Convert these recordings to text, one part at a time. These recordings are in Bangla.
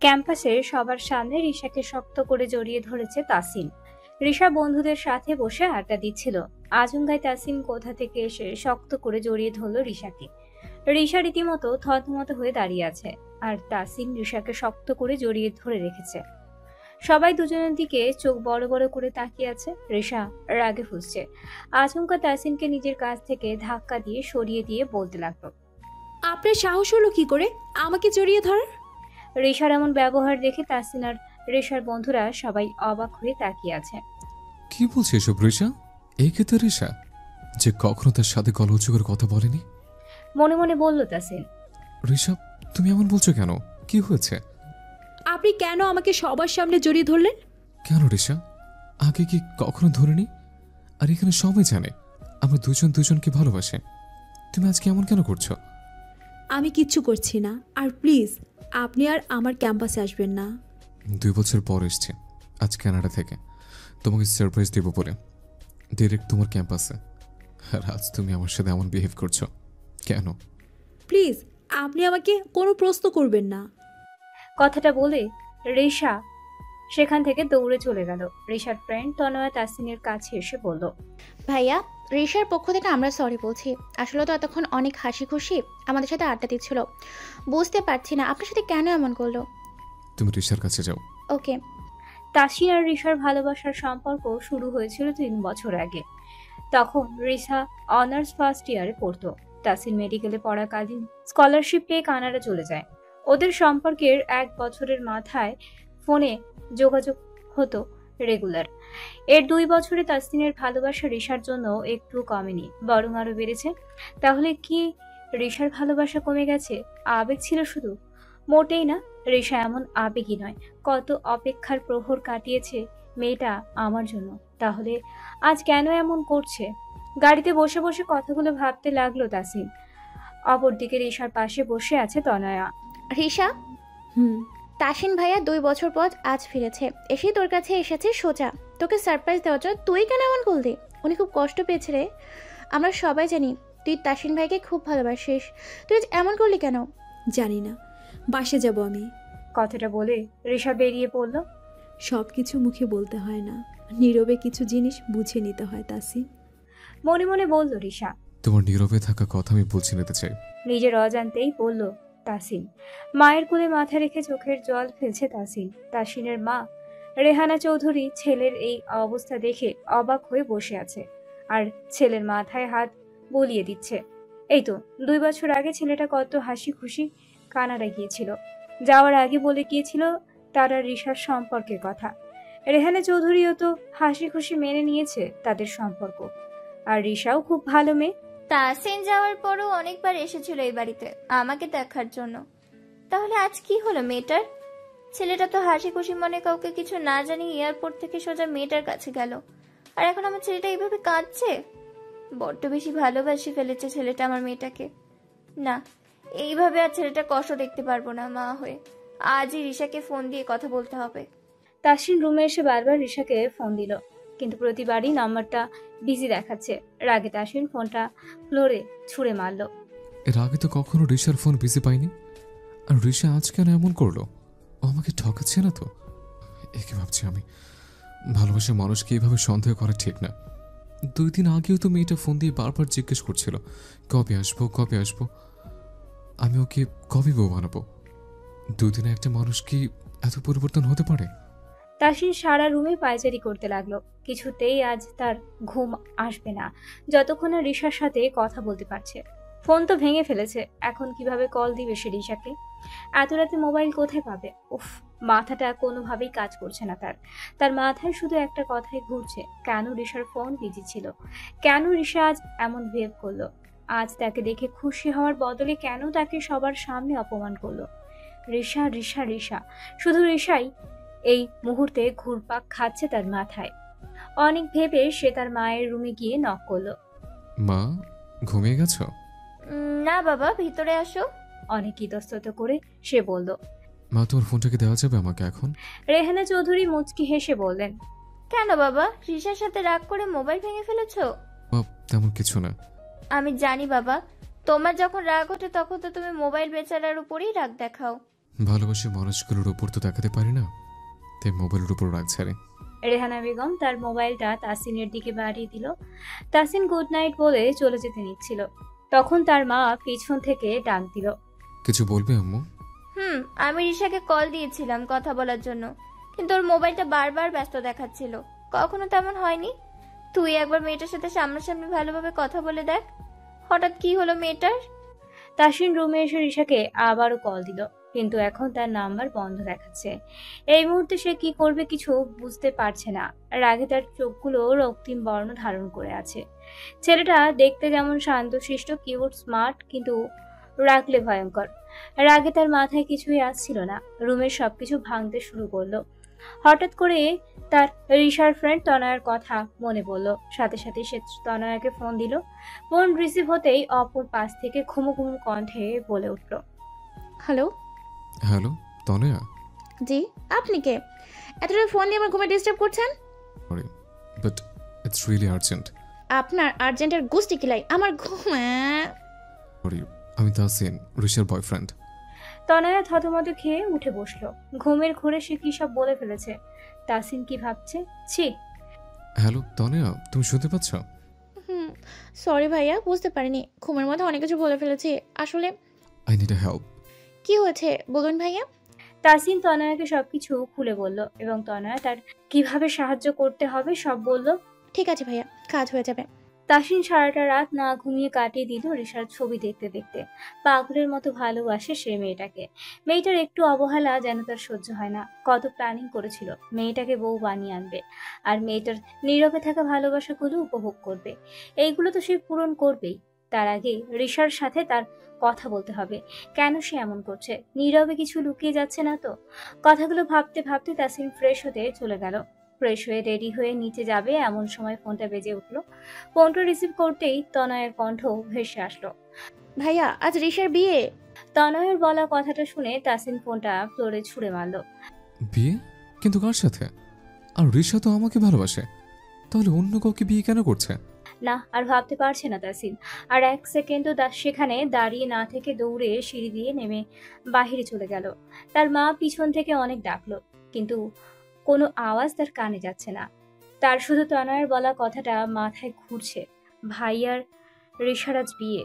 ক্যাম্পাসে সবার সামনে রিশাকে শক্ত করে জড়িয়ে ধরেছে তাসিন। রিশা বন্ধুদের সাথে বসে আড্ডা দিচ্ছিল। আচমকাই তাসিন কোথা থেকে এসে শক্ত করে জড়িয়ে ধরল রিশাকে। রিশা রীতিমতো থতমত হয়ে দাঁড়িয়ে আছে, আর তাসিন রিশাকে শক্ত করে জড়িয়ে ধরে রেখেছে। সবাই দুজনের দিকে চোখ বড় বড় করে তাকিয়ে আছে। রিশা রাগে ফুঁসছে। আচমকা তাসিনকে নিজের কাছ থেকে ধাক্কা দিয়ে সরিয়ে দিয়ে বলতে লাগলো, আপনার সাহস হলো কি করে আমাকে জড়িয়ে ধরার? রিশার এমন ব্যবহার দেখে তাসিন আর রিশার বন্ধুরা সবাই অবাক হয়ে তাকিয়ে আছে। কি বলছে এসব রিশা? এই কে তো রিশা যে কখনো তার সাথে গলা উঁচু করে কথা বলেনি? মনে মনে বলল তাসিন। রিশা, তুমি এমন বলছো কেন? কি হয়েছে? আপনি কেন আমাকে সবার সামনে জড়িয়ে ধরলেন? কেন রিশা? আগে কি কখনো ধরিনি? আর এখানে সবাই জানে আমরা দুজন দুজনকে ভালোবাসে। তুমি আজকে এমন কেন করছো? আমি কিচ্ছু করছি না। আর প্লিজ আপনি আর আমার ক্যাম্পাসে আসবেন না। 2 বছর পর এসছে আজ কানাডা থেকে তোমাকে সারপ্রাইজ দেবো বলে, ডিরেক্ট তোমার ক্যাম্পাসে। আর আজ তুমি আমার সাথে এমন বিহেভ করছো কেন? প্লিজ আপনি আমাকে কোনো প্রশ্ন করবেন না। কথাটা বলে রিশা সেখান থেকে দৌড়ে চলে গেল। রিশার ফ্রেন্ড তনয়া তাসিনের কাছে এসে বলল, ভাইয়া, রিশার পক্ষ থেকে আমরা সরি বলছি। আসলে তো এতক্ষণ অনেক হাসি খুশি আমাদের সাথে আড্ডা দিচ্ছিল, বুঝতে পারছি না আপনার সাথে কেন এমন করলো। তুমি রিশার কাছে যাও। ওকে। তাসিন আর রিশার ভালোবাসার সম্পর্ক শুরু হয়েছিল 3 বছর আগে। তখন রিশা অনার্স ফার্স্ট ইয়ারে পড়তো। তাসিন মেডিকেলে পড়াকালীন স্কলারশিপ পেয়ে কানাডা চলে যায়। ওদের সম্পর্কের 1 বছরের মাথায় ফোনে যোগাযোগ হতো রেগুলার। এর 2 বছরে তাসিনের ভালোবাসা রিশার জন্য একটু কমেনি, বরং আরো বেড়েছে। তাহলে কি রিশার ভালোবাসা কমে গেছে? আবেগ ছিল শুধু? মোটেই না। রিশা এমন আবেগই নয়। কত অপেক্ষার প্রহর কাটিয়েছে মেয়েটা আমার জন্য। তাহলে আজ কেন এমন করছে? গাড়িতে বসে বসে কথাগুলো ভাবতে লাগলো তাসিন। অপরদিকে রিশার পাশে বসে আছে তনয়া। রিশা, তাসিন ভাইয়া 2 বছর পর আজ ফিরেছে। এসেই তোর কাছে এসেছে সোজা তোকে সারপ্রাইজ দেওয়ার জন্য। তুই কেন এমন করলি? উনি খুব কষ্ট পেয়েছে রে। আমরা সবাই জানি তুই তাসিন ভাইকে খুব ভালোবাসিস। তুই এমন করলি কেন? জানি না, বাসে যাব আমি। কথাটা বলে রিশা বেরিয়ে পড়ল। সব কিছু মুখে বলতে হয় না, নীরবে কিছু জিনিস বুঝে নিতে হয় তাসিন। মনে মনে বলল রিশা। তোমার নীরবে থাকা কথা আমি বুঝে নিতে চাই। নিজের অজান্তেই বলল তাসিন। মায়ের কোলে মাথা রেখে চোখের জল ফেলছে তাসিন। তাসিনের মা রেহানা চৌধুরী ছেলের এই অবস্থা দেখে অবাক হয়ে বসে আছে, আর ছেলের মাথায় হাত বুলিয়ে দিচ্ছে। এই তো 2 বছর আগে ছেলেটা কত হাসি খুশি কানাডা গিয়েছিল। যাওয়ার আগে বলে গিয়েছিল তারা রিশার সম্পর্কের কথা। রেহানা চৌধুরীও তো হাসি খুশি মেনে নিয়েছে তাদের সম্পর্ক। আর রিশাও খুব ভালো মেয়ে। তাসিন যাওয়ার পরও অনেকবার এসেছিল এই বাড়িতে আমাকে দেখার জন্য। তাহলে আজ কি হলো মেয়েটার? ছেলেটা তো হাসি খুশি মনে কাউকে কিছু না জানিয়ে এয়ারপোর্ট থেকে সোজা মেয়েটার কাছে গেল, আর এখন আমার ছেলেটা এইভাবে কাঁদছে। বড্ড বেশি ভালোবাসি ফেলেছে ছেলেটা আমার মেয়েটাকে। না, এইভাবে আর ছেলেটা কষ্ট দেখতে পারবো না মা হয়ে। আজই রিশাকে ফোন দিয়ে কথা বলতে হবে। তাসিন রুমে এসে বারবার রিশাকে ফোন দিল, কিন্তু প্রতিবারই নাম্বারটা বিজি দেখাচ্ছে। রাগে তাসিন ফোনটা ফ্লোরে ছুঁড়ে মারল। এর আগে তো কখনো রিশার ফোন বিজি পাইনি। আর রিশা আজ কেন এমন করলো? ও আমাকে ঠকাচ্ছে না তো? একে ভাবছি আমি, ভালোবাসার মানুষকে এইভাবে সন্দেহ করা ঠিক না। 2 দিন আগেও তো মেয়েটা ফোন দিয়ে বারবার জিজ্ঞেস করছিল কবে আসবো কবে আসবো। আমি ওকে কবে বউ বানাবো? 2 দিনে একটা মানুষ কি এত পরিবর্তন হতে পারে? তাসিন সারা রুমে পায়চারি করতে লাগলো। কিছুতেই আজ তার ঘুম আসবে না যতক্ষণ না রিশার সাথে কথা বলতে পারছে। ফোন তো ভেঙে ফেলেছে, এখন কিভাবে কল দিবে সে রিশাকে? এত রাতে মোবাইল কোথায় পাবে? উফ, মাথাটা কোনোভাবেই কাজ করছে না তার। তার মাথায় শুধু একটা কথাই ঘুরছে, কেন রিশার ফোন বিজি ছিল? কেন রিশা আজ এমন বিহেভ করলো? আজ তাকে দেখে খুশি হওয়ার বদলে কেন তাকে সবার সামনে অপমান করলো? রিশা রিশা রিশা, শুধু রিশাই এই মুহূর্তে ঘুরপাক খাচ্ছে তার মাথায়। অনেক ভেবে সে তার মায়ের রুমে গিয়ে নক করলো। মা, ঘুমিয়ে গেছো? না বাবা, ভিতরে আসো। অনেক ইতস্তত করে সে বলল। মা, তোমার ফোনটাকে দেওয়া যাবে আমাকে এখন? রেহানা চৌধুরী মুচকি হেসে বললেন, কেন বাবা, রিশার সাথে রাগ করে মোবাইল ভেঙে ফেলেছো? তেমন কিছু না। আমি জানি বাবা, তোমার যখন রাগ ওঠে তখন তো তুমি মোবাইল বেচারার উপরেই রাগ দেখাও। ভালোবাসি মানুষগুলোর উপর তো দেখাতে পারি না, তাই মোবাইলের উপর রাগ ছাড়ে। রেহানা বেগম তার মোবাইলটা তাসিনের দিকে বাড়িয়ে দিল। তাসিন গুড নাইট বলে চলে যেতে নিচ্ছিল, তখন তার মা পিছন থেকে ডাক দিল। কিছু বলবে আম্মু? আমি রিশাকে কল দিয়েছিলাম কথা বলার জন্য, কিন্তু ওর মোবাইলটা বারবার ব্যস্ত দেখাচ্ছিল। কখনো তেমন হয়নি। তুই একবার মেয়েটার সাথে সামনাসামনি ভালোভাবে কথা বলে দেখ, হঠাৎ কি হলো মেয়েটার। তাসিন রুমে এসে রিশাকে আবারও কল দিল, কিন্তু এখন তার নাম্বার বন্ধ দেখাচ্ছে। এই মুহূর্তে সে কি করবে কিছু বুঝতে পারছে না। রাগে তার চোখগুলো রক্তিম বর্ণ ধারণ করে আছে। ছেলেটা দেখতে যেমন শান্তশিষ্ট, কিউট, স্মার্ট, কিন্তু রাগলে ভয়ঙ্কর। রাগে তার মাথায় কিছুই আসছিল না, রুমের সবকিছু ভাঙতে শুরু করলো। হঠাৎ করে তার রিশার ফ্রেন্ড তনয়ার কথা মনে পড়লো। সাথে সাথে সে তনয়াকে ফোন দিল। ফোন রিসিভ হতেই অপর পাশ থেকে ঘুমু ঘুমু কণ্ঠে বলে উঠল, হ্যালো। হ্যালো তনয়া। জি, আপনি কে? এতটা ফোন দিয়ে আমার ঘুমে ডিস্টার্ব করছেন? Sorry, but it's really urgent. আপনার আর্জেন্টের গোষ্ঠী কিলাই আমার ঘুম। সরি, আমি তাসিন, ঋষার বয়ফ্রেন্ড। তনয়া থতমত খেয়ে উঠে বসলো। ঘুমের ঘোরে সে কি সব বলে ফেলেছে। তাসিন কি ভাবছে? ছি। হ্যালো তনয়া, তুমি শুনতে পাচ্ছ? সরি ভাইয়া, বুঝতে পারিনি। ঘুমের মধ্যে অনেক কিছু বলে ফেলেছি আসলে। I need a help. কি হয়েছে বলুন ভাইয়া? তাসিন তনয়াকে সবকিছু খুলে বলল এবং তনয়া তার কিভাবে সাহায্য করতে হবে সব বলল। ঠিক আছে ভাইয়া, কাজ হয়ে যাবে। তাসিন সারাটা রাত না ঘুমিয়ে কাটিয়ে দিল রিশার ছবি দেখতে দেখতে। পাগলের মতো ভালোবাসে সে মেয়েটাকে। মেয়েটার একটু অবহেলা যেন তার সহ্য হয় না। কত প্ল্যানিং করেছিল মেয়েটাকে বউ বানিয়ে আনবে, আর মেয়েটার নীরবে থাকা ভালোবাসাগুলো উপভোগ করবে। এইগুলো তো সে পূরণ করবেই। তার আগে রিশার সাথে তার কথা বলতে হবে। কেন সে এমন করছে? নীরবে কিছু লুকিয়ে যাচ্ছে না তো? কথাগুলো ভাবতে ভাবতে তাসিন ফ্রেশ হতে চলে গেল। ফ্রেশ হয়ে রেডি হয়ে নিচে যাবে এমন সময় ফোনটা বেজে উঠলো। ফোনটা রিসিভ করতেই তনয়ের কণ্ঠ ভেসে আসলো। ভাইয়া, আজ রিশার বিয়ে। তনয়ের বলা কথাটা শুনে তাসিন ফোনটা ফ্লোরে ছুঁড়ে মারল। বিয়ে? কিন্তু কার সাথে? আর ঋষা তো আমাকে ভালোবাসে, তাহলে অন্য কাউকে বিয়ে কেন করছে? না, আর ভাবতে পারছে না তাসিন। আর এক সেকেন্ডও সেখানে দাঁড়িয়ে না থেকে দৌড়ে সিঁড়ি দিয়ে নেমে বাহিরে চলে গেল। তার মা পিছন থেকে অনেক ডাকলো, কিন্তু কোনো আওয়াজ তার কানে যাচ্ছে না। তার শুধু তনয়ের বলা কথাটা মাথায় ঘুরছে। ভাইয়ার ঋষারাজ বিয়ে।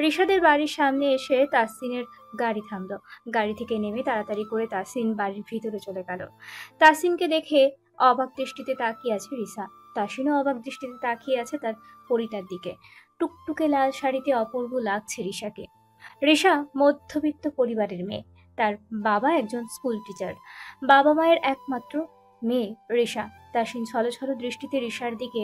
ঋষাদের বাড়ির সামনে এসে তাসিনের গাড়ি থামলো। গাড়ি থেকে নেমে তাড়াতাড়ি করে তাসিন বাড়ির ভিতরে চলে গেল। তাসিনকে দেখে অবাক দৃষ্টিতে তাকিয়ে আছে রিসা। তাসিনও অবাক দৃষ্টিতে তাকিয়ে আছে তার পরিটার দিকে। টুকটুকে লাল শাড়িতে অপূর্ব লাগছে রিসাকে। রিসা মধ্যবিত্ত পরিবারের মেয়ে। তার বাবা একজন স্কুল টিচার। বাবা মায়ের একমাত্র মেয়ে রিসা। তাসিন ছলছল দৃষ্টিতে রিসার দিকে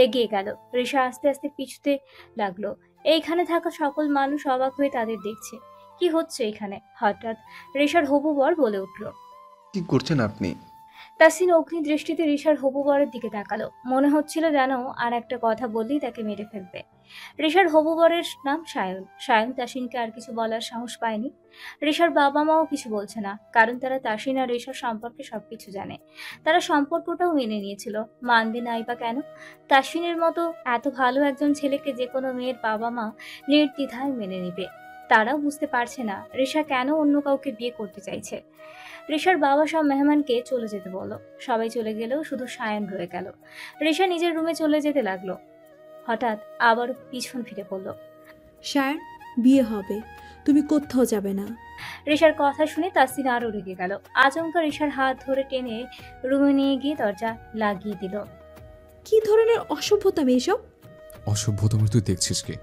এগিয়ে গেল। রিসা আস্তে আস্তে পিছুতে লাগলো। এইখানে থাকা সকল মানুষ অবাক হয়ে তাদের দেখছে। কি হচ্ছে এখানে? হঠাৎ রিসার হবু বর বলে উঠল, কি করছেন আপনি? তাসিন অগ্নি দৃষ্টিতে রিশার হবু বরের দিকে তাকালো। মনে হচ্ছিল যেন আর একটা কথা বললেই তাকে মেরে ফেলবে। রিশার হবু বরের নাম সায়ন। সায়ন তাসিনকে আর কিছু বলার সাহস পায়নি। রিশার বাবা মাও কিছু বলছে না, কারণ তারা তাসিন আর রিশার সম্পর্কে সবকিছু জানে। তারা সম্পর্কটাও মেনে নিয়েছিল। মানবে নাই বা কেন? তাসিনের মতো এত ভালো একজন ছেলেকে যে কোনো মেয়ের বাবা মা নির্দ্বিধায় মেনে নেবে। তারাও বুঝতে পারছে না রিশা কেন অন্য কাউকে বিয়ে করতে চাইছে। রিশার বাবা সব মেহমানকে চলে যেতে বলল। সবাই চলে গেলেও শুধু সায়ন রয়ে গেল। রিশা নিজের রুমে চলে যেতে লাগলো। হঠাৎ আবার পিছন ফিরে পড়ল। শায়ন, বিয়ে হবে, তুমি কোথাও যাবে না। রিশার কথা শুনে তাসিন আরও রেগে গেল। আচমকা রিশার হাত ধরে টেনে রুমে নিয়ে গিয়ে দরজা লাগিয়ে দিল। কি ধরনের অসভ্যতা এসব? অসভ্যতম তুই দেখছিস কি?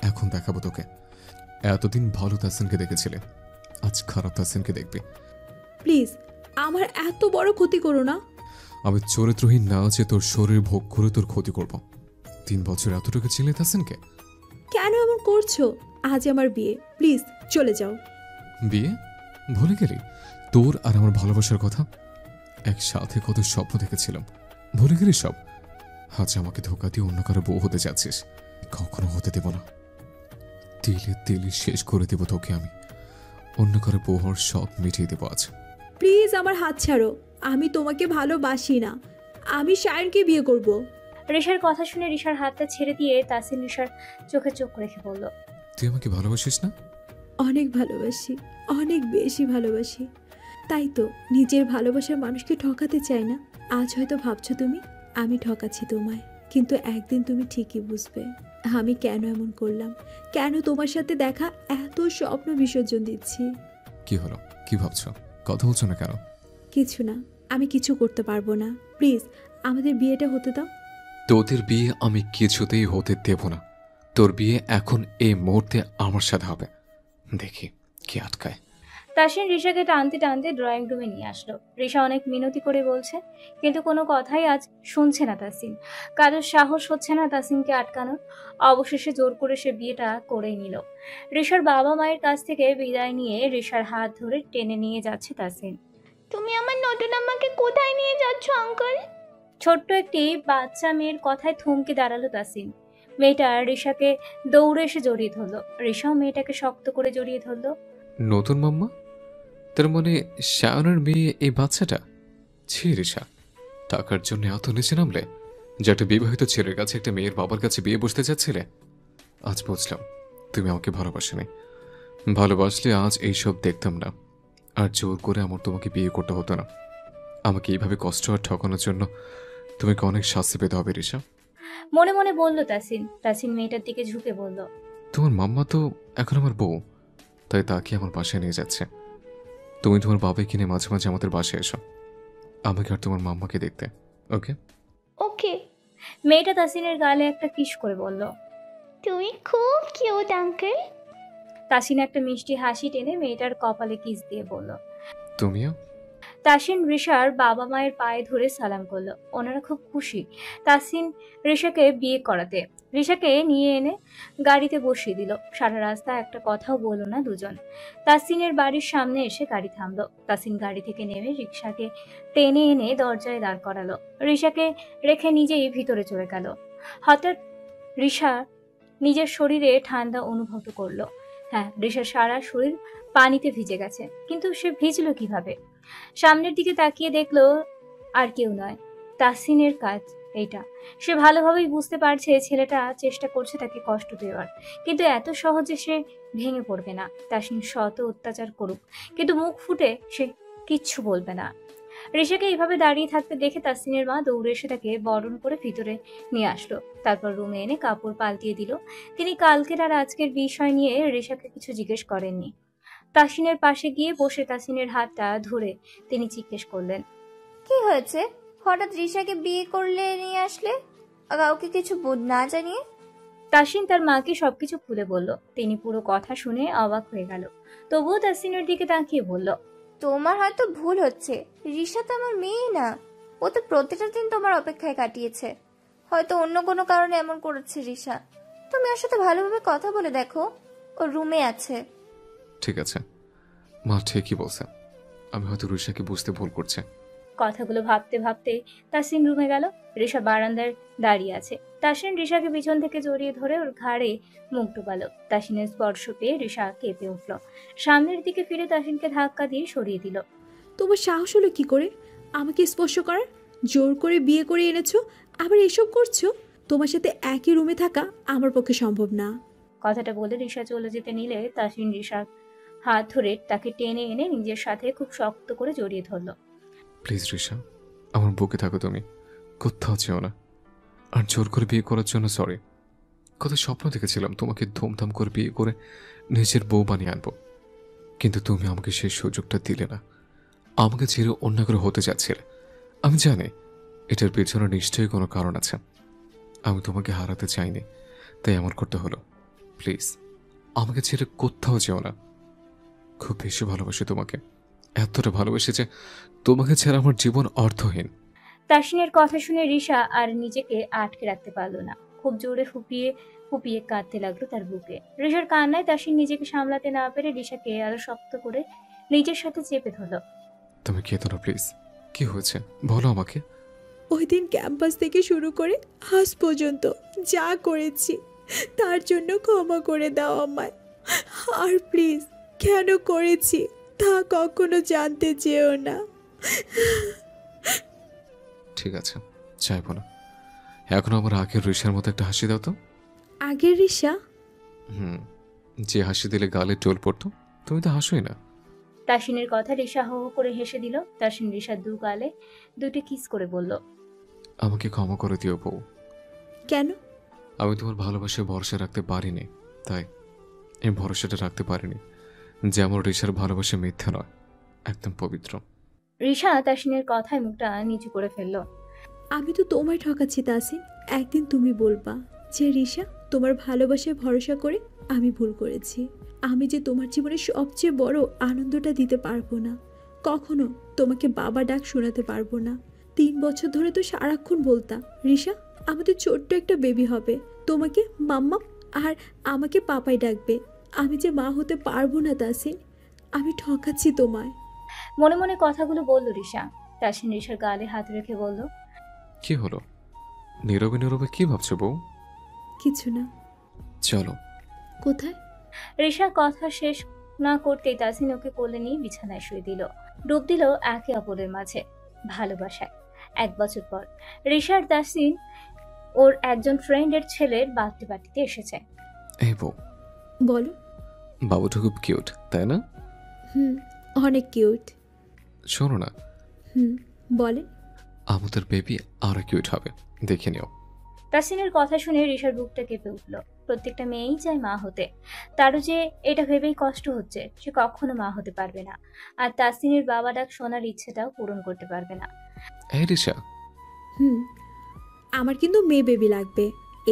এখন দেখাবো তোকে। এতদিন ভালো তাসিনকে দেখেছিলে, আজ খারাপ তাসিনকে দেখবি। প্লিজ, আমার এত বড় ক্ষতি করো না। আমি চরিত্রহীন না যে তোর শরীর ভোগ করে তোর ক্ষতি করব। 3 বছর এতটুকু ছিলে তাসিনকে। কেন এমন করছো? আজ আমার বিয়ে, প্লিজ চলে যাও। বিয়ে? ভুলে গেলি তোর আর আমার ভালোবাসার কথা? একসাথে কত স্বপ্ন দেখেছিলাম, ভুলে গেলি সব? আজ আমাকে ধোকা দিয়ে অন্য কারো বউ হতে যাচ্ছিস। কখনো হতে দেব না। তিলে তিলে শেষ করে দেব তোকে আমি। অন্য কারো বউ হওয়ার সব মিটিয়ে দেবো আজ। প্লিজ আমার হাত ছাড়ো, আমি তোমাকে ভালোবাসি না। আমি শায়নকে বিয়ে করব। রিশার কথা শুনে রিশার হাতটা ছেড়ে দিয়ে তাসিন রিশার চোখে চোখ রেখে বলল, তুই আমাকে ভালোবাসিস না? অনেক ভালোবাসি, অনেক বেশি ভালোবাসি। তাই তো নিজের ভালোবাসার মানুষকে ঠকাতে চাই না। আজ হয়তো ভাবছো তুমি আমি ঠকাচ্ছি তোমায়, কিন্তু একদিন তুমি ঠিকই বুঝবে আমি কেন এমন করলাম, কেন তোমার সাথে দেখা এত স্বপ্ন বিসর্জন দিচ্ছি। কি হলো? কি ভাবছো? কথা বলছো না কেন? কিছু না, আমি কিছু করতে পারবো না। প্লিজ আমাদের বিয়েটা হতে দাও। তোদের বিয়ে আমি কিছুতেই হতে দেব না। তোর বিয়ে এখন এই মুহূর্তে আমার সাথে হবে। দেখি কি আটকায়। তাসিন রিশাকে টানতে টানতে ড্রয়িং রুমে নিয়ে আসলো। রিশা অনেক মিনতি করে বলছে, কিন্তু কোনো কথাই আজ শুনছে না তাসিন। কারোর সাহস হচ্ছে না তাসিনকে আটকানোর। অবশেষে জোর করে সে বিয়েটা করেই নিল। রিশার বাবা মায়ের কাছ থেকে বিদায় নিয়ে রিশার হাত ধরে টেনে নিয়ে যাচ্ছে তাসিন। তুমি আমার নতুন আম্মাকে কোথায় নিয়ে যাচ্ছ আঙ্কেল? ছোট্ট একটি বাচ্চা মেয়ের কথায় থমকে দাঁড়ালো তাসিন। মেয়েটা রিশাকে দৌড়ে এসে জড়িয়ে ধরলো। রিশাও মেয়েটাকে শক্ত করে জড়িয়ে ধরলো। নতুন মাম্মা? তার মানে শায়নের মেয়ে এই বাচ্চাটা? ছি রিশা, টাকার জন্য এত নিচে নামলে যে একটা বিবাহিত ছেলের কাছে একটা মেয়ের বাবার কাছে বিয়ে বসতে চাচ্ছিলে। আজ বুঝলাম তুমি আমাকে ভালোবাসোনি। ভালোবাসলে আজ এইসব দেখতাম না, আর জোর করে আমার তোমাকে বিয়ে করতে হতো না। আমাকে এইভাবে কষ্ট আর ঠকানোর জন্য তোমাকে অনেক শাস্তি পেতে হবে রিশা। মনে মনে বলল তাসিন। তাসিন মেয়েটার দিকে ঝুঁকে বলল, তোমার মাম্মা তো এখন আমার বউ, তাই তাকে আমার বাসায় নিয়ে যাচ্ছে। তুমি তোমার বাবাকে কিনে মাঝে মাঝে আমাদের বাসায় এসো, আমাকে আর তোমার মাম্মাকে দেখতে। ওকে? ওকে। মেয়েটা তাসিনের গালে একটা কিস করে বলল। তুমি খুব কিউট আঙ্কেল। তাসিন একটা মিষ্টি হাসি টেনে মেয়েটার কপালে কিস দিয়ে বলল। তুমিও? তাসিন রিশার বাবা মায়ের পায়ে ধরে সালাম করলো। ওনারা খুব খুশি তাসিন রিশাকে বিয়ে করাতে। রিশাকে নিয়ে এনে গাড়িতে বসিয়ে দিল। সারা রাস্তা একটা কথাও বলল না দুজন। তাসিনের বাড়ির সামনে এসে গাড়ি থামলো। তাসিন গাড়ি থেকে নেমে রিকশাকে টেনে এনে দরজায় দাঁড় করালো। রিশাকে রেখে নিজেই ভিতরে চলে গেল। হঠাৎ রিশা নিজের শরীরে ঠান্ডা অনুভব করলো। হ্যাঁ, রিশার সারা শরীর পানিতে ভিজে গেছে, কিন্তু সে ভিজলো কিভাবে? সামনের দিকে তাকিয়ে দেখলো আর কেউ নয়, তাসিনের কাজ এইটা। সে ভালোভাবেই বুঝতে পারছে ছেলেটা চেষ্টা করছে তাকে কষ্ট দেওয়ার, কিন্তু এত সহজে সে ভেঙে পড়বে না। তাসিন শত অত্যাচার করুক, কিন্তু মুখ ফুটে সে কিচ্ছু বলবে না। ঋষাকে এইভাবে দাঁড়িয়ে থাকতে দেখে তাসিনের মা দৌড়ে এসে তাকে বরণ করে ভিতরে নিয়ে আসলো। তারপর রুমে এনে কাপড় পাল্টিয়ে দিল। তিনি কালকের আর আজকের বিষয় নিয়ে ঋষাকে কিছু জিজ্ঞেস করেননি। তাসিনের পাশে গিয়ে বসে তাসিনের হাতটা ধরে তিনি জিজ্ঞেস করলেন, কি হয়েছে? হঠাৎ রিশাকে বিয়ে করলে নিয়ে আসলে, কাউকে কিছু না জানিয়ে? তাসিন তার মাকে সবকিছু খুলে বলল। তিনি পুরো কথা শুনে অবাক হয়ে গেল, তবুও তাসিনের দিকে তাকিয়ে বলল, তোমার হয়তো ভুল হচ্ছে। রিশা তো আমার মেয়ে না। ও তো প্রতিটা দিন তোমার অপেক্ষায় কাটিয়েছে। হয়তো অন্য কোনো কারণে এমন করেছে রিশা। তুমি ওর সাথে ভালোভাবে কথা বলে দেখো, ও রুমে আছে। ঠিক আছে, মা ঠিকই বলছে। আমি হয়তো ঋষাকে বুঝতে ভুল করছে। কথাগুলো ভাবতে ভাবতে তাসিন রুমে গেল। ঋষা বারান্দায় দাঁড়িয়ে আছে। তাসিন ঋষাকে পিছন থেকে জড়িয়ে ধরে ওর ঘাড়ে মুখ ডুবালো। তাসিনের স্পর্শ পেয়ে ঋষা কেঁপে উঠল। সামনের দিকে ফিরে তাসিনকে ধাক্কা দিয়ে সরিয়ে দিল। তোমার সাহস হলো কি করে আমাকে স্পর্শ করার? জোর করে বিয়ে করে এনেছো, আবার এসব করছো? তোমার সাথে একই রুমে থাকা আমার পক্ষে সম্ভব না। কথাটা বলে ঋষা চলে যেতে নিলে তাসিন ঋষার হাত ধরে তাকে টেনে এনে নিজের সাথে খুব শক্ত করে জড়িয়ে ধরল। প্লিজ ঋষা, আমার বুকে থাকো তুমি, কোথাও চেও না। আর জোর করে বিয়ে করার জন্য সরি। কত স্বপ্ন দেখেছিলাম তোমাকে ধুমধাম করে বিয়ে করে নিজের বউ বানিয়ে আনবো, কিন্তু তুমি আমাকে সেই সুযোগটা দিলে না। আমাকে ছেড়ে অন্য করে হতে যাচ্ছিলে। আমি জানি এটার পেছনে নিশ্চয়ই কোনো কারণ আছে। আমি তোমাকে হারাতে চাইনি, তাই এমন করতে হলো। প্লিজ আমাকে ছেড়ে কোথাও যেও না। খুব বেশি ভালোবাসি তোমাকে, এতটা ভালোবাসি যে তোমাকে ছাড়া আমার জীবন অর্থহীন। তাসিনের কথা শুনে ঋষা আর নিজেকে আটকে রাখতে পারলো না। খুব জোরে ফুপিয়ে ফুপিয়ে কাঁদতে লাগলো তার বুকে। ঋষার কান্নায় তাসিন নিজেকে সামলাতে না পেরে ঋষাকে আরো শক্ত করে নিজের সাথে চেপে ধরলো। তুমি কেঁদো না প্লিজ। কি হয়েছে বলো আমাকে। ওই দিন ক্যাম্পাস থেকে শুরু করে আজ পর্যন্ত যা করেছি তার জন্য ক্ষমা করে দাও আমায়। আর প্লিজ কেন করেছি তা কখনো জানতে চেও না। ঠিক আছে, চাইবো না। এখন আমার আগের ঋষার মতো একটা হাসি দাও তো। আগের ঋষা? যে হাসি দিলে গালে টোল পড়তো, তুমি তো হাসোই না। তাসিনের কথা রিশা হো হো করে হেসে দিল। তাসিন রিশার দু গালে দুটি কিস করে বলল, আমাকে ক্ষমা করে দিও বউ। কেন? আমি তোমার ভালোবাসায় ভরসা রাখতে পারিনি, তাই এই ভরসাটা রাখতে পারিনি যে আমার রিশার ভালোবাসা মিথ্যা নয়, একদম পবিত্র। রিশা তাসিনের কথায় মুখটা নিচু করে ফেলল। আমি তো তোমায় ঠকাচ্ছি তাসিন। একদিন তুমি বলবা যে রিশা, তোমার ভালোবাসায় ভরসা করে আমি ভুল করেছি। আমি যে তোমার জীবনে সবচেয়ে বড় আনন্দটা দিতে পারবো না, কখনো তোমাকে বাবা ডাক শোনাতে পারবো না। 3 বছর ধরে তো সারাক্ষণ বলতা রিশা আমাদের ছোট্ট একটা বেবি হবে, তোমাকে মাম্মা আর আমাকে পাপাই ডাকবে। আমি যে মা হতে পারবো না তাসিন, আমি ঠকাচ্ছি তোমায়। মনে মনে কথাগুলো বলল রিশা। তাসিন রিশার গালে হাত রেখে বলল, কি হলো? নীরবে নীরবে কি ভাবছো বউ? কিছু না। চলো। কোথায়? রিশা কথা শেষ না করতেই তাসিন ওকে কোলে নিয়ে বিছানায় শুয়ে দিল। ডুব দিল একে অপরের মাঝে ভালোবাসায়। 1 বছর পর রিশার তাসিন ওর একজন ফ্রেন্ডের ছেলের বার্থডে পার্টিতে এসেছে। এই বউ, বলো। বাবুটা খুব কিউট, তাই না? হুম, অনেক কিউট। শোনো না, বলেন। আমাদের বেবি আরো কিউট হবে, দেখে নিও। তাসিনের কথা শুনে রিশার বুকটা কেঁপে উঠল। প্রত্যেকটা মেয়েই চায় মা হতে, তারও যে এটা ভেবেই কষ্ট হচ্ছে সে কখনো মা হতে পারবে না, আর তাসিনের বাবা ডাক শোনার ইচ্ছেটাও পূরণ করতে পারবে না। এই রিশা, আমার কিন্তু মেয়ে বেবি লাগবে।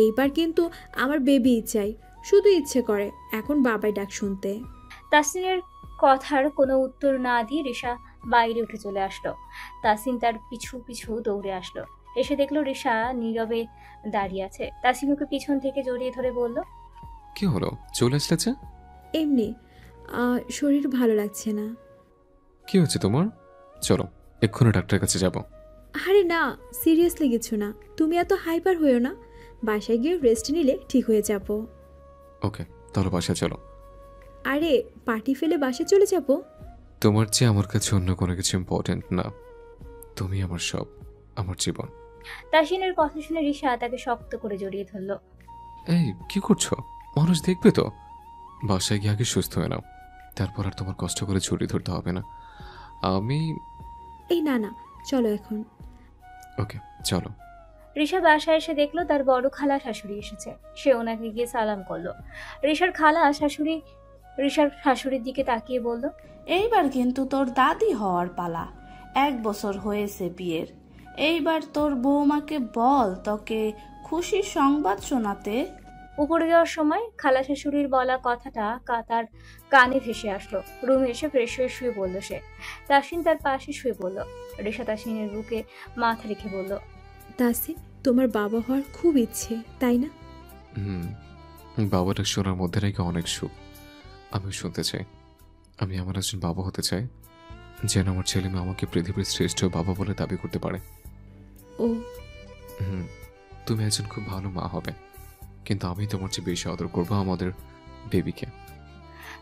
এইবার কিন্তু আমার বেবি চাই, শুধু ইচ্ছে করে এখন বাবাই ডাক শুনতে। তাসিনের কথার কোনো উত্তর না দিয়ে রিশা বাইরে উঠে চলে আসলো। তাসিন তার পিছু পিছু দৌড়ে আসলো। এসে দেখলো রিশা নীরবে দাঁড়িয়ে আছে। তাসিন ওকে পিছন থেকে জড়িয়ে ধরে বলল, কি হলো, চলে আসলে যে? এমনি শরীর ভালো লাগছে না। কি হচ্ছে তোমার? চলো এক্ষুনি ডাক্তারের কাছে যাব। আরে না, সিরিয়াসলি কিছু না। তুমি এত হাইপার হয়েও না, বাসায় গিয়ে রেস্ট নিলে ঠিক হয়ে যাব। ওকে, তাহলে বাসায় চলো। আরে পার্টি ফেলে বাসায় চলে যাব? তোমার চেয়ে আমার কাছে অন্য কোনো কিছু ইম্পর্টেন্ট না, তুমি আমার সব, আমার জীবন। তাসিনের কথা শুনে রিশা তাকে শক্ত করে জড়িয়ে ধরল। এই কি করছো? মানুষ দেখবে তো। বাসায় গিয়ে আগে সুস্থ হয়ে নাও, তারপর আর তোমার কষ্ট করে ছুটি ধরতে হবে না। আমি এই না না, চলো এখন। ওকে চলো। রিশা বাসায় এসে দেখলো তার বড় খালা শাশুড়ি এসেছে। সে ওনাকে গিয়ে সালাম করলো। রিশার খালা শাশুড়ি রিশার শাশুড়ির দিকে তাকিয়ে বলল, এইবার কিন্তু তোর দাদি হওয়ার পালা। 1 বছর হয়েছে বিয়ের। এইবার তোর বৌমাকে বল তোকে খুশির সংবাদ শোনাতে। উপরে যাওয়ার সময় খালা শাশুড়ির বলা কথাটা তার কানে ভেসে আসলো। রুমে এসে ফ্রেশ হয়ে শুয়ে বলল সে। তাসিন তার পাশে শুয়ে পড়ল। রিশা তাসিনের বুকে মাথা রেখে বলল, তাসিন, তোমার বাবা হওয়ার খুব ইচ্ছে, তাই না? বাবাটা শোনার মধ্যে নাকি অনেক সুখ। আমি শুনতে চাই। আমি আমার একজন বাবা হতে চাই, যেন আমার ছেলে মেয়ে আমাকে পৃথিবীর শ্রেষ্ঠ বাবা বলে দাবি করতে পারে। ও তুমি একজন খুব ভালো মা হবে, কিন্তু আমি তোমার চেয়ে বেশি আদর করবো আমাদের বেবিকে।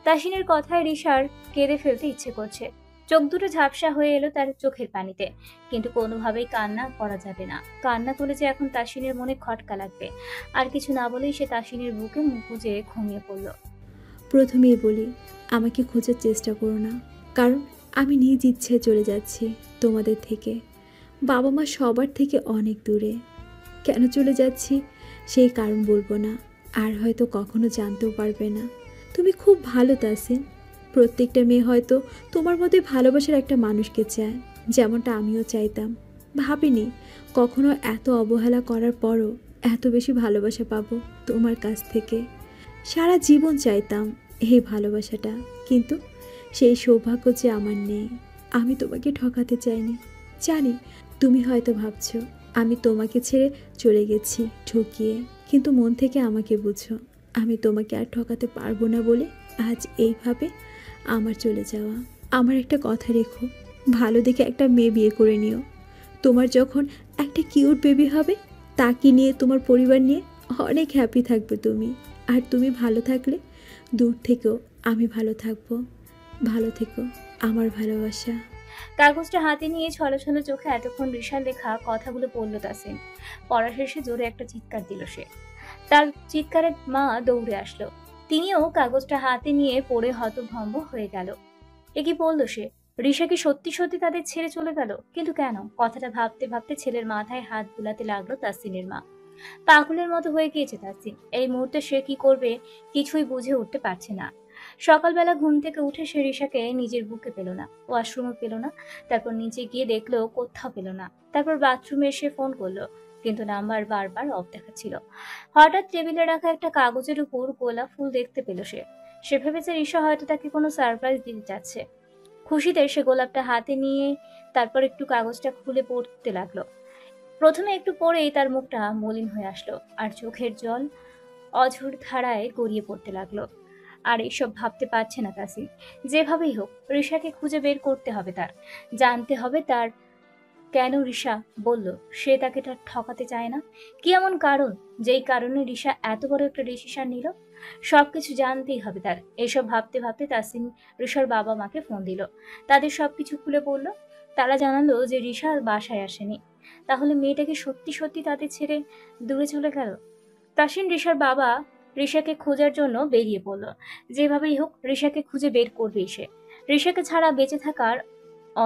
তাসিনের কথায় রিশার কেঁদে ফেলতে ইচ্ছে করছে। চোখ দুটো ঝাপসা হয়ে এলো তার চোখের পানিতে, কিন্তু কোনোভাবেই কান্না করা যাবে না। কান্না করলে যে এখন তাসিনের মনে খটকা লাগবে। আর কিছু না বলেই সে তাসিনের বুকে মুখ গুজে ঘুমিয়ে পড়ল। প্রথমেই বলি, আমাকে খোঁজার চেষ্টা করো না, কারণ আমি নিজ ইচ্ছে চলে যাচ্ছি তোমাদের থেকে। বাবা মা সবার থেকে অনেক দূরে। কেন চলে যাচ্ছি সেই কারণ বলবো না, আর হয়তো কখনো জানতেও পারবে না। তুমি খুব ভালো তাসিন। প্রত্যেকটা মেয়ে হয়তো তোমার মধ্যে ভালোবাসার একটা মানুষকে চায়, যেমনটা আমিও চাইতাম। ভাবিনি কখনো এত অবহেলা করার পরও এত বেশি ভালোবাসা পাবো তোমার কাছ থেকে। সারা জীবন চাইতাম এই ভালোবাসাটা, কিন্তু সেই সৌভাগ্য যে আমার নেই। আমি তোমাকে ঠকাতে চাইনি। জানি তুমি হয়তো ভাবছো আমি তোমাকে ছেড়ে চলে গেছি ঠকিয়ে, কিন্তু মন থেকে আমাকে বুঝো, আমি তোমাকে আর ঠকাতে পারবো না বলে আজ এইভাবে আমার চলে যাওয়া। আমার একটা কথা রেখো, ভালো দেখে একটা মেয়ে বিয়ে করে নিও। তোমার যখন একটা কিউট বেবি হবে, তাকে নিয়ে তোমার পরিবার নিয়ে অনেক হ্যাপি থাকবে তুমি। আর তুমি ভালো থাকলে দূর থেকেও আমি ভালো থাকবো। ভালো থেকো, আমার ভালোবাসা। কাগজটা হাতে নিয়ে ছলছল চোখে এতক্ষণ রিশার লেখা কথাগুলো পড়ল তাসিন। পড়া শেষে জোরে একটা চিৎকার দিল সে। তার চিৎকারে মা দৌড়ে আসলো। তিনিও কাগজটা হাতে নিয়ে পড়ে হতভম্ব হয়ে গেল। এ কি বললো সে? রিশা কি সত্যি সত্যি তাদের ছেড়ে চলে গেল? কিন্তু কেন? কথাটা ভাবতে ভাবতে ছেলের মাথায় হাত বুলাতে লাগলো তাসিনের মা। পাগলের মতো হয়ে গিয়েছে তাসিন। এই মুহূর্তে সে কি করবে কিছুই বুঝে উঠতে পারছে না। সকালবেলা ঘুম থেকে উঠে সে রিশাকে নিজের বুকে পেল না, ওয়াশরুমে পেল না, তারপর নিচে গিয়ে দেখলো কোথাও পেল না। তারপর বাথরুমে এসে ফোন করলো, কিন্তু নাম্বার বারবার অফ দেখাচ্ছিল। হঠাৎ টেবিলে রাখা একটা কাগজের উপর গোলাপ ফুল দেখতে পেল সে। সে ভেবেছে রিশা হয়তো তাকে কোনো সারপ্রাইজ দিতে যাচ্ছে। খুশিতে সে গোলাপটা হাতে নিয়ে তারপর একটু কাগজটা খুলে পড়তে লাগলো। প্রথমে একটু পরেই তার মুখটা মলিন হয়ে আসলো, আর চোখের জল অঝোর ধারায় গড়িয়ে পড়তে লাগলো। আর এসব ভাবতে পারছে না তাসিন। যেভাবেই হোক রিশাকে খুঁজে বের করতে হবে, তার জানতে হবে তার কেন রিশা বলল সে তাকে তার ঠকাতে চায় না। কি এমন কারণ যেই কারণে রিশা এত বড় একটা ডিসিশন নিল? সবকিছু জানতেই হবে তার। এসব ভাবতে ভাবতে তাসিন রিশার বাবা মাকে ফোন দিল। তাদের সবকিছু খুলে বলল। তারা জানালো যে রিশা বাসায় আসেনি। তাহলে মেয়েটাকে সত্যি সত্যি তাদের ছেড়ে দূরে চলে গেল। তাসিন রিশার বাবা রিশাকে খোঁজার জন্য বেরিয়ে পড়ল। যেভাবেই হোক রিশাকে খুঁজে বের করবে সে। রিশাকে ছাড়া বেঁচে থাকার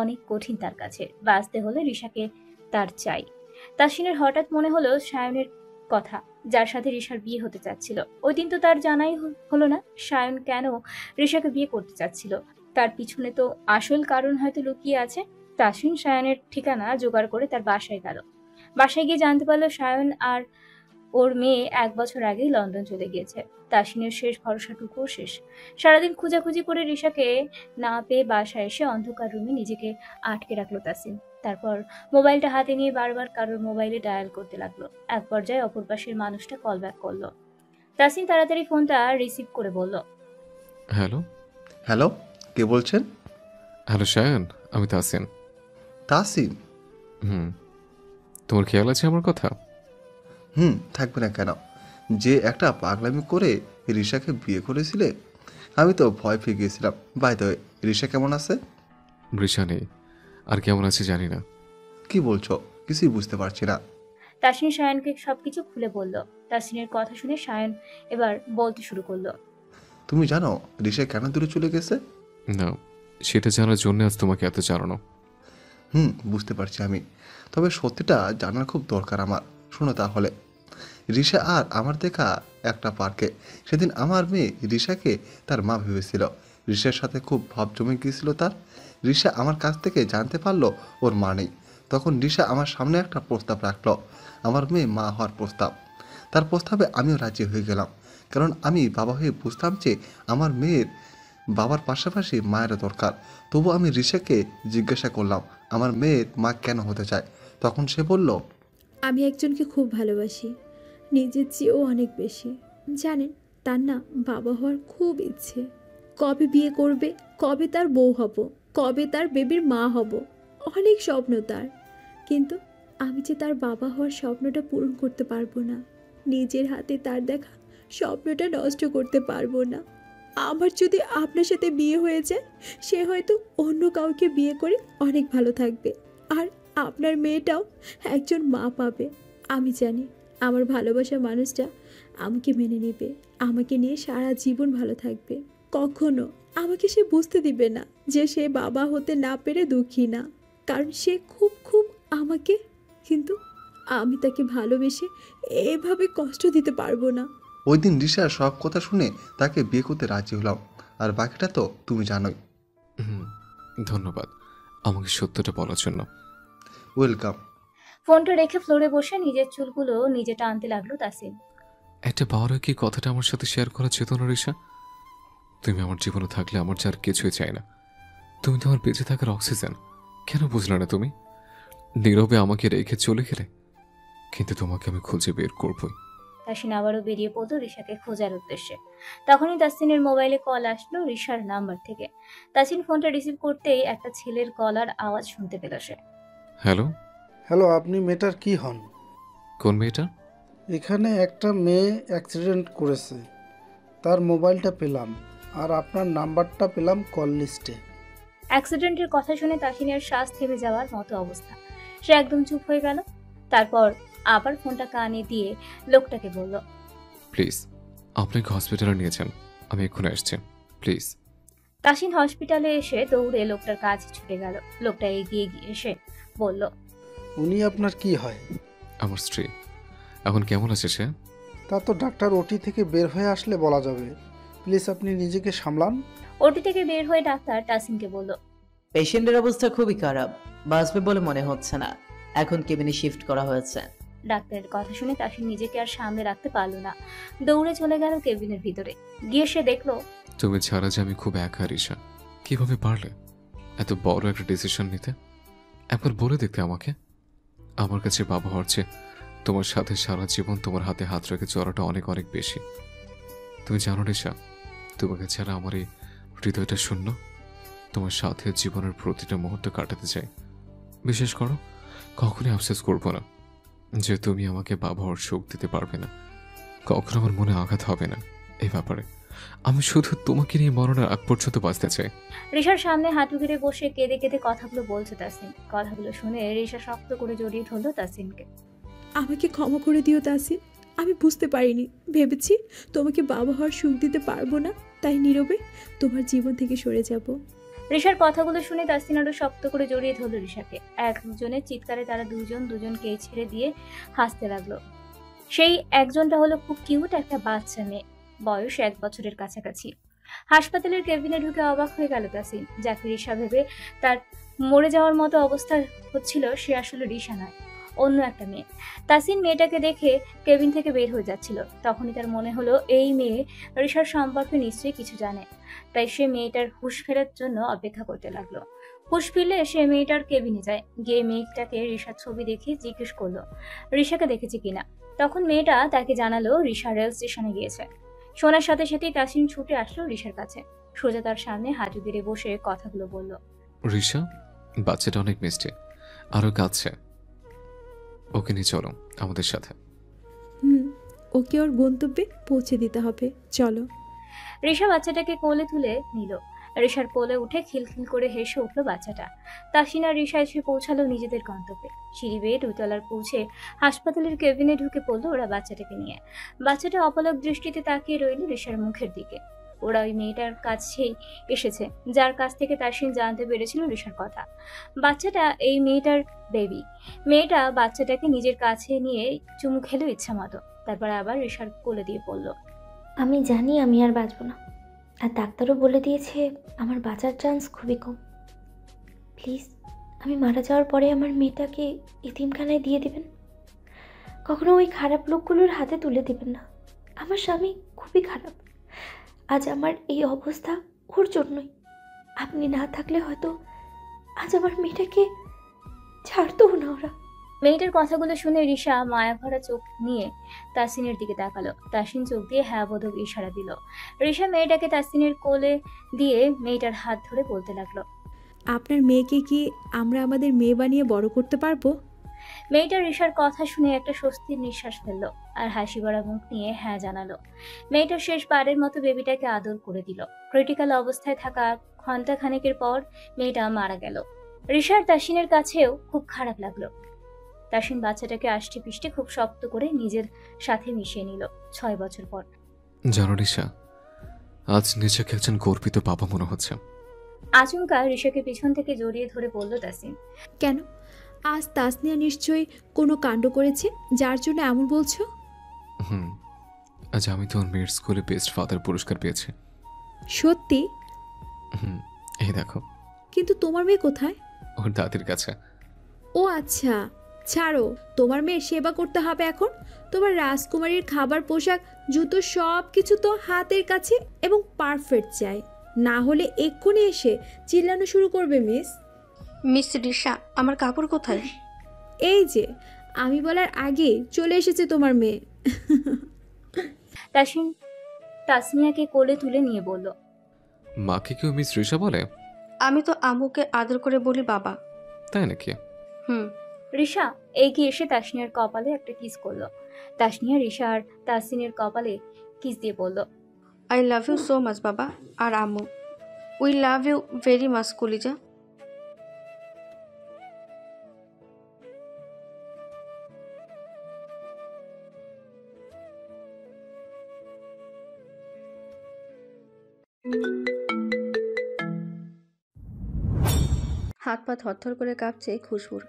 অনেক কঠিন তার কাছে। বাঁচতে হলে রিশাকে তার চাই। তাসিনের হঠাৎ মনে হলো সায়নের কথা, যার সাথে রিশার বিয়ে হতে চাচ্ছিল। ওই দিন তো তার জানাই হলো না সায়ন কেন রিশাকে বিয়ে করতে চাচ্ছিল। তার পিছনে তো আসল কারণ হয়তো লুকিয়ে আছে। তাসিন সায়নের ঠিকানা জোগাড় করে তার বাসায় গেল। বাসায় গিয়ে জানতে পারলো সায়ন আর ওর মেয়ে 1 বছর আগেই লন্ডন চলে গিয়েছে। তাসিনের শেষ ভরসাটুকুও শেষ। সারাদিন খোঁজাখুঁজি করে রিশাকে না পেয়ে বাসায় এসে অন্ধকার রুমে নিজেকে আটকে রাখলো তাসিন। তারপর মোবাইলটা হাতে নিয়ে বারবার কারোর মোবাইলে ডায়াল করতে লাগলো। এক পর্যায়ে অপর পাশের মানুষটা কল ব্যাক করলো। তাসিন তাড়াতাড়ি ফোনটা রিসিভ করে বলল, হ্যালো। হ্যালো, কে বলছেন? হ্যালো শায়ন, আমি তাসিন। তাসিম? হুম, তোমার খেয়াল আছে আমার কথা? থাকবে না কেন? যে একটা পাগলামি করে রিশাকে বিয়ে করেছিলে, আমি তো ভয় পেয়ে গিয়েছিলাম। বাই দ্য ওয়ে, রিশা কেমন আছে? রিশা নেই, আর কেমন আছে জানি না। কি বলছো? কিছুই বুঝতে পারছি না। তাসিন সায়নকে সবকিছু খুলে বলল। তাসিনের কথা শুনে সায়ন এবার বলতে শুরু করলো, তুমি জানো রিশা কেন দূরে চলে গেছে? না, সেটা জানার জন্য আজ তোমাকে এত জানানো। বুঝতে পারছি আমি, তবে সত্যিটা জানার খুব দরকার আমার। শোনো তাহলে, রিশা আর আমার দেখা একটা পার্কে সেদিন আমার মেয়ে রিশাকে তার মা ভেবেছিল। রিশার সাথে খুব ভাব জমে গিয়েছিল তার। রিশা আমার কাছ থেকে জানতে পারলো ওর মা নেই। তখন রিশা আমার সামনে একটা প্রস্তাব রাখলো, আমার মেয়ে মা হওয়ার প্রস্তাব। তার প্রস্তাবে আমিও রাজি হয়ে গেলাম, কারণ আমি বাবা হয়ে বুঝতাম যে আমার মেয়ের বাবার পাশাপাশি মায়েরও দরকার। তবু আমি রিশাকে জিজ্ঞাসা করলাম আমার মেয়ের মা কেন হতে চায়। তখন সে বলল, আমি একজনকে খুব ভালোবাসি, নিজের চেয়েও অনেক বেশি। জানেন, তার না বাবা হওয়ার খুব ইচ্ছে। কবে বিয়ে করবে, কবে তার বউ হব, কবে তার বেবির মা হব, অনেক স্বপ্ন তার। কিন্তু আমি যে তার বাবা হওয়ার স্বপ্নটা পূরণ করতে পারবো না। নিজের হাতে তার দেখা স্বপ্নটা নষ্ট করতে পারবো না। আমার যদি আপনার সাথে বিয়ে হয়ে যায়, সে হয়তো অন্য কাউকে বিয়ে করে অনেক ভালো থাকবে, আর আপনার মেয়েটাও একজন মা পাবে। আমি জানি আমার ভালোবাসা মানুষটা আমাকে মেনে নেবে, আমাকে নিয়ে সারা জীবন ভালো থাকবে। কখনো আমাকে সে বুঝতে দিবে না যে সে বাবা হতে না পেরে দুঃখী না, কারণ সে খুব খুব আমাকে। কিন্তু আমি তাকে ভালোবেসে এভাবে কষ্ট দিতে পারবো না। ওই দিন রিশার সব কথা শুনে তাকে বিয়ে করতে রাজি হলাম, আর বাকিটা তো তুমি জানোই। ধন্যবাদ আমাকে সত্যটা বলার জন্য। ওয়েলকাম। ফোনটা রেখে ফ্লোরে বসে নিজের চুলগুলো নিজে টানতে লাগলো তাসিন। একটা পাওয়ার কি কথাটা আমার সাথে শেয়ার করা যেত না রিশা? তুমি আমার জীবনে থাকলে আমার যার কিছুই চাই না। তুমি তো আমার বেঁচে থাকার অক্সিজেন। কেন বুঝলে না তুমি? নীরবে আমাকে রেখে চলে গেলে, কিন্তু তোমাকে আমি খুঁজে বের করবই। তাসিন আবারও বেরিয়ে পড়ল রিশাকে খোঁজার উদ্দেশ্যে। তখনই তাসিনের মোবাইলে কল আসলো রিশার নাম্বার থেকে। তাসিন ফোনটা রিসিভ করতেই একটা ছেলের গলার আওয়াজ শুনতে পেল সে। হ্যালো। হ্যালো, আপনি মেয়েটার কি হন? কোন মেয়েটা? এখানে একটা মেয়ে অ্যাক্সিডেন্ট করেছে, তার মোবাইলটা পেলাম, আর আপনার নাম্বারটা পেলাম কল লিস্টে। অ্যাক্সিডেন্টের কথা শুনে তাসিনের শ্বাস থেমে যাওয়ার মতো অবস্থা। সে একদম চুপ হয়ে গেল। তারপর আবার ফোনটা কানে দিয়ে লোকটাকে বলল, প্লিজ আপনাকে হসপিটালে নিয়ে যান। আমি এক্ষুনি আসছি, প্লিজ। তাসিন হসপিটালে এসে দৌড়ে লোকটার কাছে ছুটে গেল। লোকটা এগিয়ে গিয়ে এসে বলল, উনি আপনার কি হয়? আমার স্ত্রী। এখন কেমন আছে সে? তা তো ডাক্তার ওটি থেকে বের হয়ে আসলে বলা যাবে। প্লিজ আপনি নিজেকে সামলান। ওটি থেকে বের হয়ে ডাক্তার তাসিনকে বলল, পেশেন্টের অবস্থা খুবই খারাপ, বাঁচবে বলে মনে হচ্ছে না। এখন কেবিনে শিফট করা হয়েছে। ডাক্তারের কথা শুনে তাসিন নিজেকে আর সামনে রাখতে পারল না, দৌড়ে চলে গেল কেবিনের ভিতরে। গিয়ে সে দেখলো তুমি ছাড়া যে আমি খুব একা রিশা। কিভাবে পারলে এত বড় একটা ডিসিশন নিতে? একবার বলে দেখতে আমাকে। আমার কাছে বাবা হওয়ার চেয়ে তোমার সাথে সারা জীবন তোমার হাতে হাত রেখে চলাটা অনেক অনেক বেশি। তুমি জানো রিশা, তোমাকে ছাড়া আমার এই হৃদয়টা শূন্য। তোমার সাথে জীবনের প্রতিটা মুহূর্ত কাটাতে চাই। বিশেষ করো, কখনোই আফসোস করবো না যে তুমি আমাকে বাবা হওয়ার সুখ দিতে পারবে না। কখনো আমার মনে আঘাত হবে না এই ব্যাপারে। আমি শুধু তোমাকে নিয়ে মরণের আগ পর্যন্ত বাঁচতে চাই। রিশার সামনে হাঁটু গেড়ে বসে কেঁদে কেঁদে কথাগুলো বলছে তাসিন। কথাগুলো শুনে রিশা শক্ত করে জড়িয়ে ধরলো তাসিনকে। আমাকে ক্ষমা করে দিও তাসিন, আমি বুঝতে পারিনি। ভেবেছি তোমাকে বাবা হওয়ার সুখ দিতে পারবো না, তাই নীরবে তোমার জীবন থেকে সরে যাব। রিশার কথাগুলো শুনে তাসিন আরো শক্ত করে জড়িয়ে ধরলো রিশাকে। একজনের চিৎকারে তারা দুজনকে ছেড়ে দিয়ে হাসতে লাগলো। সেই একজনটা হলো খুব কিউট একটা বাচ্চা মেয়ে, বয়স 1 বছরের কাছাকাছি। হাসপাতালের কেবিনে ঢুকে অবাক হয়ে গেল তাসিন। যাকে রিশা ভেবে তার মরে যাওয়ার মতো অবস্থা হচ্ছিল, সে আসলে রিশা নয়, অন্য একটা মেয়ে। তাসিন মেয়েটাকে দেখে কেবিন থেকে বের হয়ে যাচ্ছিল। তখনই তার মনে হলো এই মেয়ে রিশার সম্পর্কে নিশ্চয়ই কিছু জানে। তাই সে মেয়েটার হুঁশ ফেরার জন্য অপেক্ষা করতে লাগলো। হুঁশ ফিরলে সে মেয়েটার কেবিনে যায়। গিয়ে মেয়েটাকে রিশার ছবি দেখে জিজ্ঞেস করলো রিশাকে দেখেছে কিনা। তখন মেয়েটা তাকে জানালো রিশা রেল স্টেশনে গিয়েছে। শোনার সাথে সাথেই তাসিন ছুটে আসলো রিশার কাছে। সোজা তার সামনে হাঁটু গেড়ে বসে কথাগুলো বলল। রিশা, বাচ্চাটা অনেক মিষ্টি, আরো কাঁদছে। ওকে নিয়ে চলো আমাদের সাথে। ওকে ওর গন্তব্যে পৌঁছে দিতে হবে, চলো। রিশা বাচ্চাটাকে কোলে তুলে নিল। রিশার কোলে উঠে খিলখিল করে হেসে উঠল বাচ্চাটা। তাসিন আর রিশা এসে পৌঁছালো নিজেদের গন্তব্যে। সিঁড়ি বেয়ে 2 তলার পৌঁছে হাসপাতালের কেবিনে ঢুকে পড়লো ওরা বাচ্চাটাকে নিয়ে। বাচ্চাটা অপলক দৃষ্টিতে তাকিয়ে রইল রিশার মুখের দিকে। ওরা ওই মেয়েটার কাছেই এসেছে যার কাছ থেকে তাসিন জানতে পেরেছিল রিশার কথা। বাচ্চাটা এই মেয়েটার বেবি। মেয়েটা বাচ্চাটাকে নিজের কাছে নিয়ে চুমু খেলো ইচ্ছা মতো। তারপর আবার রিশার কোলে দিয়ে পড়ল। আমি জানি আমি আর বাঁচব না, আর ডাক্তারও বলে দিয়েছে আমার বাঁচার চান্স খুবই কম। প্লিজ আমি মারা যাওয়ার পরে আমার মেয়েটাকে এতিমখানায় দিয়ে দিবেন। কখনো ওই খারাপ লোকগুলোর হাতে তুলে দিবেন না। আমার স্বামী খুবই খারাপ, আজ আমার এই অবস্থা ওর জন্যই। আপনি না থাকলে হয়তো আজ আমার মেয়েটাকে ছাড়তও না ওরা। মেয়েটার কথাগুলো শুনে রিশা মায়াভরা চোখ নিয়ে তাসিনের দিকে তাকালো। তাসিন চোখ দিয়ে হ্যাঁ বোধক ইশারা দিল। রিশা মেয়েটাকে তাসিনের কোলে দিয়ে মেয়েটার হাত ধরে বলতে লাগলো, আপনার মেয়েকে কি আমরা আমাদের মেয়ে বানিয়ে বড় করতে পারবো? মেয়েটা রিশার কথা শুনে একটা স্বস্তির নিঃশ্বাস ফেললো আর হাসি ভরা মুখ নিয়ে হ্যাঁ জানালো। মেয়েটা শেষ বারের মতো বেবিটাকে আদর করে দিল। ক্রিটিক্যাল অবস্থায় থাকা ঘন্টাখানেকের পর মেয়েটা মারা গেল। রিশার তাসিনের কাছেও খুব খারাপ লাগলো। তাসিন বাচ্চাটাকে আষ্টে পিষ্টে খুব শক্ত করে নিজের সাথে মিশিয়ে নিল 6 বছর পর। জানো রিশা, আজ নিজেকে একজন গর্বিত বাবা মনে হচ্ছে। আচমকা রিশাকে পিছন থেকে জড়িয়ে ধরে বলল তাসিন। কেন? আজ তাসনিয়া নিশ্চয়ই কোনো কাণ্ড করেছে যার জন্য এমন বলছো? আজ আমি তো ওর মেয়ের স্কুলে বেস্ট ফাদার পুরস্কার পেয়েছি। সত্যি? এই দেখো। কিন্তু তোমার মেয়ে কোথায়? ওর দাদির কাছে। ও আচ্ছা, ছাড়ো। তোমার মেয়ের সেবা করতে হবে এখন। তোমার রাজকুমারীর খাবার, পোশাক, জুতো সব কিছু তো হাতের কাছে এবং পারফেক্ট চাই, না হলে এক্ষুনি এসে চিল্লানো শুরু করবে। মিস রিশা, আমার কাপড় কোথায়? এই যে আমি বলার আগে চলে এসেছে তোমার মেয়ে। তাসিন তাসনিয়াকে কোলে তুলে নিয়ে বলল, মাকে কেউ মিস রিশা বলে? আমি তো আম্মুকে আদর করে বলি বাবা। তাই নাকি? রিশা এগিয়ে এসে তাসনিয়ার কপালে একটা কিস করলো। তাসনিয়া রিশা আর তাসিনের কপালে কিস দিয়ে বলল, I love you so much বাবা আর আম্মু। We love you very much কলিজা। হাত পা থরথর করে কাঁপছে খুশবুর।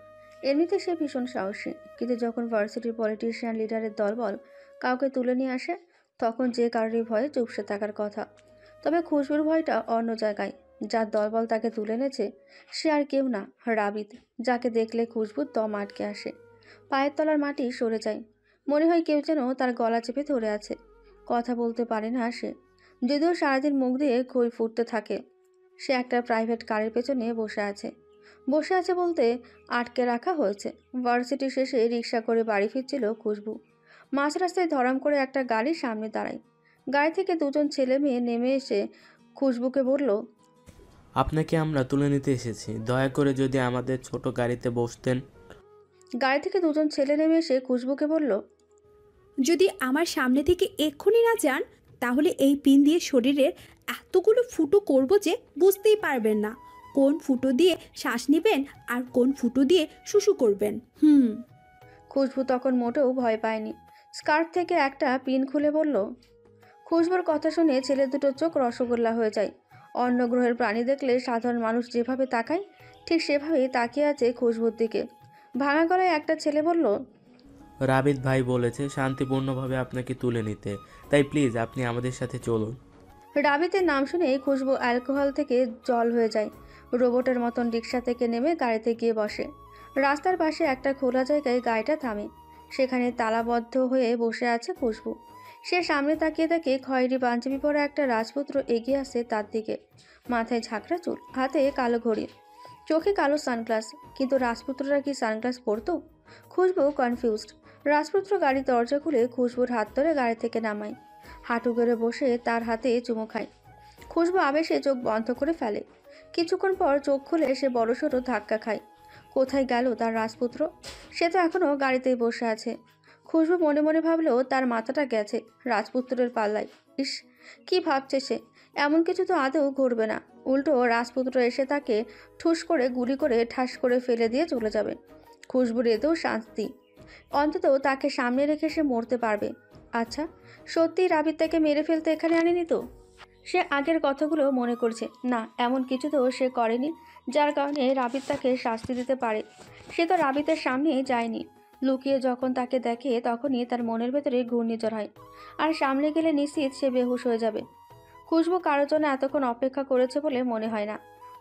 এমনিতে সে ভীষণ সাহসী, কিন্তু যখন ভার্সিটির পলিটিশিয়ান লিডারের দলবল কাউকে তুলে নিয়ে আসে, তখন যে কারোরই ভয়ে চুপসে থাকার কথা। তবে খুশবুর ভয়টা অন্য জায়গায়। যার দলবল তাকে তুলে এনেছে সে আর কেউ না, রাবিত, যাকে দেখলে খুশবুর দম আটকে আসে। পায়ের তলার মাটি সরে যায়। মনে হয় কেউ যেন তার গলা চেপে ধরে আছে। কথা বলতে পারে না সে, যদিও সারাদিন মুখ দিয়ে খই ফুটতে থাকে। সে একটা প্রাইভেট কারের পেছনে বসে আছে। বসে আছে বলতে আটকে রাখা হয়েছে। ভার্সিটি শেষে রিক্সা করে বাড়ি ফিরছিল খুশবু। মাঝ রাস্তায় ধরাম করে একটা গাড়ির সামনে দাঁড়ায়। গাড়ি থেকে দুজন ছেলে মেয়ে নেমে এসে খুশবুকে বলল, আপনাকে আমরা তুলে নিতে এসেছি, দয়া করে যদি আমাদের ছোট গাড়িতে বসতেন। গাড়ি থেকে দুজন ছেলে নেমে এসে খুশবুকে বলল, যদি আমার সামনে থেকে এক্ষুনি না যান, তাহলে এই পিন দিয়ে শরীরের এতগুলো ফুটো করব যে বুঝতেই পারবেন না কোন ফুটো দিয়ে শ্বাস নেবেন আর কোন ফুটো দিয়ে শুশু করবেন। খুশবু তখন মোটেও ভয় পায়নি। স্কার্ট থেকে একটা পিন খুলে বলল। খুশবুর কথা শুনে ছেলে দুটোর চোখ রসগোল্লা হয়ে যায়। অন্য গ্রহের প্রাণী দেখলে সাধারণ মানুষ যেভাবে তাকায়, ঠিক সেভাবেই তাকিয়ে আছে খুশবুর দিকে। ভাঙা গলায় একটা ছেলে বলল, রাবিদ ভাই বলেছে শান্তিপূর্ণভাবে আপনাকে তুলে নিতে, তাই প্লিজ আপনি আমাদের সাথে চলুন। রাবিতের নাম শুনে খুশবু অ্যালকোহল থেকে জল হয়ে যায়। রোবটের মতন রিক্সা থেকে নেমে গাড়িতে গিয়ে বসে। রাস্তার পাশে একটা খোলা জায়গায় গাড়িটা থামে। সেখানে তালাবদ্ধ হয়ে বসে আছে খুশবু। সে সামনে তাকিয়ে তাকে খয়েরি পাঞ্জাবি পরা একটা রাজপুত্র এগিয়ে আসে তার দিকে। মাথায় ঝাঁকড়া চুল, হাতে কালো ঘড়ি, চোখে কালো সানগ্লাস। কিন্তু রাজপুত্ররা কি সানগ্লাস পরতো? খুশবু কনফিউজড। রাজপুত্র গাড়ির দরজা খুলে খুশবুর হাত ধরে গাড়ি থেকে নামায়। হাঁটু গেড়ে বসে তার হাতে চুমু খায়। খুশবু আবেশে চোখ বন্ধ করে ফেলে। কিছুক্ষণ পর চোখ খুলে সে বড়সড় ধাক্কা খায়। কোথায় গেল তার রাজপুত্র? সে তো এখনও গাড়িতেই বসে আছে। খুশবু মনে মনে ভাবলেও তার মাথাটা গেছে রাজপুত্রের পাল্লায়। ইস, কি ভাবছে সে? এমন কিছু তো আদৌ ঘটবে না। উল্টো রাজপুত্র এসে তাকে ঠুস করে গুলি করে ঠাস করে ফেলে দিয়ে চলে যাবে। খুশবুর এতেও শান্তি, অন্তত তাকে সামনে রেখে সে মরতে পারবে। আচ্ছা, সত্যি রাবিত তাকে মেরে ফেলতে এখানে আনেনি তো? সে আগের কথাগুলো মনে করছে। না, এমন কিছু তো সে করেনি যার কারণে রাবিত তাকে শাস্তি দিতে পারে। সে তো রাবিতের সামনেই যায়নি। লুকিয়ে যখন তাকে দেখে তখনই তার মনের ভেতরে ঘূর্ণিঝড় হয়, আর সামনে গেলে নিশ্চিত সে বেহুশ হয়ে যাবে। খুশবু কারোর জন্য এতক্ষণ অপেক্ষা করেছে বলে মনে হয় না,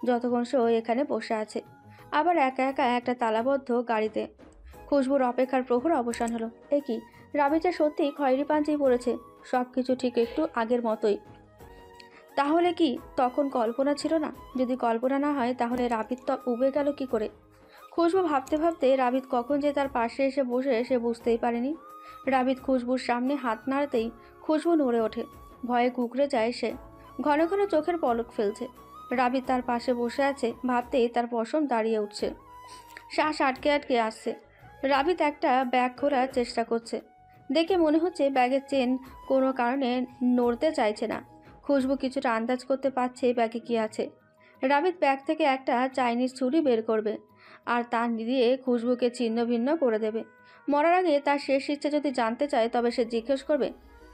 যতক্ষণ সে এখানে বসে আছে, আবার একা একা একটা তালাবদ্ধ গাড়িতে। খুশবুর অপেক্ষার প্রহর অবসান হলো। এ কি, রাবিতা সত্যিই খয়েরি পাঞ্জাবি পরেছে। সব কিছু ঠিক একটু আগের মতোই। তাহলে কি তখন কল্পনা ছিল না? যদি কল্পনা না হয় তাহলে রাবিত তো উবে গেল কি করে? খুশবু ভাবতে ভাবতে রাবিত কখন যে তার পাশে এসে বসে সে বুঝতেই পারেনি। রাবিত খুশবুর সামনে হাত নাড়তেই খুশবু নড়ে ওঠে। ভয়ে কুঁকড়ে যায় সে। ঘন ঘন চোখের পলক ফেলছে। রাবিত তার পাশে বসে আছে ভাবতেই তার পশম দাঁড়িয়ে উঠছে। শ্বাস আটকে আটকে আসছে। রাবিত একটা ব্যাগ খোলার চেষ্টা করছে। দেখে মনে হচ্ছে ব্যাগের চেন কোনো কারণে নড়তে চাইছে না। খুশবু কিছুটা আন্দাজ করতে পারছে ব্যাগে কী আছে। রাবিত ব্যাগ থেকে একটা চাইনিজ ছুরি বের করবে আর তা দিয়ে খুশবুকে ছিন্ন ভিন্ন করে দেবে। মরার আগে তার শেষ ইচ্ছে যদি জানতে চায় তবে সে জিজ্ঞেস করবে,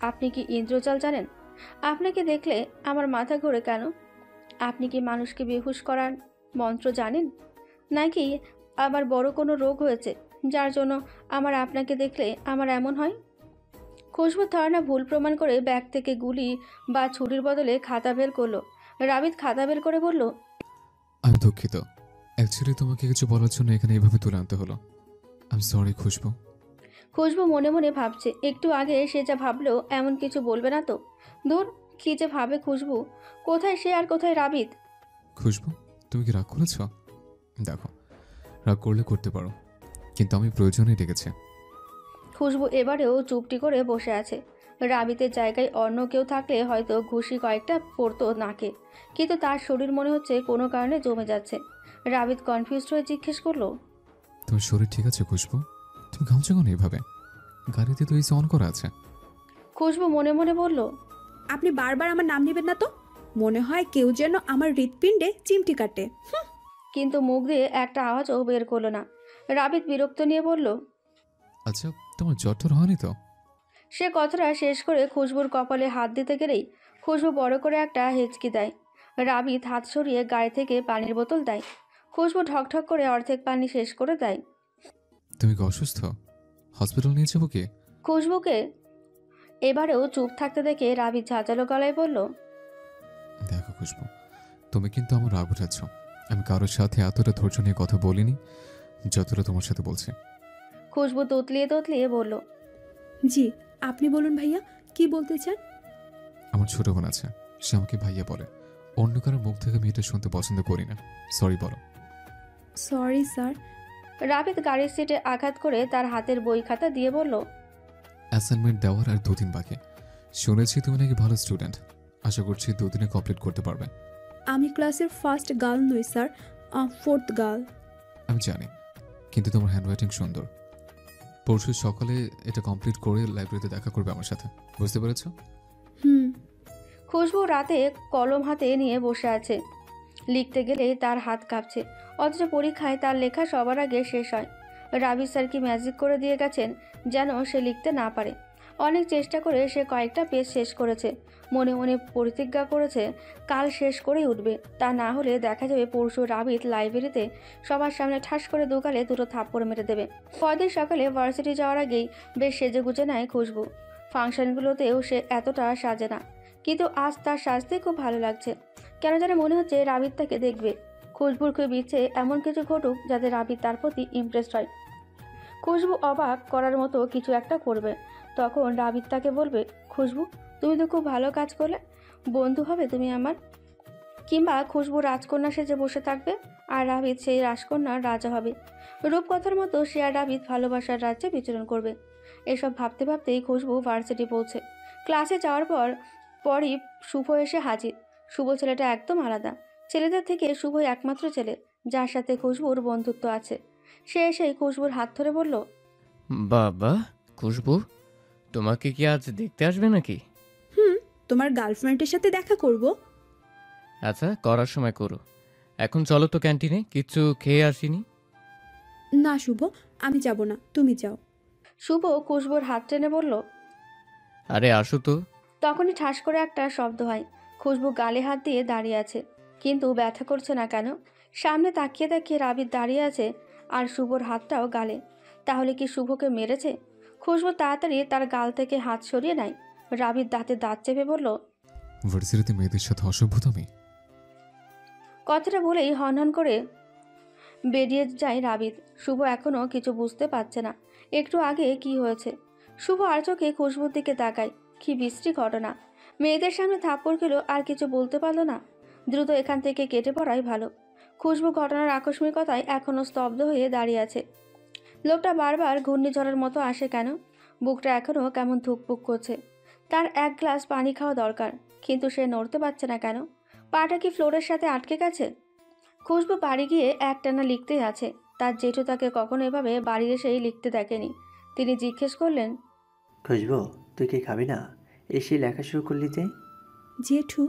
আপনি কি ইন্দ্রজাল জানেন? আপনাকে দেখলে আমার মাথা ঘোরে কেন? আপনি কি মানুষকে বেহুশ করার মন্ত্র জানেন? নাকি আবার বড় কোনো রোগ হয়েছে যার জন্য আমার আপনাকে দেখলে আমার এমন হয়? খুশবুর ধারণা ভুল প্রমাণ করে ব্যাগ থেকে গুলি বা ছুরির বদলে খাতা বের করলো। রাবিত খাতা বের করে বলল, আমি দুঃখিত, অ্যাকচুয়ালি তোমাকে কিছু বলার জন্য এখানে এভাবে তুলে আনতে হলো। আই এম সরি খুশবু। খুশবু মনে মনে ভাবছে একটু আগে সে যা ভাবলো এমন কিছু বলবে না তো। দূর, কি যে ভাবে খুশবু। কোথায় সে আর কোথায় রাবিত? খুশবু, তুমি কি রাগ করেছ? দেখো, রাগ করলে করতে পারো, কিন্তু আমি প্রয়োজনে ডেকেছি। খুশবু এবারেও চুপটি করে বসে আছে। রাবিতের জায়গায় অন্য কেউ থাকলে হয়তো ঘুষি কয়েকটা পড়তো নাকে, কিন্তু তার শরীর মনে হচ্ছে কোনো কারণে জমে যাচ্ছে। রাবিত কনফিউজড হয়ে জিজ্ঞেস করলো, তোমার শরীর ঠিক আছে খুশবু? তুমি ঘামছো কেন এভাবে? গাড়িতে তো এসি অন করা আছে। খুশবু মনে মনে বলল, আপনি বারবার আমার নাম নেবেন না তো। মনে হয় কেউ যেন আমার হৃৎপিণ্ডে চিমটি কাটে। কিন্তু মুখ দিয়ে একটা আওয়াজও বের করলো না। রাবিত বিরক্ত নিয়ে বলল, আচ্ছা, তোমার জ্বর টর হয়নি তো? সে কথাটা শেষ করে খুশবুর কপালে হাত দিতে গেলেই খুশবু বড় করে একটা হেঁচকি দেয়। রাবিত হাত সরিয়ে গাড়ি থেকে পানির বোতল দেয়। খুশবু ঠকঠক করে অর্ধেক পানি শেষ করে দেয়। তুমি কি অসুস্থ? হসপিটাল নিয়ে যাবো কি? খুশবুকে এবারেও চুপ থাকতে দেখে রাবিদ ঝাঁঝালো গলায় বলল, দেখো খুশবু, তুমি কিন্তু আমার রাগ উঠাচ্ছ। আমি কারোর সাথে এতটা ধৈর্য নিয়ে কথা বলিনি যতটা তোমার সাথে বলছি। খুশবু তুতলিয়ে তুতলিয়ে বলল, জি, আপনি বলুন ভাইয়া, কি বলতে চান? আমার ছোট বোন আছে, সে আমাকে ভাইয়া বলে। অন্য কারোর মুখ থেকে আমি এটা শুনতে পছন্দ করি না। সরি বলো। Sorry sir. রাবিদ গাড়ির সিটে আঘাত করে তার হাতের বই খাতা দিয়ে বলল, অ্যাসাইনমেন্ট দেওয়ার আর 2 দিন বাকি। শুনেছি তুমি নাকি ভালো স্টুডেন্ট। আশা করছি 2 দিনে কমপ্লিট করতে পারবে। আমি ক্লাসের ফার্স্ট গার্ল নই স্যার, 4th গার্ল। আমি জানি, কিন্তু তোমার হ্যান্ডরাইটিং সুন্দর। পরশু সকালে এটা কমপ্লিট করে লাইব্রেরিতে দেখা করবে আমার সাথে, বুঝতে পেরেছো? হুম। খুশবু রাতে কলম হাতে নিয়ে বসে আছে। লিখতে গেলে তার হাত কাঁপছে, অথচ পরীক্ষায় তার লেখা সবার আগে শেষ হয়। রাবিদ স্যার কি ম্যাজিক করে দিয়ে গেছেন যেন সে লিখতে না পারে। অনেক চেষ্টা করে সে কয়েকটা পেজ শেষ করেছে। মনে মনে প্রতিজ্ঞা করেছে কাল শেষ করেই উঠবে, তা না হলে দেখা যাবে পরশু রাবিদ লাইব্রেরিতে সবার সামনে ঠাস করে দুগালে দুটো থাপ্পড় মেরে দেবে। পরদিন সকালে ভার্সিটি যাওয়ার আগেই বেশ সেজে গুজে নেয় খুশবু। ফাংশনগুলোতেও সে এতটা সাজে না, কিন্তু আজ তার সাজতে খুব ভালো লাগছে। কেন যেন মনে হচ্ছে রাবিদ তাকে দেখবে। খুশবুর খুব ইচ্ছে এমন কিছু ঘটুক যাতে রাবিদ তার প্রতি ইমপ্রেসড হয়। খুশবু অবাক করার মতো কিছু একটা করবে। তখন রাবিদ তাকে বলবে, খুশবু তুমি তো খুব ভালো কাজ করলে, বন্ধু হবে তুমি আমার। কিংবা খুশবু রাজকন্যা সেজে বসে থাকবে আর রাবিদ সেই রাজকন্যার রাজা হবে। রূপকথার মতো সে আর রাবিদ ভালোবাসার রাজ্যে বিচরণ করবে। এসব ভাবতে ভাবতেই খুশবু ভার্সিটি পৌঁছে। ক্লাসে যাওয়ার পরই শুভ এসে হাজির। শুভ ছেলেটা একদম আলাদা। ছেলেদের থেকে শুভই একমাত্র ছেলে যার সাথে খুশবুর বন্ধুত্ব আছে। সে এসেই খুশবুর হাত ধরে বলল, বাবা খুশবু, তোমাকে কি আজ দেখতে আসবে নাকি? তোমার গার্লফ্রেন্ডের সাথে দেখা করব। আচ্ছা, করার সময় করো। এখন চলো তো ক্যান্টিনে, কিচ্ছু খেয়ে আসিনি। না শুভ, আমি যাব না, তুমি যাও। শুভ খুশবুর হাত টেনে বলল। আরে আসো তো। তখনই ঠাস করে একটা শব্দ হয়। খুশবু গালে হাত দিয়ে দাঁড়িয়ে আছে, কিন্তু ব্যথা করছে না কেন। সামনে তাকিয়ে তাকিয়ে রাবিদ দাঁড়িয়ে আছে আর শুভর হাতটাও গালে। তাহলে কি শুভকে মেরেছে? খুশবু তাড়াতাড়ি তার গাল থেকে হাত সরিয়ে নেয়। রাবিদ দাঁতে দাঁত চেপে বলল, ভার্সিটিতে মেয়েদের সাথে অসভ্য তুমি। কথাটা বলেই হনহন করে বেরিয়ে যায় রাবিদ। শুভ এখনও কিছু বুঝতে পারছে না একটু আগে কি হয়েছে। শুভ আর চোখে খুশবুর দিকে তাকায়। কি বিশ্রী ঘটনা! মেয়েদের সামনে থাপ্পড় খেলো আর কিছু বলতে পারলো না। দ্রুত এখান থেকে কেটে পড়াই ভালো। খুশবু ঘটনার আকস্মিকতায় এখনও স্তব্ধ হয়ে দাঁড়িয়ে আছে। লোকটা বারবার ঘূর্ণিঝড়ের মতো আসে কেন? বুকটা এখনও কেমন ধুকপুক করছে। তার এক গ্লাস পানি খাওয়া দরকার, কিন্তু সে নড়তে পারছে না কেন? পাটা কি ফ্লোরের সাথে আটকে গেছে? খুশবু বাড়ি গিয়ে একটানা লিখতেই আছে। তার জেঠু তাকে কখনো এভাবে বাড়ি এসেই লিখতে দেখেনি। তিনি জিজ্ঞেস করলেন, খুশবু তুই কি খাবি না? এসে লেখা শুরু করলি যে? জেঠু,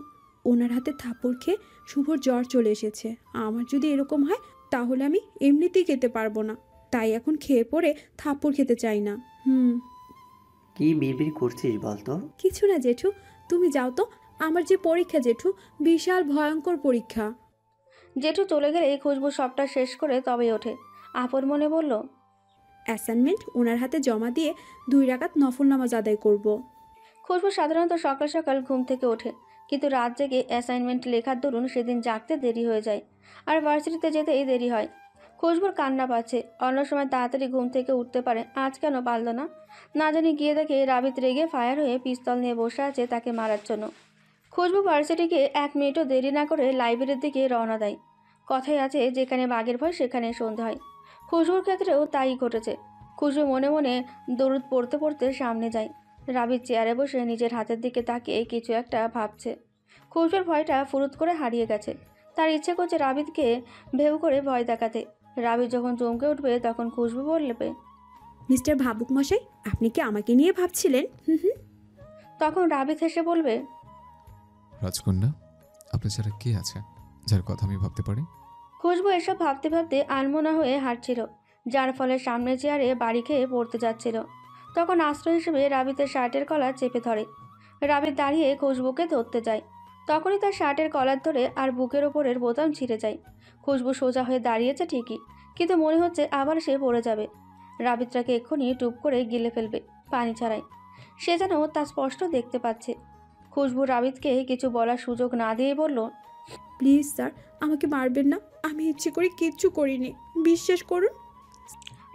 ওনার হাতে থাপ্পড় খেয়ে শুভর জ্বর চলে এসেছে। আমার যদি এরকম হয় তাহলে আমি এমনিতেই খেতে পারবো না, তাই এখন খেয়ে পড়ে থাপ্পড় খেতে চাই না। কি বিড়বিড় করছিস বলতো? কিছু না জেঠু, তুমি যাও তো। আমার যে পরীক্ষা জেঠু, বিশাল ভয়ঙ্কর পরীক্ষা। জেঠু চলে গেলে খুশবু সবটা শেষ করে তবেই ওঠে। আপন মনে বলল, অ্যাসাইনমেন্ট ওনার হাতে জমা দিয়ে 2 রাকাত নফল নামাজ আদায় করব। খুশবু সাধারণত সকাল সকাল ঘুম থেকে ওঠে, কিন্তু রাত জেগে অ্যাসাইনমেন্ট লেখার দরুন সেদিন জাগতে দেরি হয়ে যায় আর ভার্সিটিতে যেতেই দেরি হয়। খুশবুর কান্না পাচ্ছে। অন্য সময় তাড়াতাড়ি ঘুম থেকে উঠতে পারে, আজ কেন পারল না? না জানি গিয়ে দেখে রাবিদ রেগে ফায়ার হয়ে পিস্তল নিয়ে বসে আছে তাকে মারার জন্য। খুশবু ভার্সিটিকে 1 মিনিটও দেরি না করে লাইব্রেরির দিকে রওনা দেয়। কথাই আছে, যেখানে বাঘের ভয় সেখানে সন্ধে হয়। খুশবুর ক্ষেত্রেও তাই ঘটেছে। খুশবু মনে মনে দরুদ পড়তে পড়তে সামনে যায়। রাবিদ চেয়ারে বসে নিজের হাতের দিকে তাকিয়ে কিছু একটা ভাবছে। খুশবুর ভয়টা ফুরুত করে হারিয়ে গেছে। তার ইচ্ছে করছে রাবিদকে ভেউ করে ভয় দেখাতে। রাবিদ যখন চমকে উঠবে তখন খুশবু বলবে, মিস্টার ভাবুক মশাই, আপনি কি আমাকে নিয়ে ভাবছিলেন? তখন রাবিদ হেসে বলবে, রাজকন্যা, আপনার ছাড়া কে আছে যার কথা আমি ভাবতে পারি? খুশবু এসব ভাবতে ভাবতে আনমনা হয়ে হাঁটছিল, যার ফলে সামনের চেয়ারে বাড়ি খেয়ে পড়তে যাচ্ছিল। তখন আশ্রয় হিসেবে রাবিদের শার্টের কলার চেপে ধরে। রাবিদ দাঁড়িয়ে খুশবুকে ধরতে যায়। তখনই তার শার্টের কলার ধরে আর বুকের ওপরের বোতাম ছিঁড়ে যায়। খুশবু সোজা হয়ে দাঁড়িয়েছে ঠিকই, কিন্তু মনে হচ্ছে আবার সে পড়ে যাবে। রাবিত্রাকে এক্ষুনি টুপ করে গিলে ফেলবে পানি ছাড়াই। সে যেন তা স্পষ্ট দেখতে পাচ্ছে। খুশবু রাবিতকে কিছু বলার সুযোগ না দিয়ে বলল, প্লিজ স্যার, আমাকে মারবেন না, আমি ইচ্ছে করে কিচ্ছু করিনি, বিশ্বাস করুন।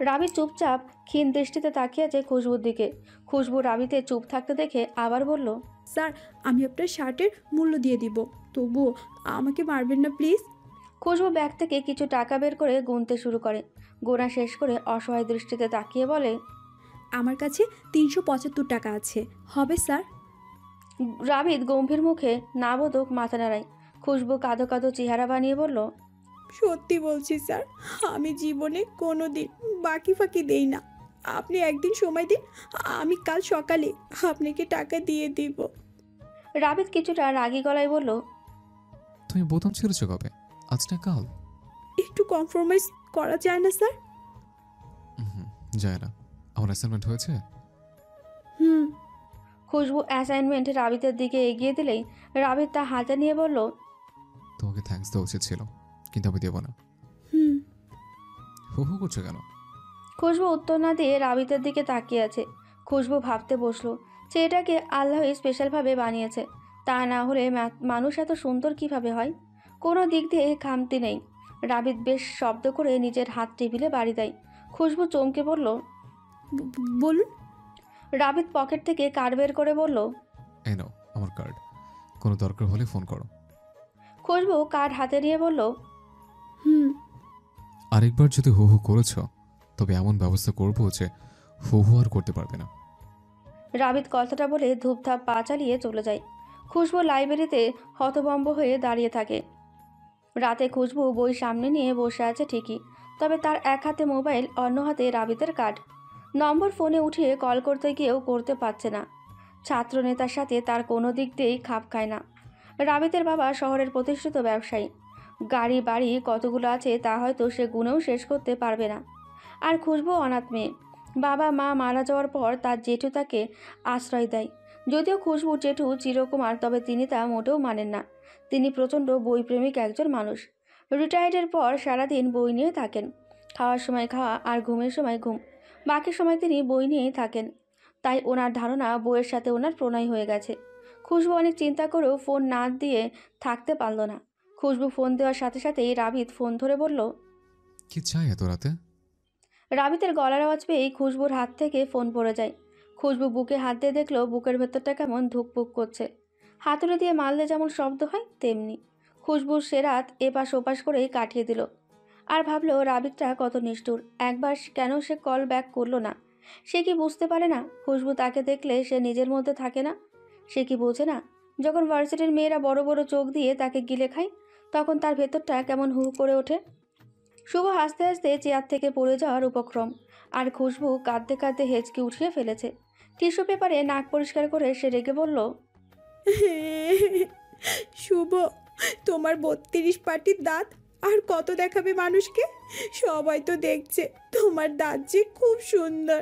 রাবিত চুপচাপ ক্ষীণ দৃষ্টিতে তাকিয়ে আছে খুশবুর দিকে। খুশবু রাবিতে চুপ থাকতে দেখে আবার বলল, স্যার, আমি আপনার শার্টের মূল্য দিয়ে দিব, তবুও আমাকে মারবেন না প্লিজ। খুশবু ব্যাগ থেকে কিছু টাকা বের করে গুনতে শুরু করে। গোনা শেষ করে অসহায় দৃষ্টিতে তাকিয়ে বলে, আমার কাছে 375 টাকা আছে, হবে স্যার? রাবিত গম্ভীর মুখে না বোধক মাথা নাড়ায়। খুশবু কাঁদো কাঁদো চেহারা বানিয়ে বলল, সত্যি বলছি স্যার, আমি জীবনে কোনো দিন বাকি ফাঁকি দেই না। আপনি একদিন সময় দিন, আমি কাল সকালে আপনাকে টাকা দিয়ে দিব। রাবিত কিছুটা রাগী গলায় বলল, তুমি বোতাম ছেড়েছো কবে? আজ না কাল? একটু কম্প্রোমাইজ করা যায় না স্যার? যায় না। আমার অ্যাসাইনমেন্ট হয়েছে? খুশবু অ্যাসাইনমেন্ট রাবিতের দিকে এগিয়ে দিলেই রাবিত তা হাতে নিয়ে বলল, তোমাকে থ্যাঙ্কস দেওয়া উচিত ছিল, কিন্তু আমি দেবো না। হু হু করছো কেন? খুশবু উত্তর না দিয়ে রাবিতের দিকে তাকিয়ে আছে। খুশবু ভাবতে বসলো, ছেলেটাকে আল্লাহ স্পেশালভাবে বানিয়েছে। তা না হলে মানুষ এত সুন্দর কিভাবে হয়? কোনো দিক দিয়ে খামতি নেই। রাবিত বেশ শব্দ করে নিজের হাত টেবিলে বাড়ি দেয়। খুশবু চমকে বলল, বলুন। রাবিত পকেট থেকে কার্ড বের করে বলল, এই নাও আমার কার্ড, কোনো দরকার হলে ফোন করো। খুশবু কার্ড হাতে নিয়ে বলল, আরেকবার যদি হু হু করেছ, তবে এমন ব্যবস্থা করবো যে হু হু আর করতে পারবে না। রাবিত কথাটা বলে ধূপধাপ পা চালিয়ে চলে যায়। খুশবু লাইব্রেরিতে হতভম্ব হয়ে দাঁড়িয়ে থাকে। রাতে খুশবু বই সামনে নিয়ে বসে আছে ঠিকই, তবে তার এক হাতে মোবাইল, অন্য হাতে রাবিতের কার্ড। নম্বর ফোনে উঠিয়ে কল করতে গিয়েও করতে পারছে না। ছাত্রনেতার সাথে তার কোনো দিক দিয়েই খাপ খায় না। রাবিতের বাবা শহরের প্রতিষ্ঠিত ব্যবসায়ী। গাড়ি বাড়ি কতগুলো আছে তা হয়তো সে গুণেও শেষ করতে পারবে না। আর খুশবু অনাথ মেয়ে। বাবা মা মারা যাওয়ার পর তার জেঠু তাকে আশ্রয় দেয়। যদিও খুশবু জেঠু চিরকুমার, তবে তিনি তা মোটেও মানেন না। তিনি প্রচণ্ড বইপ্রেমিক একজন মানুষ। রিটায়ার্ডের পর সারাদিন বই নিয়ে থাকেন। খাওয়ার সময় খাওয়া আর ঘুমের সময় ঘুম, বাকি সময় তিনি বই নিয়েই থাকেন। তাই ওনার ধারণা বইয়ের সাথে ওনার প্রণয় হয়ে গেছে। খুশবু অনেক চিন্তা করেও ফোন না দিয়ে থাকতে পারল না। খুশবু ফোন দেওয়ার সাথে সাথেই রাবিত ফোন ধরে বলল, কি চাই এত রাতে? রাবিতের গলার আওয়াজ পেয়েই খুশবুর হাত থেকে ফোন পড়ে যায়। খুশবু বুকে হাত দিয়ে দেখলো বুকের ভেতরটা কেমন ধুকপুক করছে। হাতুড়ি দিয়ে মারলে যেমন শব্দ হয় তেমনি। খুশবুর সে রাত এপাশ ওপাশ করেই কাটিয়ে দিল। আর ভাবলো রাবিতটা কত নিষ্ঠুর, একবার কেন সে কল ব্যাক করলো না? সে কি বুঝতে পারে না খুশবু তাকে দেখলে সে নিজের মধ্যে থাকে না? সে কি বোঝে না যখন ভার্সিটির মেয়েরা বড় বড় চোখ দিয়ে তাকে গিলে খায়, তখন তার ভেতরটা কেমন হু করে ওঠে? শুভ হাসতে হাসতে চেয়ার থেকে পড়ে যাওয়ার উপক্রম, আর খুশবু কাঁদতে কাঁদতে হেঁচকি উঠিয়ে ফেলেছে। টিস্যু পেপারে নাক পরিষ্কার করে সে রেগে বলল, শুভ, তোমার 32 পাটির দাঁত আর কত দেখাবে মানুষকে? সবাই তো দেখছে তোমার দাঁত যে খুব সুন্দর।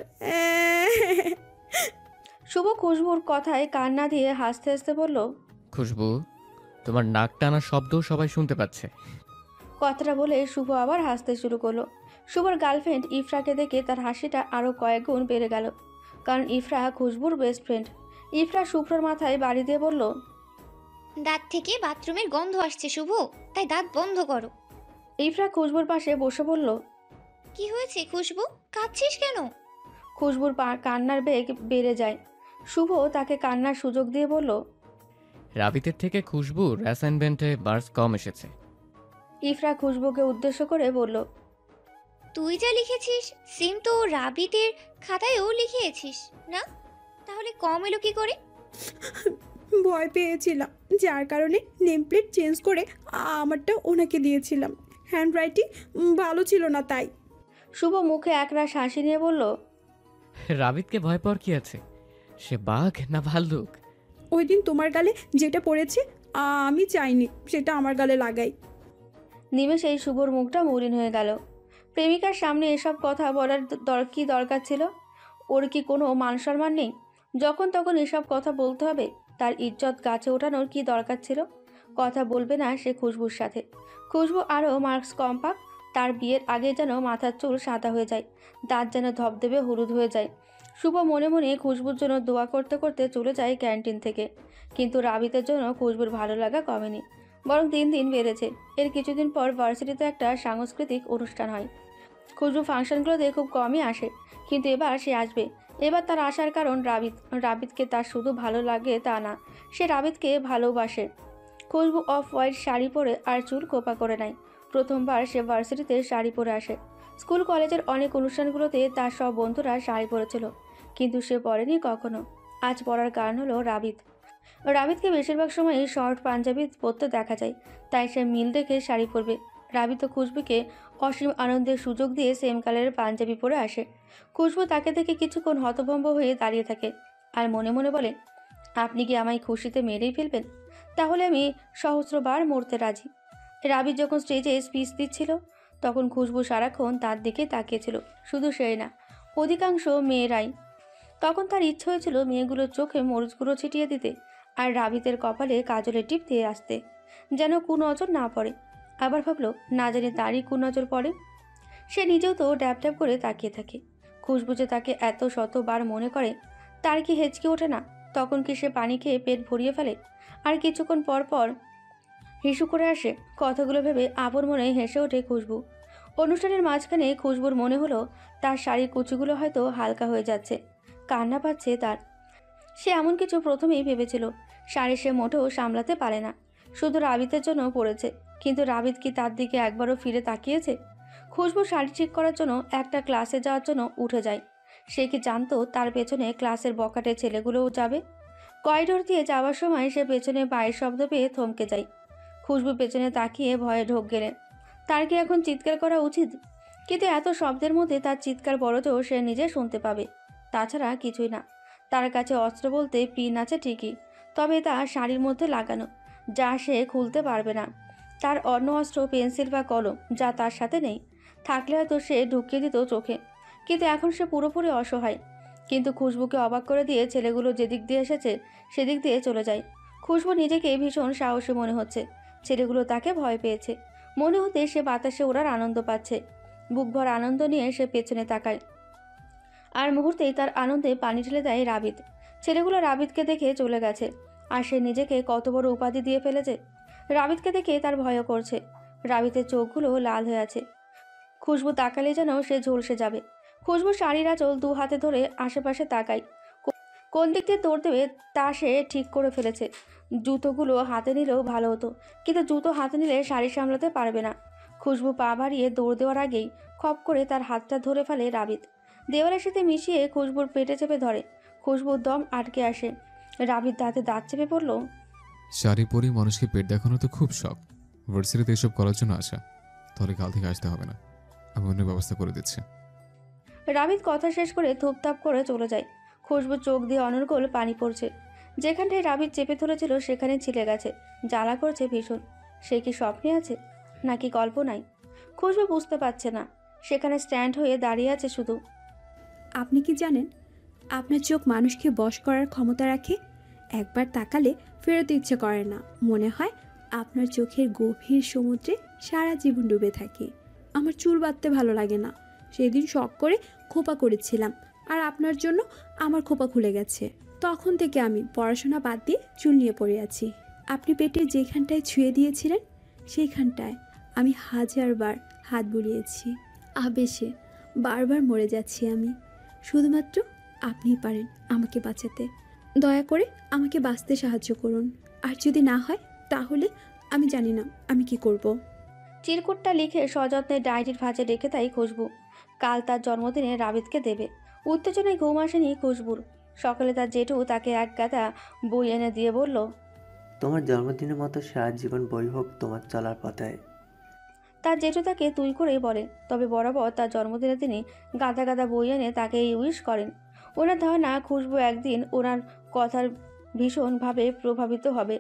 শুভ খুশবুর কথায় কান্না দিয়ে হাসতে হাসতে বলল, খুশবু, তোমার নাক টানার শব্দ সবাই শুনতে পাচ্ছে। কথাটা বলে শুভ আবার হাসতে শুরু করলো। শুভর গার্লফ্রেন্ড ইফরাকে দেখে তার হাসিটা আরও কয়েক গুণ বেড়ে গেল, কারণ ইফরা খুশবুর বেস্ট ফ্রেন্ড। ইফরা শুভ্রর মাথায় বাড়ি দিয়ে বলল, দাঁত থেকে বাথরুমের গন্ধ আসছে শুভ, তাই দাঁত বন্ধ করো। ইফরা খুশবুর পাশে বসে বলল, কি হয়েছে খুশবু, কাঁদছিস কেন? খুশবুর কান্নার বেগ বেড়ে যায়। শুভ তাকে কান্নার সুযোগ দিয়ে বলল, রাবিতের থেকে খুশবুর অ্যাসাইনমেন্টে মার্কস কম এসেছে। ইফরা খুশবুকে উদ্দেশ্য করে বলল, তুই যা লিখেছিস সেম তো রাবিতের খাতায়ও লিখিয়েছিস না, তাহলে কম এলো কি করে? ভয় পেয়েছিলাম, যার কারণে নেম প্লেট চেঞ্জ করে আমারটা ওনাকে দিয়েছিলাম। হ্যান্ড রাইটিং ভালো ছিল না তাই। শুভ মুখে একরাশ হাসি নিয়ে বলল, রাবিতকে ভয় পাওয়ার কি আছে? সে বাঘ না ভাল্লুক? ওই দিন তোমার গালে যেটা পড়েছে আমি চাইনি সেটা আমার গালে লাগাই। নিমেষেই শুভর মুখটা মলিন হয়ে গেল। প্রেমিকার সামনে এসব কথা বলার কি দরকার ছিল? ওর কি কোনো মান সম্মান নেই? যখন তখন এসব কথা বলতে হবে? তার ইজ্জত গাছে ওঠানোর কি দরকার ছিল? কথা বলবে না সে খুশবুর সাথে। খুশবু আরও মার্কস কম পাক, তার বিয়ের আগে যেন মাথার চুল সাদা হয়ে যায়, দাঁত যেন ধবধবে হলুদ হয়ে যায়। শুভ মনে মনে খুশবুর জন্য দোয়া করতে করতে চলে যায় ক্যান্টিন থেকে। কিন্তু রাবিতের জন্য খুশবুর ভালো লাগা কমেনি, বরং দিন দিন বেড়েছে। এর কিছুদিন পর ভার্সিটিতে একটা সাংস্কৃতিক অনুষ্ঠান হয়। খুশবু ফাংশনগুলোতে খুব কমই আসে, কিন্তু এবার সে আসবে। এবার তার আসার কারণ রাবিতকে তার শুধু ভালো লাগে তা না, সে রাবিতকে ভালোবাসে। খুশবু অফ হোয়াইট শাড়ি পরে আর চুল কোপা করে নেয়। প্রথমবার সে ভার্সিটিতে শাড়ি পরে আসে। স্কুল কলেজের অনেক অনুষ্ঠানগুলোতে তার সব বন্ধুরা শাড়ি পরেছিল, কিন্তু সে পরেনি কখনো। আজ পরার কারণ হলো রাবিতকে বেশিরভাগ সময়ই শর্ট পাঞ্জাবি পরতে দেখা যায়, তাই সে মিল দেখে শাড়ি পরবে। রাবিত ও খুশবুকে অসীম আনন্দের সুযোগ দিয়ে সেম কালারের পাঞ্জাবি পরে আসে। খুশবু তাকে দেখে কিছুক্ষণ হতভম্ব হয়ে দাঁড়িয়ে থাকে আর মনে মনে বলে, আপনি কি আমায় খুশিতে মেরেই ফেলবেন? তাহলে আমি সহস্রবার মরতে রাজি। রাবিত যখন স্টেজে স্পিচ দিচ্ছিল তখন খুশবু সারাক্ষণ তার দিকে তাকিয়েছিল। শুধু সেই না, অধিকাংশ মেয়েরাই। তখন তার ইচ্ছে হয়েছিল মেয়েগুলোর চোখে মরিচ গুঁড়ো ছিটিয়ে দিতে আর রাবিতের কপালে কাজলের টিপ দিয়ে আসতে, যেন কুনজর না পড়ে। আবার ভাবলো, না জানি তারই কুনজর পড়ে। সে নিজেও তো ড্যাব ড্যাব করে তাকিয়ে থাকে। খুশবু যে তাকে এত শতবার মনে করে, তার কি হেঁচকে ওঠে না? তখন কি সে পানি খেয়ে পেট ভরিয়ে ফেলে আর কিছুক্ষণ পর পর হিসু করে আসে? কথাগুলো ভেবে আপন মনে হেসে ওঠে খুশবু। অনুষ্ঠানের মাঝখানে খুশবুর মনে হলো তার শাড়ির কুচিগুলো হয়তো হালকা হয়ে যাচ্ছে, কান্না পাচ্ছে তার। সে এমন কিছু প্রথমেই ভেবেছিল। শাড়ি সে মোটেও সামলাতে পারে না, শুধু রাবিতের জন্য পড়েছে। কিন্তু রাবিত কি তার দিকে একবারও ফিরে তাকিয়েছে? খুশবু শাড়ি ঠিক করার জন্য একটা ক্লাসে যাওয়ার জন্য উঠে যায়। সে কি জানতো তার পেছনে ক্লাসের বকাটে ছেলেগুলোও যাবে? করিডোর দিয়ে যাওয়ার সময় সে পেছনে পায়ের শব্দ পেয়ে থমকে যায়। খুশবু পেছনে তাকিয়ে ভয়ে ঢোক গেলেন। তার কি এখন চিৎকার করা উচিত? কিন্তু এত শব্দের মধ্যে তার চিৎকার বড়জোর সে নিজে শুনতে পাবে, তাছাড়া কিছুই না। তার কাছে অস্ত্র বলতে পিন আছে ঠিকই, তবে তা শাড়ির মধ্যে লাগানো, যা সে খুলতে পারবে না। তার অন্য অস্ত্র পেন্সিল বা কলম, যা তার সাথে নেই। থাকলে হয়তো সে ঢুকিয়ে দিত চোখে, কিন্তু এখন সে পুরোপুরি অসহায়। কিন্তু খুশবুকে অবাক করে দিয়ে ছেলেগুলো যেদিক দিয়ে এসেছে সেদিক দিয়ে চলে যায়। খুশবু নিজেকে ভীষণ সাহসী মনে হচ্ছে। ছেলেগুলো তাকে ভয় পেয়েছে, মনে হতে সে বাতাসে ওড়ার আনন্দ পাচ্ছে। বুকভর আনন্দ নিয়ে সে পেছনে তাকায়, আর মুহূর্তেই তার আনন্দে পানি ঢেলে দেয় রাবিত। ছেলেগুলো রাবিতকে দেখে চলে গেছে, আর সে নিজেকে কত বড় উপাধি দিয়ে ফেলেছে। রাবিতকে দেখে তার ভয় করছে। রাবিতের চোখগুলো লাল হয়ে আছে। খুশবু তাকালে যেন সে ঝলসে যাবে। খুশবু শাড়ির আঁচল দু হাতে ধরে আশেপাশে তাকায়। কোন দিক দিয়ে দৌড় দেবে তা সে ঠিক করে ফেলেছে। জুতোগুলো হাতে নিলেও ভালো হতো, কিন্তু জুতো হাতে নিলে শাড়ি সামলাতে পারবে না। খুশবু পা বাড়িয়ে দৌড় দেওয়ার আগেই খপ করে তার হাতটা ধরে ফেলে রাবিত। দেওয়ালের সাথে মিশিয়ে খুশবুর পেটে চেপে ধরে। খুশবুর দম আটকে আসে। রাবিত দাঁতে দাঁত চেপে পড়ল, শাড়ি পরেই মানুষকে পেট দেখানো তো খুব শখ। ভার্সিটিতে এসব করার জন্য আসা, তাহলে কাল থেকে আসতে হবে না, আমি অন্য ব্যবস্থা করে দিচ্ছি। রাবিত কথা শেষ করে থুপথাপ করে চলে যায়। খুশবুর চোখ দিয়ে অনর্গল পানি পড়ছে। যেখানটায় রাবিত চেপে ধরেছিল সেখানে ছিলে গেছে, জ্বালা করছে ভীষণ। সে কি স্বপ্নে আছে নাকি কল্পনায়? খুশবু বুঝতে পারছে না। সেখানে স্ট্যান্ড হয়ে দাঁড়িয়ে আছে শুধু। আপনি কি জানেন আপনার চোখ মানুষকে বশ করার ক্ষমতা রাখে? একবার তাকালে ফেরত ইচ্ছে করে না, মনে হয় আপনার চোখের গভীর সমুদ্রে সারা জীবন ডুবে থাকি। আমার চুল বাঁধতে ভালো লাগে না, সেদিন শখ করে খোপা করেছিলাম, আর আপনার জন্য আমার খোপা খুলে গেছে। তখন থেকে আমি পড়াশোনা বাদ দিয়ে চুল নিয়ে পড়ে আছি। আপনি পেটে যেখানটায় ছুঁয়ে দিয়েছিলেন সেইখানটায় আমি হাজারবার হাত বুলিয়েছি। আবেশে বারবার মরে যাচ্ছি আমি। শুধুমাত্র আপনিই পারেন আমাকে বাঁচাতে। দয়া করে আমাকে বাঁচতে সাহায্য করুন, আর যদি না হয় তাহলে আমি জানি না আমি কি করব। চিরকুটটা লিখে সযত্নে ডায়েরির ভাঁজে রেখে তাই খুশবু কাল তার জন্মদিনে রাবিতকে দেবে। উত্তেজনায় ঘুম আসেনি খুশবুর। সকালে তার জেঠু তাকে এক গাদা বই এনে দিয়ে বলল, তোমার জন্মদিনের মতো সারা জীবন বই হোক তোমার চলার পথে। তার জেঠু তাকে তুই করেই বলে, তবে বরাবর তার জন্মদিনে তিনি গাদা গাদা বই এনে তাকে উইশ করেন। ওনার ধারণা খুশবু একদিন ওনার কথার ভীষণভাবে প্রভাবিত হবে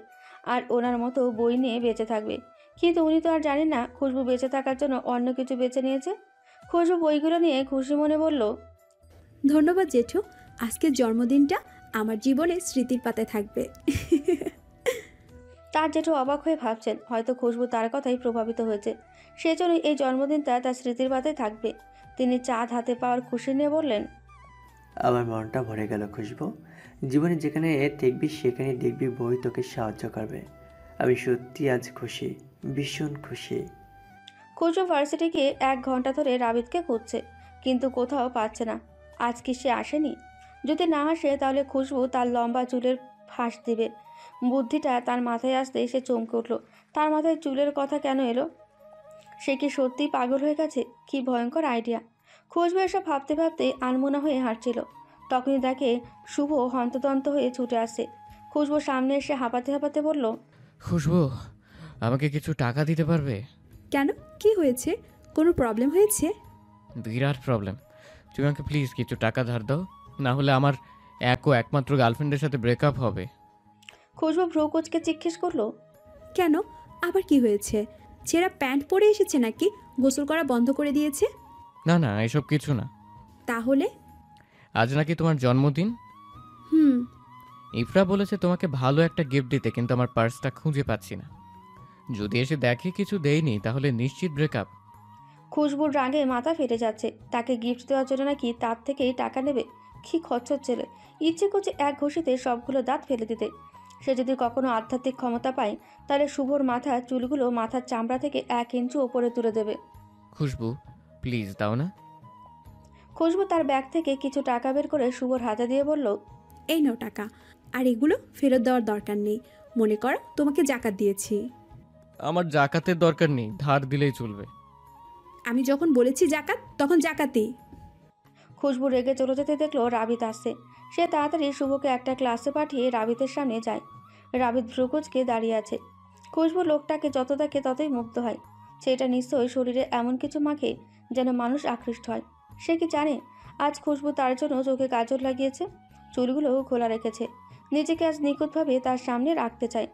আর ওনার মতো বই নিয়ে বেঁচে থাকবে। কিন্তু উনি তো আর জানেন না খুশবু বেঁচে থাকার জন্য অন্য কিছু বেছে নিয়েছে। খুশবু বইগুলো নিয়ে খুশি মনে বলল, ধন্যবাদ জেঠু, আজকের জন্মদিনটা আমার জীবনে স্মৃতির পাতায় থাকবে। তার জেঠু অবাক হয়ে ভাবছেন হয়তো খুশবু তার কথাই প্রভাবিত হয়েছে, সেজন্যই এই জন্মদিনটা তার স্মৃতির পাতায় থাকবে। তিনি চাঁদ হাতে পাওয়ার খুশি নিয়ে বললেন, আমার মনটা ভরে গেল খুশবু। জীবনে যেখানে দেখবি সেখানে দেখবি বই তোকে সাহায্য করবে। আমি সত্যি আজ খুশি, ভীষণ খুশি। খুশবু ভার্সিটি গিয়ে 1 ঘন্টা ধরে রাবিদকে খুঁজছে, কিন্তু কোথাও পাচ্ছে না। আজ কি সে আসেনি? যদি না আসে তাহলে খুশবু তার লম্বা চুলের ফাঁস দিবে। বুদ্ধিটা তার মাথায় আসতে সে চমকে উঠল। তার মাথায় চুলের কথা কেন এলো? সে কি সত্যিই পাগল হয়ে গেছে? কি ভয়ঙ্কর আইডিয়া! খুশবু এসব ভাবতে ভাবতে আনমনা হয়ে হাঁটছিল। তখনই দেখে শুভ হন্তদন্ত হয়ে ছুটে আসছে। খুশবু সামনে এসে হাঁপাতে হাঁপাতে বলল, খুশবু, আমাকে কিছু টাকা দিতে পারবে? কেন, কি হয়েছে? কোনো প্রবলেম হয়েছে? বিরাট প্রবলেম। তুমি আমাকে প্লিজ কিছু টাকা ধার দাও, না হলে আমার একমাত্র গার্লফ্রেন্ডের সাথে ব্রেকআপ হবে। খুশবু ভ্রু কুঁচকে জিজ্ঞেস করলো, কেন, আবার কি হয়েছে? ছেঁড়া প্যান্ট পরে এসেছে নাকি? গোসল করা বন্ধ করে দিয়েছে? না না, এসব কিছু না। তাহলে? আজ নাকি তোমার জন্মদিন। হুম। ইফরা বলেছে তোমাকে ভালো একটা গিফট দিতে, কিন্তু আমার পার্সটা খুঁজে পাচ্ছি না। যদি এসে দেখে কিছু দেয়নি তাহলে নিশ্চিত ব্রেকআপ। খুশবুর রাগে মাথা ফেটে যাচ্ছে। তাকে গিফট দেওয়ার জন্য নাকি তার থেকেই টাকা নেবে? কি খচ্চর ছেলে! ইচ্ছে করছে এক ঘষিতে সবগুলো দাঁত ফেলে দিতে। সে যদি কখনো আধ্যাত্মিক ক্ষমতা পায় তাহলে শুভর মাথার চুলগুলো মাথার চামড়া থেকে 1 ইঞ্চি ওপরে তুলে দেবে। খুশবু, প্লিজ দাও না। খুশবু তার ব্যাগ থেকে কিছু টাকা বের করে শুভর হাতে দিয়ে বলল, এই নাও টাকা, আর এগুলো ফেরত দেওয়ার দরকার নেই। মনে করো তোমাকে জাকাত দিয়েছি। আমার জাকাতের দরকার নেই, ধার দিলেই চলবে। আমি যখন বলেছি জাকাত, তখন জাকাতই। খুশবু রেগে চলে যেতে দেখলো রাবিত আসছে। সে তাড়াতাড়ি শুভকে একটা ক্লাসে পাঠিয়ে রাবিতের সামনে যায়। রাবিত ভ্রুকুচকে দাঁড়িয়ে আছে। খুশবু লোকটাকে যত দেখে ততই মুগ্ধ হয়। সেটা নিশ্চয়ই শরীরে এমন কিছু মাখে যেন মানুষ আকৃষ্ট হয়। সে কি জানে আজ খুশবু তার জন্য চোখে কাজল লাগিয়েছে, চুলগুলোও খোলা রেখেছে, নিজেকে আজ নিখুঁতভাবে তার সামনে রাখতে চায়।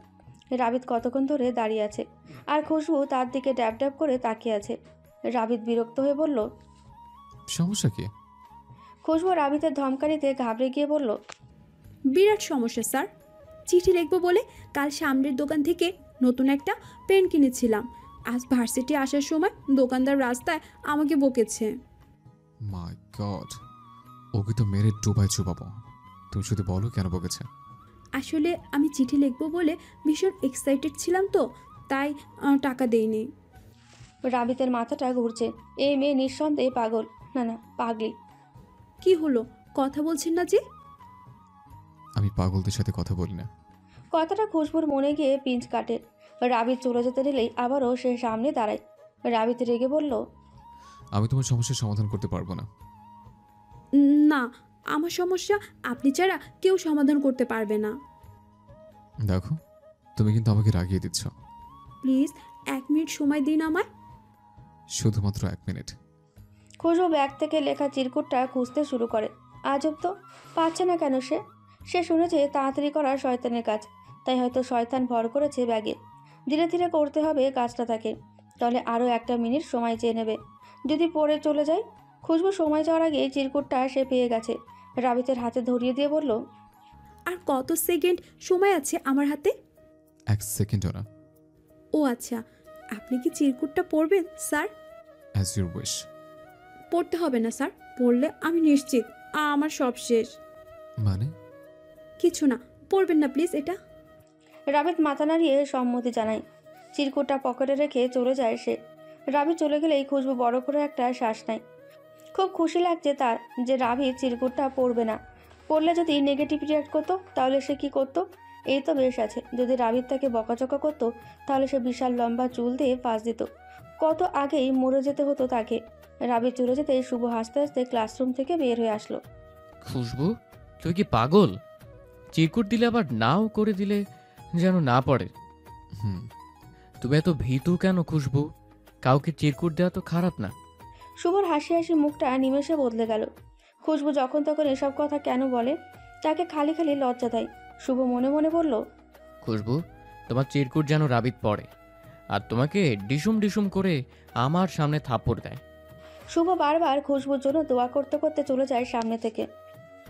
রাবিত কতক্ষণ ধরে দাঁড়িয়ে আছে, আর খুশবু তার দিকে ড্যাব ড্যাব করে তাকিয়ে আছে। রাবিত বিরক্ত হয়ে বলল, সমস্যা কি? খুশবু রাবিতের ধমকানিতে ঘাবড়ে গিয়ে বলল, বিরাট সমস্যা স্যার। চিঠি লিখবো বলে কাল সামনের দোকান থেকে নতুন একটা পেন কিনেছিলাম। আজ ভার্সিটি আসার সময় দোকানদার রাস্তায় আমাকে বকেছে। মাই গড, ওকে তো মেরে ডুবাই চুবাবো। তুমি শুধু বলো কেন বকেছে। আসলে আমি চিঠি লিখবো বলে ভীষণ এক্সাইটেড ছিলাম, তো তাই টাকা দেইনি। রাবিতের মাথাটা ঘুরছে। এই মেয়ে নিঃসন্দেহে পাগল, না পাগলি। কি হলো, কথা বলছেন না যে? আমি পাগলদের সাথে কথা বলি না। কথাটা খুশবুর মনে গিয়ে পিঞ্চ কাটে। রাবিত চলে যেতে নিলেই আবারও সে সামনে দাঁড়ায়। রাবিত রেগে বলল, আমি তোমার সমস্যার সমাধান করতে পারবো না। না, আমার সমস্যা আপনি ছাড়া কেউ সমাধান করতে পারবে না। দেখো, তুমি কিন্তু আমাকে রাগিয়ে দিচ্ছ। প্লিজ 1 মিনিট সময় দিন আমায়। শুধুমাত্র 1 মিনিট। খুশবু ব্যাগ থেকে লেখা চিরকুটটা খুঁজতে শুরু করে। আজব তো, পাচ্ছে না কেন সে? সে শুনেছে তাড়াতাড়ি করা শয়তানের কাজ, তাই হয়তো শয়তান ভর করেছে ব্যাগে। ধীরে ধীরে করতে হবে কাজটা তাকে, তাহলে আরও 1 মিনিট সময় চেয়ে নেবে। যদি পড়ে চলে যায়। খুশবু সময় যাওয়ার আগে চিরকুটটা সে পেয়ে গেছে। রাবিতের হাতে ধরিয়ে দিয়ে বলল, আর কত সেকেন্ড সময় আছে আমার হাতে? 1 সেকেন্ডও না। ও আচ্ছা, আপনি কি চিরকুটটা পড়বেন স্যার? As your wish. পড়তে হবে না স্যার, পড়লে আমি নিশ্চিত আমার সব শেষ। মানে? কিছু না, পড়বেন না প্লিজ এটা। রাবিত মাথা নাড়িয়ে সম্মতি জানায়। চিরকুটটা পকেটে রেখে চলে যায় সে। রাবি চলে গেলেই খুশবু বড় করে একটা শ্বাস নেয়। খুব খুশি লাগছে তার যে রাবি চিরকুটটা পড়বে না। পড়লে যদি নেগেটিভ রিয়াক্ট করতো তাহলে সে কি করতো? এই তো বেশ আছে। যদি রাবিত তাকে বকাচকা করতো তাহলে সে বিশাল লম্বা চুল দিয়ে ফাঁস দিত। কত আগেই মরে যেতে হতো তাকে। রাবি চলে যেতে শুভ হাসতে হাসতে ক্লাসরুম থেকে বের হয়ে আসলো। খুশবু, তুই কি পাগল? চিরকুট দিলে আবার নাও করে দিলে যেন না পড়ে। তুমি এত ভীতু কেন খুশবু? কাউকে চিরকুট দেওয়া তো খারাপ না। শুভর হাসি হাসি মুখটা নিমেষে বদলে গেল। খুশবু যখন তখন এসব কথা কেন বলে? তাকে খালি খালি লজ্জা দেয়। শুভ মনে মনে বলল, খুশবু, তোমার চিরকুট যেন রাবিত পড়ে আর তোমাকে ডিসুম ডিসুম করে আমার সামনে থাপ্পড় দেয়। শুভ বারবার খুশবুর জন্য দোয়া করতে করতে চলে যায় সামনে থেকে।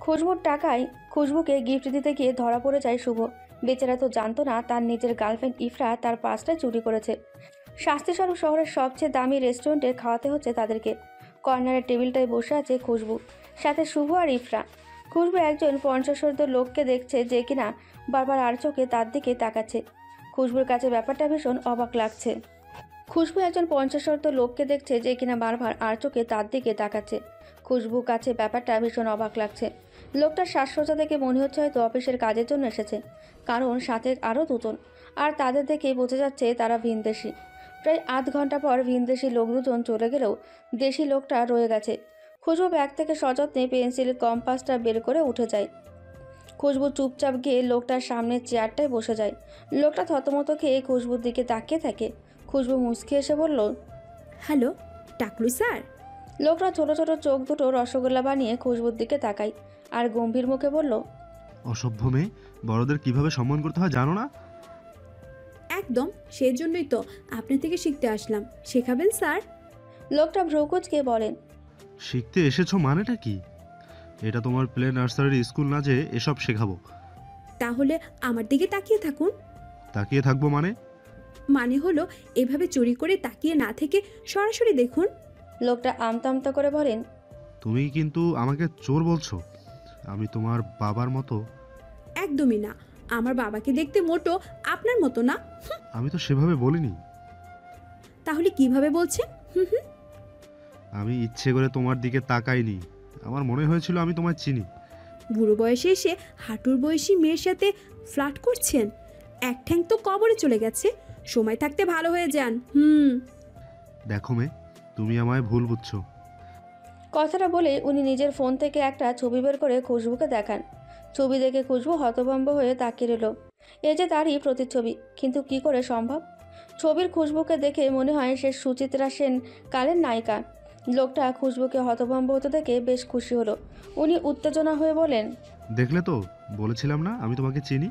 খুশবুর টাকায় খুশবুকে গিফট দিতে গিয়ে ধরা পড়ে যায় শুভ। বেচারা তো জানতো না তার নিজের গার্লফ্রেন্ড ইফরা তার পার্সটা চুরি করেছে। শাস্তিস্বরূপ শহরের সবচেয়ে দামি রেস্টুরেন্টে খাওয়াতে হচ্ছে তাদেরকে। কর্নারের টেবিলটায় বসে আছে খুশবু, সাথে শুভ আর ইফরা। খুশবু একজন পঞ্চাশোর্ধ লোককে দেখছে যে কিনা বারবার আর চোখে তার দিকে তাকাচ্ছে। খুশবুর কাছে ব্যাপারটা ভীষণ অবাক লাগছে। খুশবু একজন পঞ্চাশোর্ধ লোককে দেখছে যে কিনা বারবার আর চোখে তার দিকে তাকাচ্ছে। খুশবুর কাছে ব্যাপারটা ভীষণ অবাক লাগছে। লোকটার শ্বাসসজ্জা দেখে মনে হচ্ছে হয়তো অফিসের কাজের জন্য এসেছে, কারণ সাথে আরও দুজন, আর তাদের দেখেই বোঝা যাচ্ছে তারা ভিনদেশি। প্রায় আধ ঘন্টা পর ভিনদেশি লোক দুজন চলে গেলেও দেশি লোকটা রয়ে গেছে। খুশবু ব্যাগ থেকে সযত্নে পেন্সিল কম্পাসটা বের করে উঠে যায়। খুশবু চুপচাপ গিয়ে লোকটার সামনের চেয়ারটায় বসে যায়। লোকটা থতমত খেয়ে খুশবুর দিকে তাকিয়ে থাকে। খুশবু মুচকি এসে বলল, হ্যালো টাকলু স্যার। লোকটা ছোট ছোট চোখ দুটো রসগোল্লা বানিয়ে খুশবুর দিকে তাকায় আর গম্ভীর মুখে বলল, অসভ্য মেয়ে, বড়দের কিভাবে সম্মান করতে হয় জানো না? একদম, সেই জন্যই তো আপনার থেকে শিখতে আসলাম। শেখাবেন স্যার? লোকটা ভ্রুকুচকে বলেন, শিখতে এসেছো মানেটা কি? এটা তোমার প্লে নার্সারির স্কুল না যে এসব শেখাবো। তাহলে আমার দিকে তাকিয়ে থাকুন। তাকিয়ে থাকবো মানে? মানে হলো এভাবে চুরি করে তাকিয়ে না থেকে সরাসরি দেখুন। লোকটা আমতা আমতা করে বলেন, তুমি কিন্তু আমাকে চোর বলছো? আমি তোমার বাবার মতো? একদমই না, আমার বাবাকে দেখতে মোটো আপনার মতো না। আমি তো সেভাবে বলিনি। তাহলে কিভাবে বলছেন? আমি ইচ্ছে করে তোমার দিকে তাকাইনি, আমার মনে হয়েছিল আমি তোমায় চিনি। বুড়ো বয়সে এসে হাঁটুর বয়সী মেয়ের সাথে ফ্লার্ট করছেন? এক ঠ্যাং তো কবরে চলে গেছে, সময় থাকতে ভালো হয়ে যান। দেখো মেয়ে, তুমি আমায় ভুল বুঝছো। কথাটা বলে উনি নিজের ফোন থেকে একটা ছবি বের করে খুশবুকে দেখান। ছবি দেখে খুশবু হতভম্ব হয়ে তাকিয়ে রইল। এ যে তারই প্রতিচ্ছবি, কিন্তু কি করে সম্ভব? ছবির খুশবুকে দেখে মনে হয় সে সুচিত্রা সেন কালের নায়িকা। লোকটা খুশবুকে হতভম্ব হতে দেখে বেশ খুশি হলো। উনি উত্তেজনা হয়ে বলেন, দেখলে তো, বলেছিলাম না আমি তোমাকে চিনি।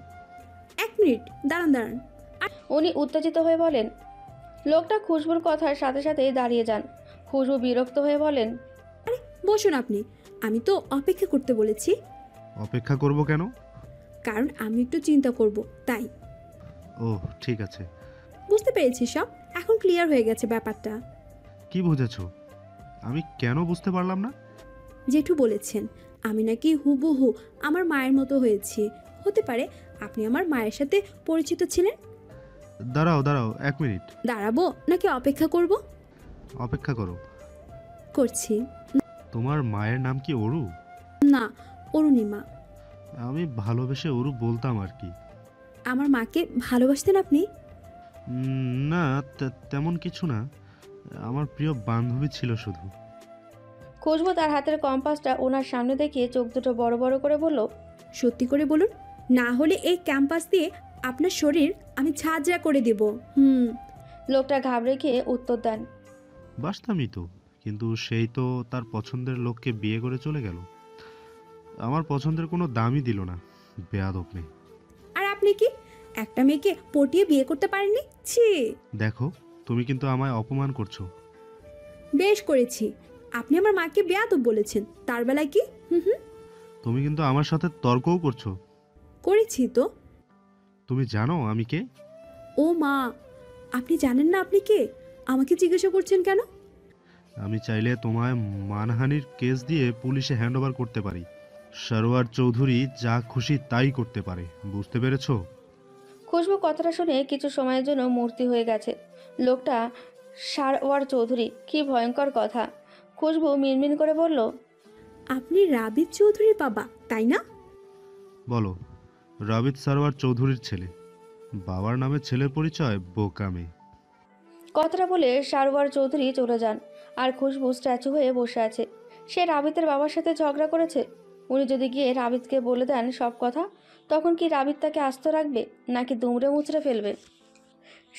এক মিনিট দাঁড়ান। উনি উত্তেজিত হয়ে বলেন। লোকটা খুশবুর কথার সাথে সাথেই দাঁড়িয়ে যান। খুশবু বিরক্ত হয়ে বলেন, আরে বসুন আপনি, আমি তো অপেক্ষা করতে বলেছি। অপেক্ষা করব কেন? কারণ আমি একটু চিন্তা করব, তাই। ও ঠিক আছে, বুঝতে পেরেছি সব, এখন ক্লিয়ার হয়ে গেছে ব্যাপারটা। কি বুঝেছো? আমি কেন বুঝতে পারলাম না? জেঠু বলেছেন আমি নাকি হুবহু আমার মায়ের মতো হয়েছি। হতে পারে আপনি আমার মায়ের সাথে পরিচিত ছিলেন। দাঁড়াও দাঁড়াও, এক মিনিট। দাঁড়াবো নাকি অপেক্ষা করব? অপেক্ষা করো। করছি। তোমার মায়ের নাম কি অরু? না, অরুণিমা। আমি ভালোবেসে অরু বলতাম আর কি। আমার মাকে ভালোবাসতেন আপনি? না, তেমন কিছু না, আমার প্রিয় বান্ধবী ছিল শুধু। খুশবু তার হাতের কম্পাসটা ওনার সামনে দেখিয়ে চোখ দুটো বড় বড় করে বলল, সত্যি করে বলুন, না হলে এই ক্যাম্পাস দিয়ে আপনার শরীর আমি ঝাঁঝরা করে দেব। লোকটা ঘাবড়ে গিয়ে উত্তর দেন, বাসতামই তো, কিন্তু সেই তো তার পছন্দের লোককে বিয়ে করে চলে গেল। আমার পছন্দের কোনো দামই দিল না, বেয়াদব মেয়ে। আর আপনি কি একটা মেয়েকে পটিয়ে বিয়ে করতে পারেননি? ছি! দেখো, তুমি কিন্তু আমায় অপমান করছো। বেশ করেছি, আপনি আমার মাকে বেয়াদব বলেছেন, তার বেলায় কি? তুমি কিন্তু আমার সাথে তর্কও করছো। করেছি তো। তুমি জানো আমি কে? ও মা, আপনি জানেন না আপনি কে? আমাকে জিজ্ঞাসা করছেন কেন? আমি চাইলে তোমায় মানহানির কেস দিয়ে পুলিশে হ্যান্ডওভার করতে পারি। সরোয়ার চৌধুরী যা খুশি তাই করতে পারে, বুঝতে পেরেছো? খুশবু কথাটা শুনে কিছু সময়ের জন্য মূর্তি হয়ে গেছে। লোকটা সরোয়ার চৌধুরী, কি ভয়ঙ্কর কথা। খুশবু মিনমিন করে বলল, আপনি রাবিদ চৌধুরীর বাবা তাই না? বলো, রাবিদ সরোয়ার চৌধুরীর ছেলে। বাবার নামে ছেলের পরিচয়, বোকামে। কথাটা বলে সরোয়ার চৌধুরী চলে যান। আর খুশবু স্ট্যাচু হয়ে বসে আছে। সে রাবিতের বাবার সাথে ঝগড়া করেছে। উনি যদি গিয়ে রাবিতকে বলে দেন সব কথা, তখন কি রাবিত তাকে আস্ত রাখবে নাকি দুমড়ে মুচড়ে ফেলবে?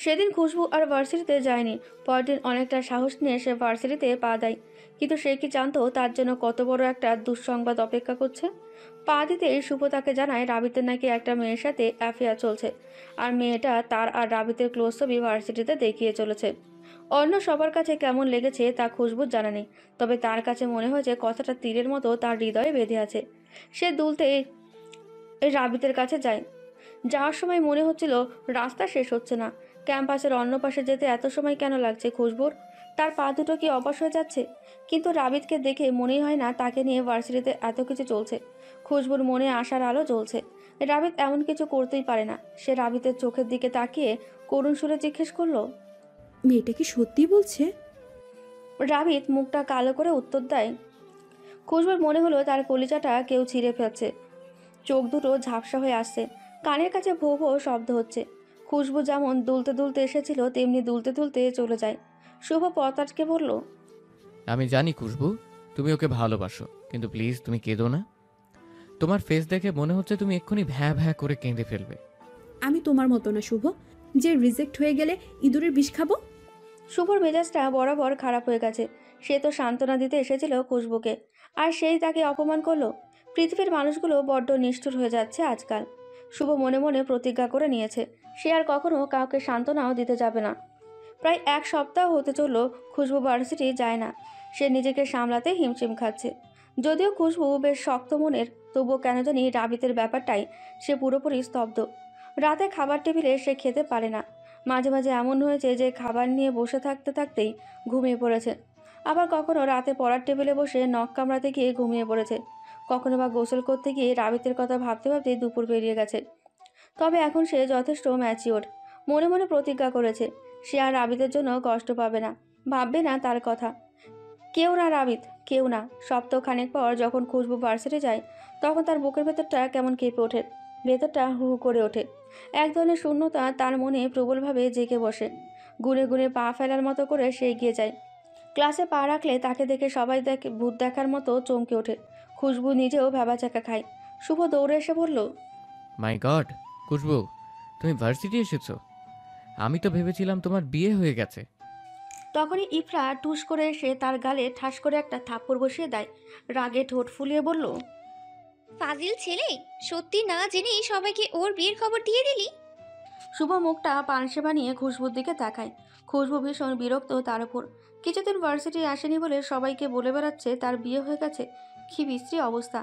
সেদিন খুশবু আর ভার্সিটিতে যায়নি। পরদিন অনেকটা সাহস নিয়ে সে ভার্সিটিতে পা দেয়। কিন্তু সে কি জানতো তার জন্য কত বড় একটা দুঃসংবাদ অপেক্ষা করছে? পা দিতেই শুভ তাকে জানায় রাবিতের নাকি একটা মেয়ের সাথে অ্যাফেয়ার চলছে, আর মেয়েটা তার আর রাবিতের ক্লোজ ছবি ভার্সিটিতে দেখিয়ে চলেছে। অন্য সবার কাছে কেমন লেগেছে তা খুশবুর জানা নেই, তবে তার কাছে মনে হয়েছে কথাটা তীরের মতো তার হৃদয়ে বেঁধে আছে। সে দুলতে রাবিতের কাছে যায়। যাওয়ার সময় মনে হচ্ছিল রাস্তা শেষ হচ্ছে না। ক্যাম্পাসের অন্য পাশে যেতে এত সময় কেন লাগছে খুশবুর? তার পা দুটো কি অবশ হয়ে যাচ্ছে? কিন্তু রাবিতকে দেখে মনেই হয় না তাকে নিয়ে ভার্সিটিতে এত কিছু চলছে। খুশবুর মনে আশার আলো জ্বলছে। রাবিত এমন কিছু করতেই পারে না। সে রাবিতের চোখের দিকে তাকিয়ে করুণ সুরে জিজ্ঞেস করলো, মেয়েটা কি সত্যি বলছে? রাবিত মুখটা কালো করে উত্তর দেয়। খুশবুর মনে হলো তার কলিজাটা কেউ ছিঁড়ে ফেলছে। চোখ দুটো ঝাপসা হয়ে আসছে, কানের কাছে ভো ভো শব্দ হচ্ছে। খুশবু যেমন দুলতে দুলতে এসেছিল তেমনি দুলতে দুলতে চলে যায়। শুভ পথ আটকে বলল, আমি জানি খুশবু, তুমি ওকে ভালোবাসো, কিন্তু প্লিজ তুমি কেঁদো না। তোমার ফেস দেখে মনে হচ্ছে তুমি এক্ষুনি ভ্যা ভ্যা করে কেঁদে ফেলবে। আমি তোমার মতো না শুভ, যে রিজেক্ট হয়ে গেলে ইঁদুরের বিষ খাবো। শুভর মেজাজটা বরাবর খারাপ হয়ে গেছে। সে তো সান্ত্বনা দিতে এসেছিল খুশবুকে, আর সেই তাকে অপমান করলো। পৃথিবীর মানুষগুলো বড্ড নিষ্ঠুর হয়ে যাচ্ছে আজকাল। শুভ মনে মনে প্রতিজ্ঞা করে নিয়েছে সে আর কখনো কাউকে সান্ত্বনাও দিতে যাবে না। প্রায় 1 সপ্তাহ হতে চলল খুশবু ভার্সিটি যায় না। সে নিজেকে সামলাতে হিমশিম খাচ্ছে। যদিও খুশবু বেশ শক্ত মনের, তবুও কেন জানি রাবিতের ব্যাপারটাই সে পুরোপুরি স্তব্ধ। রাতে খাবার টেবিলে সে খেতে পারে না। মাঝে মাঝে এমন হয়েছে যে খাবার নিয়ে বসে থাকতে থাকতেই ঘুমিয়ে পড়েছে। আবার কখনো রাতে পড়ার টেবিলে বসে নখ কামড়াতে গিয়ে ঘুমিয়ে পড়েছে। কখনো বা গোসল করতে গিয়ে রাবিতের কথা ভাবতে ভাবতে দুপুর পেরিয়ে গেছে। তবে এখন সে যথেষ্ট ম্যাচিওর। মনে মনে প্রতিজ্ঞা করেছে সে আর রাবিতের জন্য কষ্ট পাবে না, ভাববে না তার কথা। কেউ না রাবিত, কেউ না। সপ্তাহখানেক পর যখন খুশবু ভার্সিটি যায় তখন তার বুকের ভেতরটা কেমন কেঁপে ওঠে, ভেতরটা হু হু করে ওঠে। এক ধরনের শূন্যতা তার মনে প্রবলভাবে জেগে বসে। গুনে গুনে পা ফেলার মতো করে সে এগিয়ে যায়। ক্লাসে পা রাখলে তাকে দেখে সবাই দেখে ভূত দেখার মতো চমকে ওঠে। খুশবু নিজেও ভ্যাবাচাকা খায়। শুভ দৌড়ে এসে বলল, মাই গড খুশবু, তুমি ভার্সিটি এসেছো? আমি তো ভেবেছিলাম তোমার বিয়ে হয়ে গেছে। তখনই ইফরা টুস করে এসে তার গালে ঠাস করে একটা থাপ্পড় বসিয়ে দেয়। রাগে ঠোঁট ফুলিয়ে বলল, ফাজিল ছেলে, সত্যি না জেনেই সবাইকে ওর বিয়ের খবর দিয়ে দিলি। শুভ মুখটা পানসে বানিয়ে খুশবুর দিকে তাকায়। খুশবু ভীষণ বিরক্ত তার উপর। কিছুদিন ভার্সিটি আসেনি বলে সবাইকে বলে বেড়াচ্ছে তার বিয়ে হয়ে গেছে। কি বিশ্রী অবস্থা।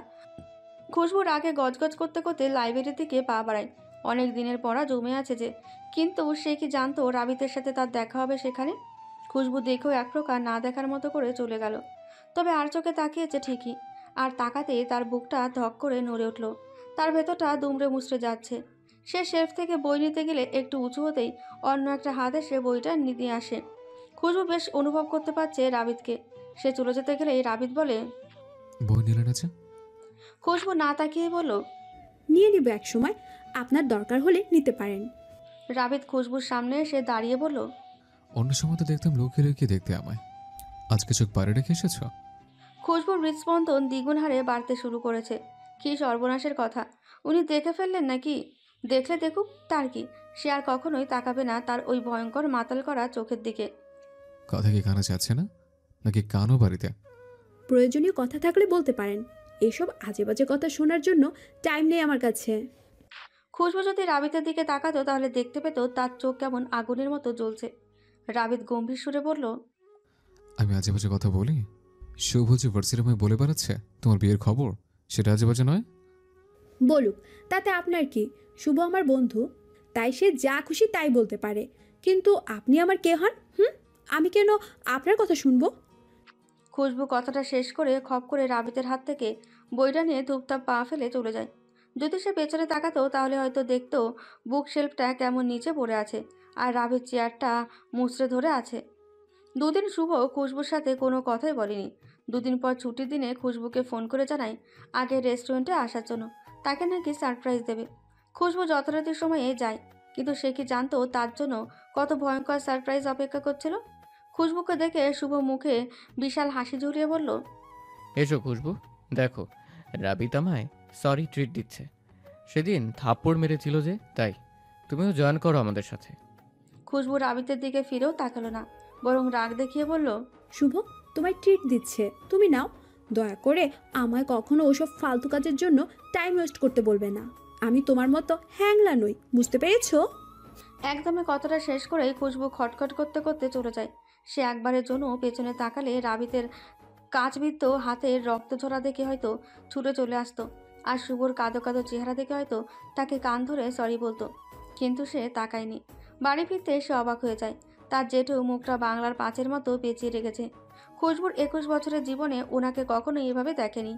খুশবুর আগে গজগজ করতে করতে লাইব্রেরির দিকে পা বাড়ায়। অনেক দিনের পড়া জমে আছে যে, কিন্তু সে কি জানতো রাবিতের সাথে তার দেখা হবে সেখানে। খুশবু দেখেও এক প্রকার না দেখার মতো করে চলে গেল। তবে আর চোখে তাকিয়েছে ঠিকই, আর তাকাতে তার বুকটা ধক করে নড়ে উঠল। তার ভেতরটা দুমড়ে মুচড়ে যাচ্ছে। সে শেলফ থেকে বই নিতে গেলে একটু উঁচু হতেই অন্য একটা হাত এসে বইটা নিয়ে আসে। খুশবু বেশ অনুভব করতে পারছে রাবিতকে। সে চলে যেতে গেলেই রাবিত বলে, বই নিলেন আছে? খুশবু না তাকিয়ে বলল, নিয়ে নিব এক সময়, আপনার দরকার হলে নিতে পারেন। রাবিত খুশবুর সামনে এসে দাঁড়িয়ে বলল, অন্য সময় তো দেখতাম লুকিয়ে লুকিয়ে দেখতে আমায়, আজকে চোখ বাইরে রেখে এসেছ? খুশবুর হৃদস্পন্দন দ্বিগুণ হারে বাড়তে শুরু করেছে। কি সর্বনাশের কথা! উনি দেখে ফেললেন নাকি? দেখলে দেখুক, তার কি? সে আর কখনোই তাকাবে না তার ওই ভয়ঙ্কর মাতাল করা চোখের দিকে। কথা কি কানে যাচ্ছে না, নাকি কানও বাড়িতে? প্রয়োজনীয় কথা থাকলে বলতে পারেন, এসব আজে বাজে কথা শোনার জন্য টাইম নেই আমার কাছে। খুশবু যদি রাবিতের দিকে তাকাতো তাহলে দেখতে পেত তার চোখ কেমন আগুনের মতো জ্বলছে। রাবিত গম্ভীর সুরে বলল, আমি আজে বাজে কথা বলি? শুভ যে ভার্সিটি আমায় বলে বেড়াচ্ছে তোমার বিয়ের খবর, সেটা আজে বাজে নয়? বলুক, তাতে আপনার কি? শুভ আমার বন্ধু, তাই সে যা খুশি তাই বলতে পারে। কিন্তু আপনি আমার কে হন? আমি কেন আপনার কথা শুনবো? খুশবু কথাটা শেষ করে খপ করে রাবিতের হাত থেকে বইটা নিয়ে ধূপধাপ পা ফেলে চলে যায়। যদি সে পেছনে তাকাতো তাহলে হয়তো দেখতো বুক শেলফটা কেমন নিচে পড়ে আছে, আর রাবিত চেয়ারটা মুচড়ে ধরে আছে। দুদিন শুভ খুশবুর সাথে কোনো কথাই বলেনি। দুদিন পর ছুটির দিনে খুশবুকে ফোন করে জানায় আগে রেস্টুরেন্টে আসার জন্য, তাকে নাকি সারপ্রাইজ দেবে। খুশবু যথারীতি সময়ে যায়, কিন্তু সে কি জানতো তার জন্য কত ভয়ঙ্কর সারপ্রাইজ অপেক্ষা করছিল। খুশবুকে দেখে শুভ মুখে বিশাল হাসি ঝুলিয়ে বলল, এসো খুশবু, দেখো রাবিত আমায় সরি ট্রিট দিচ্ছে। সেদিন থাপ্পড় মেরেছিল যে, তাই তুমিও জয়েন করো আমাদের সাথে। খুশবু রাবিতের দিকে ফিরেও তাকালো না, বরং রাগ দেখিয়ে বলল, শুভ তোমায় ট্রিট দিচ্ছে, তুমি নাও। দয়া করে আমায় কখনো ওসব ফালতু কাজের জন্য টাইম ওয়েস্ট করতে বলবে না। আমি তোমার মতো হ্যাংলা নই, বুঝতে পেরেছো? একদমই কথাটা শেষ করেই খুশবু খটখট করতে করতে চলে যায়। সে একবারের জন্য পেছনে তাকালে রাবিতের কাঁচবিদ্ধ হাতের রক্ত ঝরা দেখে হয়তো ছুটে চলে আসতো, আর শুভর কাঁদো কাঁদো চেহারা দেখে হয়তো তাকে কান ধরে সরি বলতো, কিন্তু সে তাকায়নি। বাড়ি ফিরতে সে অবাক হয়ে যায়। তার জেঠু মুখটা বাংলার পাঁচের মতো পেঁচিয়ে রেখেছে। খুশবুর 21 বছরের জীবনে ওনাকে কখনো এভাবে দেখেনি।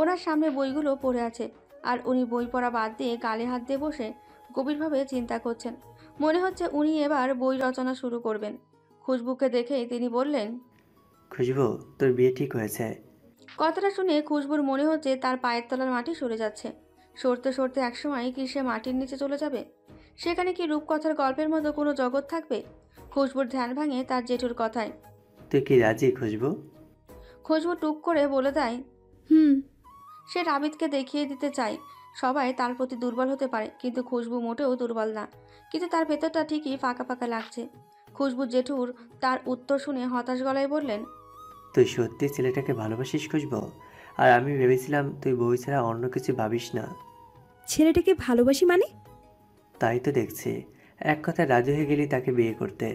ওনার সামনে বইগুলো পড়ে আছে, আর উনি বই পড়া বাদ দিয়ে গালে হাত দিয়ে বসে গভীরভাবে চিন্তা করছেন। মনে হচ্ছে উনি এবার বই রচনা শুরু করবেন। খুশবুকে দেখেই তিনি বললেন, খুশবু, তোর বিয়ে ঠিক হয়েছে। কথাটা শুনে খুশবুর মনে হচ্ছে তার পায়ের তলার মাটি সরে যাচ্ছে। সরতে সরতে একসময় কি সে মাটির নিচে চলে যাবে? সেখানে কি রূপকথার গল্পের মতো কোনো জগৎ থাকবে? খুশবুর ধ্যান ভাঙে তার জেঠুর কথায়। তুই কি রাজি খুশবু? খুশবু টুক করে বলে দেয়, হুম। সে রাবিদকে দেখিয়ে দিতে চায় সবাই তার প্রতি দুর্বল হতে পারে, কিন্তু খুশবু মোটেও দুর্বল না। কিন্তু তার ভেতরটা ঠিকই ফাঁকা ফাঁকা লাগছে। খুশবু জেঠুর তার উত্তর শুনে হতাশ গলায় বললেন, তুই সত্যি ছেলেটাকে ভালোবাসিস খুশবু? আর আমি ভেবেছিলাম তুই বই ছাড়া অন্য কিছু ভাবিস না। ছেলেটাকে ভালোবাসি মানে? তাই তো দেখছি, এক কথায় রাজি হয়ে গেলি তাকে বিয়ে করতে।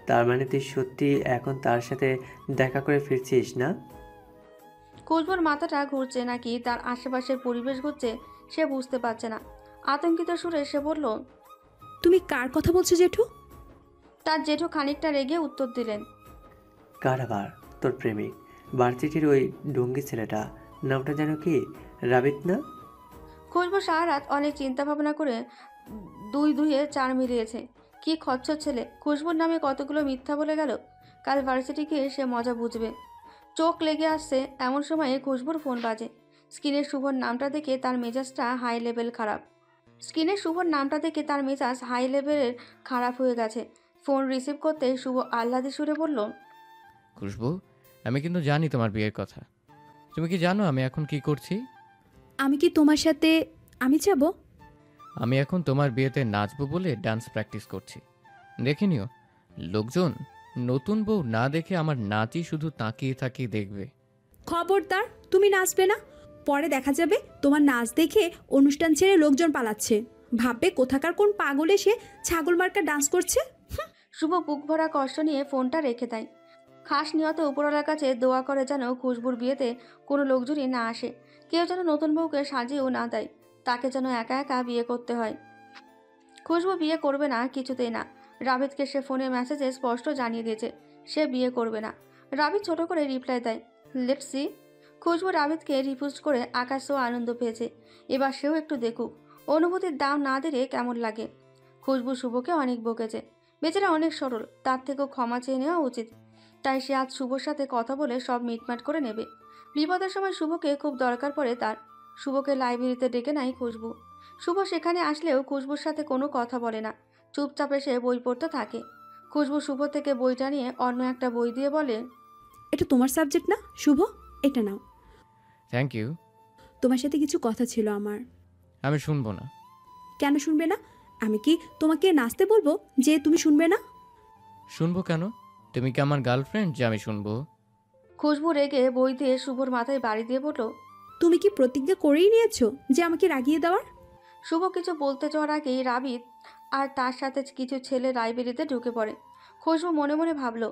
তার মানে তুই সত্যি এখন তার সাথে দেখা করে ফিরছিস না? খুশবুর মাথাটা ঘুরছে নাকি তার আশেপাশের পরিবেশ ঘুরছে সে বুঝতে পারছে না। আতঙ্কিত সুরে সে বলল, তুমি কার কথা বলছো জেঠু? তার জেঠু খানিকটা রেগে উত্তর দিলেন, কার আবার? তোর প্রেমিক, ভার্সিটির ওই ডঙ্গি ছেলেটা, নামটা যেন কি? রাবিত না? খুশবু সারা রাত অনেক চিন্তা ভাবনা করে 2-2-এ 4 মিলিয়েছে। কি খচ্চর ছেলে, খুশবুর নামে কতগুলো মিথ্যা বলে গেল। কাল ভার্সিটি গিয়ে সে মজা বুঝবে। চোখ লেগে আসছে এমন সময়ে খুশবুর ফোন বাজে। স্ক্রিনের শুভর নামটা দেখে তার মেজাজটা হাই লেভেলের খারাপ হয়ে গেছে। ফোন রিসিভ করতে শুভ আহ্লাদে সুরে বলল, খুশবু, আমি কিন্তু জানি তোমার বিয়ের কথা। তুমি কি জানো আমি এখন কি করছি? আমি কি তোমার সাথে আমি যাব? আমি এখন তোমার বিয়েতে নাচবো বলে ডান্স প্র্যাকটিস করছি। দেখে নিও, লোকজন নতুন বউ না দেখে আমার নাচই শুধু তাকিয়ে তাকিয়ে দেখবে। খবরদার, তুমি নাচবে না। পরে দেখা যাবে তোমার নাচ দেখে অনুষ্ঠান ছেড়ে লোকজন পালাচ্ছে। ভাববে কোথাকার কোন পাগল এসে ছাগল মার্কা ডান্স করছে। শুভ বুক ভরা কষ্ট নিয়ে ফোনটা রেখে দেয়। খাস নিয়ত উপরওয়ালার কাছে দোয়া করে যেন খুশবুর বিয়েতে কোনো লোকজনই না আসে, কেউ যেন নতুন বউকে সাজিয়েও না দেয়, তাকে যেন একা একা বিয়ে করতে হয়। খুশবু বিয়ে করবে না, কিছুতেই না। রাবিদকে সে ফোনে মেসেজে স্পষ্ট জানিয়ে দিয়েছে সে বিয়ে করবে না। রাবিদ ছোট করে রিপ্লাই দেয়, লেটস সি। খুশবু রাবিদকে রিফিউজ করে আকাশও আনন্দ পেয়েছে। এবার সেও একটু দেখুক অনুভূতির দাম না দিলে কেমন লাগে। খুশবু শুভকে অনেক বকেছে, বেচারা অনেক সরল, তার থেকেও ক্ষমা চেয়ে নেওয়া উচিত। তাই সে আজ শুভর সাথে কথা বলে সব মিটমাট করে নেবে। বিপদের সময় শুভকে খুব দরকার পড়ে তার। শুভকে লাইব্রেরিতে ডেকে নেয় খুশবু। শুভ সেখানে আসলেও খুশবুর সাথে কোনো কথা বলে না, চুপচাপ এসে বই পড়তে থাকে। খুশবু শুভ থেকে বইটা নিয়ে অন্য একটা বই দিয়ে বলে, এটা তোমার সাবজেক্ট না শুভ, এটা নাও। Thank you. তোমার সাথে কিছু কথা ছিল আমার। আমি শুনবো না। কেন শুনবে না? আমি কি তোমাকে নাচতে বলবো যে তুমি শুনবে না? শুনবো কেন? তুমি কি আমার গার্লফ্রেন্ড যে আমি শুনবো? খুশবু রেগে বই দিয়ে শুভর মাথায় বাড়ি দিয়ে বলল, তুমি কি প্রতিজ্ঞা করেই নিয়েছো যে আমাকে রাগিয়ে দেওয়ার? শুভ কিছু বলতে যাওয়ার আগেই রাবিদ আর তার সাথে কিছু ছেলে লাইব্রেরিতে ঢুকে পড়ে। খুশবু মনে মনে ভাবল,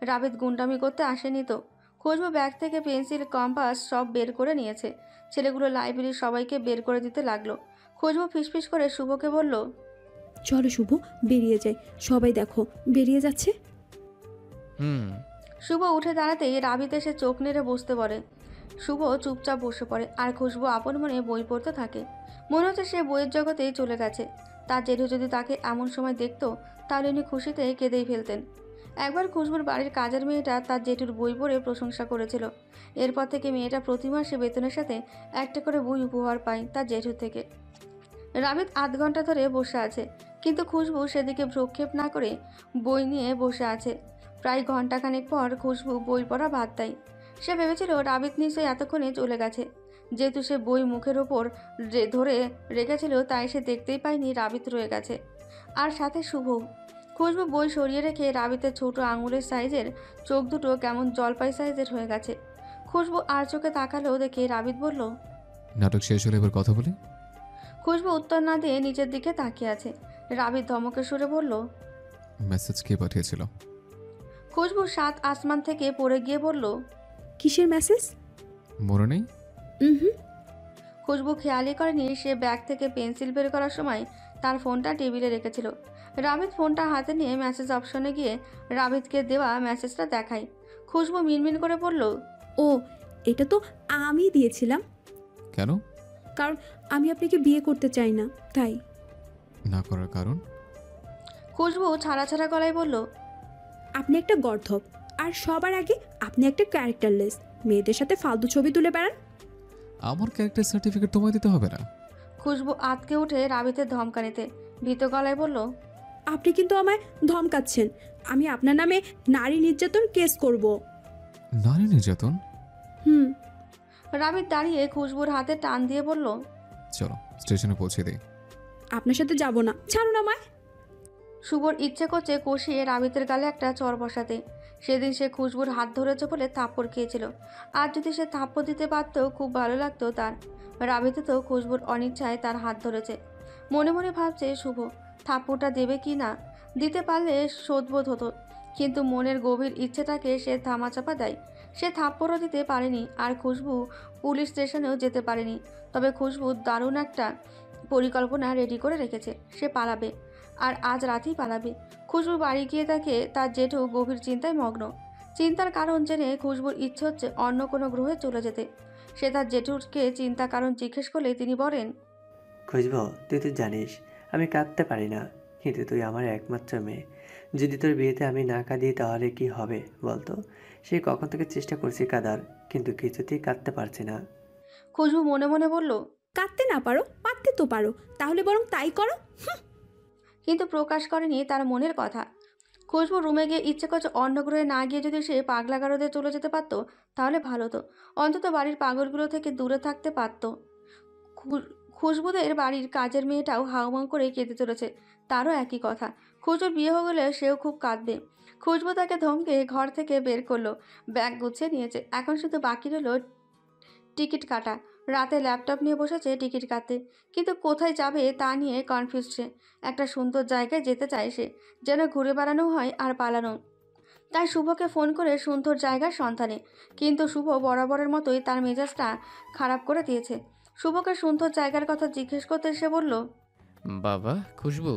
রাবিদ গুন্ডামি করতে আসেনি তো। খুশবু ব্যাগ থেকে পেন্সিল, কম্পাস সব বের করে নিয়েছে। ছেলেগুলো লাইব্রেরির সবাইকে বের করে দিতে লাগলো। খুশবু ফিসফিস করে শুভকে বলল, চলো শুভ, বেরিয়ে যাই। সবাই দেখো বেরিয়ে যাচ্ছে। শুভ উঠে দাঁড়াতেই রাবিদ এসে চোখ নেড়ে বসতে পারে। শুভ চুপচাপ বসে পড়ে আর খুশবু আপন মনে বই পড়তে থাকে। মনে হচ্ছে সে বইয়ের জগতেই চলে গেছে। তার জেঠু যদি তাকে এমন সময় দেখতো তাহলে উনি খুশিতে কেঁদেই ফেলতেন। একবার খুশবুর বাড়ির কাজের মেয়েটা তার জেঠুর বই পড়ে প্রশংসা করেছিল। এরপর থেকে মেয়েটা প্রতি মাসে বেতনের সাথে একটা করে বই উপহার পায় তার জেঠুর থেকে। রাবিদ আধ ঘন্টা ধরে বসে আছে, কিন্তু খুশবু সেদিকে ভ্রুক্ষেপ না করে বই নিয়ে বসে আছে। প্রায় ঘন্টাখানেক পর খুশবু বই পড়া বাদ দেয়। সে ভেবেছিল রাবিদ নিশ্চয়ই এতক্ষণে চলে গেছে। যেহেতু সে বই মুখের ওপর ধরে রেখেছিল তাই সে দেখতেই পায়নি রাবিদ রয়ে গেছে, আর সাথে শুভ। খুশবু বই সরিয়ে রেখে রাবিদের ছোট আঙুলের সাইজের চোখ দুটো কেমন জলপাই সাইজের হয়ে গেছে। খুশবু আর চোখে তাকালেও দেখে রাবিদ বলল, নাটক শেষ হলে এবার কথা বলি। খুশবু উত্তর না দিয়ে নিচের দিকে তাকিয়ে আছে। রাবিদ ধমকে সুরে বলল, মেসেজ কে পাঠিয়েছিল? খুশবু সাত আসমান থেকে পড়ে গিয়ে বলল, কিসের মেসেজ? মনে নেই? হুম। খুশবু খেয়ালই করেনি সে ব্যাগ থেকে পেন্সিল বের করার সময় তার ফোনটা টেবিলে রেখেছিল। রাবিদ ফোনটা হাতে নিয়ে মেসেজ অপশনে গিয়ে রাবিদকে দেওয়া মেসেজটা দেখায়। খুশবু মিনমিন করে বলল, ও এটা তো আমি দিয়েছিলাম। কেন? কারণ আমি আপনাকে বিয়ে করতে চাই না, তাই। না করার কারণ? খুশবু ছাড়া ছাড়া গলায় বলল, আপনি একটা গর্ধব, আর সবার আগে আপনি একটা ক্যারেক্টারলেস। মেয়েদের সাথে ফালতু ছবি তুলে বেড়ান। আমার ক্যারেক্টার সার্টিফিকেট তোমায় দিতে হবে না। খুশবু আতকে উঠে রাবিতের ধমকানিতে ভীত গলায় বলল, আপনি কিন্তু আমায় ধমকাচ্ছেন। আমি আপনার নামে নারী নির্যাতন কেস করব। নারী নির্যাতন? হুম। রাবিত দাঁড়িয়ে খুশবুর হাতে টান দিয়ে বলল, চলো স্টেশনে পৌঁছে দিই। আপনার সাথে যাব না, ছাড়ুন আমায়। শুভর ইচ্ছে করছে কষিয়ে রাবিতের গালে একটা চর বসাতে। সেদিন সে খুশবুর হাত ধরেছে বলে থাপ্পড় খেয়েছিল। আর যদি সে থাপ্পড় দিতে পারত খুব ভালো লাগতো তার। রাবিতে তো খুশবুর অনিচ্ছায় তার হাত ধরেছে। মনে মনে ভাবছে শুভ থাপ্পড়টা দেবে কি না, দিতে পারলে শোধবোধ হতো। কিন্তু মনের গভীর ইচ্ছেটাকে সে ধামাচাপা দেয়। সে থাপ্পড়ও দিতে পারেনি, আর খুশবু পুলিশ স্টেশনেও যেতে পারেনি। তবে খুশবু দারুণ একটা পরিকল্পনা রেডি করে রেখেছে। সে পালাবে, আর আজ রাতেই পালাবে। খুশবু বাড়ি গিয়ে দেখে তার জেঠু গভীর চিন্তায় মগ্ন। চিন্তার কারণ জেনে খুশবুর ইচ্ছে হচ্ছে অন্য কোনো গ্রহে চলে যেতে। সে তার জেঠুকে চিন্তা কারণ জিজ্ঞেস করলে তিনি বলেন, খুশবু, তুই তো জানিস আমি কাঁদতে পারি না, কিন্তু তুই আমার একমাত্র মেয়ে। যদি তোর বিয়েতে আমি না কাঁদি তাহলে কি হবে বলতো? সে কখন থেকে চেষ্টা করছি কাঁদার, কিন্তু কিছুতেই কাঁদতে পারছি না। খুশবু মনে মনে বলল, কাঁদতে না পারো, পারতে তো পারো, তাহলে বরং তাই করো। কিন্তু প্রকাশ করেনি তার মনের কথা। খুশবু রুমে গিয়ে ইচ্ছে করছে অন্য গ্রহে না গিয়ে যদি সে পাগলাগারদে চলে যেতে পারত তাহলে ভালো হতো। অন্তত বাড়ির পাগলগুলো থেকে দূরে থাকতে পারত। খুশবুদের বাড়ির কাজের মেয়েটাও হাউমাউ করে কেঁদে চলেছে, তারও একই কথা। খুশবুর বিয়ে হয়ে গেলে সেও খুব কাঁদবে। খুশবু তাকে ধমকে ঘর থেকে বের করলো, ব্যাগ গুছিয়ে নিয়েছে। এখন শুধু বাকি রইল টিকিট কাটা। রাতে ল্যাপটপ নিয়ে বসেছে টিকিট কাটতে, কিন্তু কোথায় যাবে তা নিয়ে কনফিউজ সে। একটা সুন্দর জায়গায় যেতে চায় সে, যেন ঘুরে বেড়ানো হয় আর পালানো। তাই শুভকে ফোন করে সুন্দর জায়গার সন্ধানে, কিন্তু শুভ বরাবরের মতোই তার মেজাজটা খারাপ করে দিয়েছে। শুভকে সুন্দর জায়গার কথা জিজ্ঞেস করতে সে বলল, বাবা খুশবু,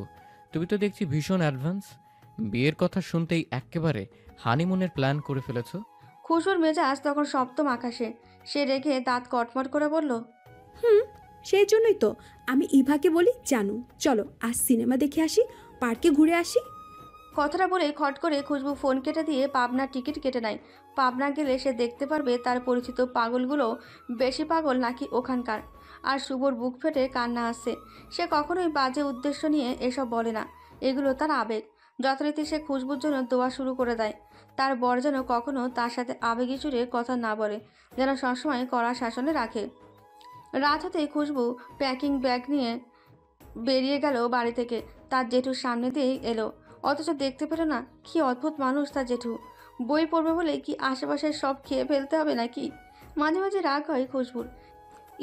তুমি তো দেখছি ভীষণ অ্যাডভান্স। বিয়ের কথা শুনতেই একেবারে হানিমুনের প্ল্যান করে ফেলেছো। খুশবুর মেজাজ তখন সপ্তম আকাশে। সে রেগে দাঁত কটমট করে বলল, সেই জন্যই তো আমি ইভাকে বলি, জানু চলো আজ সিনেমা দেখে আসি, পার্কে ঘুরে আসি। কথাটা বলে খট করে খুশবু ফোন কেটে দিয়ে পাবনার টিকিট কেটে নেয়। পাবনা গেলে সে দেখতে পারবে তার পরিচিত পাগলগুলো বেশি পাগল নাকি ওখানকার। আর শুভর বুক ফেটে কান্না আসছে। সে কখনোই বাজে উদ্দেশ্য নিয়ে এসব বলে না, এগুলো তার আবেগ। যথারীতি সে খুশবুর জন্য দোয়া শুরু করে দেয়। তার বর যেন কখনো তার সাথে আবেগী সুরে কথা না বলে, যেন সবসময় কড়া শাসনে রাখে। রাত হতেই খুশবু প্যাকিং ব্যাগ নিয়ে বেরিয়ে গেল বাড়ি থেকে। তার জেঠুর সামনে দিয়েই এলো, অথচ দেখতে পেল না। কি অদ্ভুত মানুষ তার জেঠু। বই পড়বে বলে কি আশেপাশে সব খেয়ে ফেলতে হবে নাকি? মাঝে মাঝে রাগ হয় খুশবুর,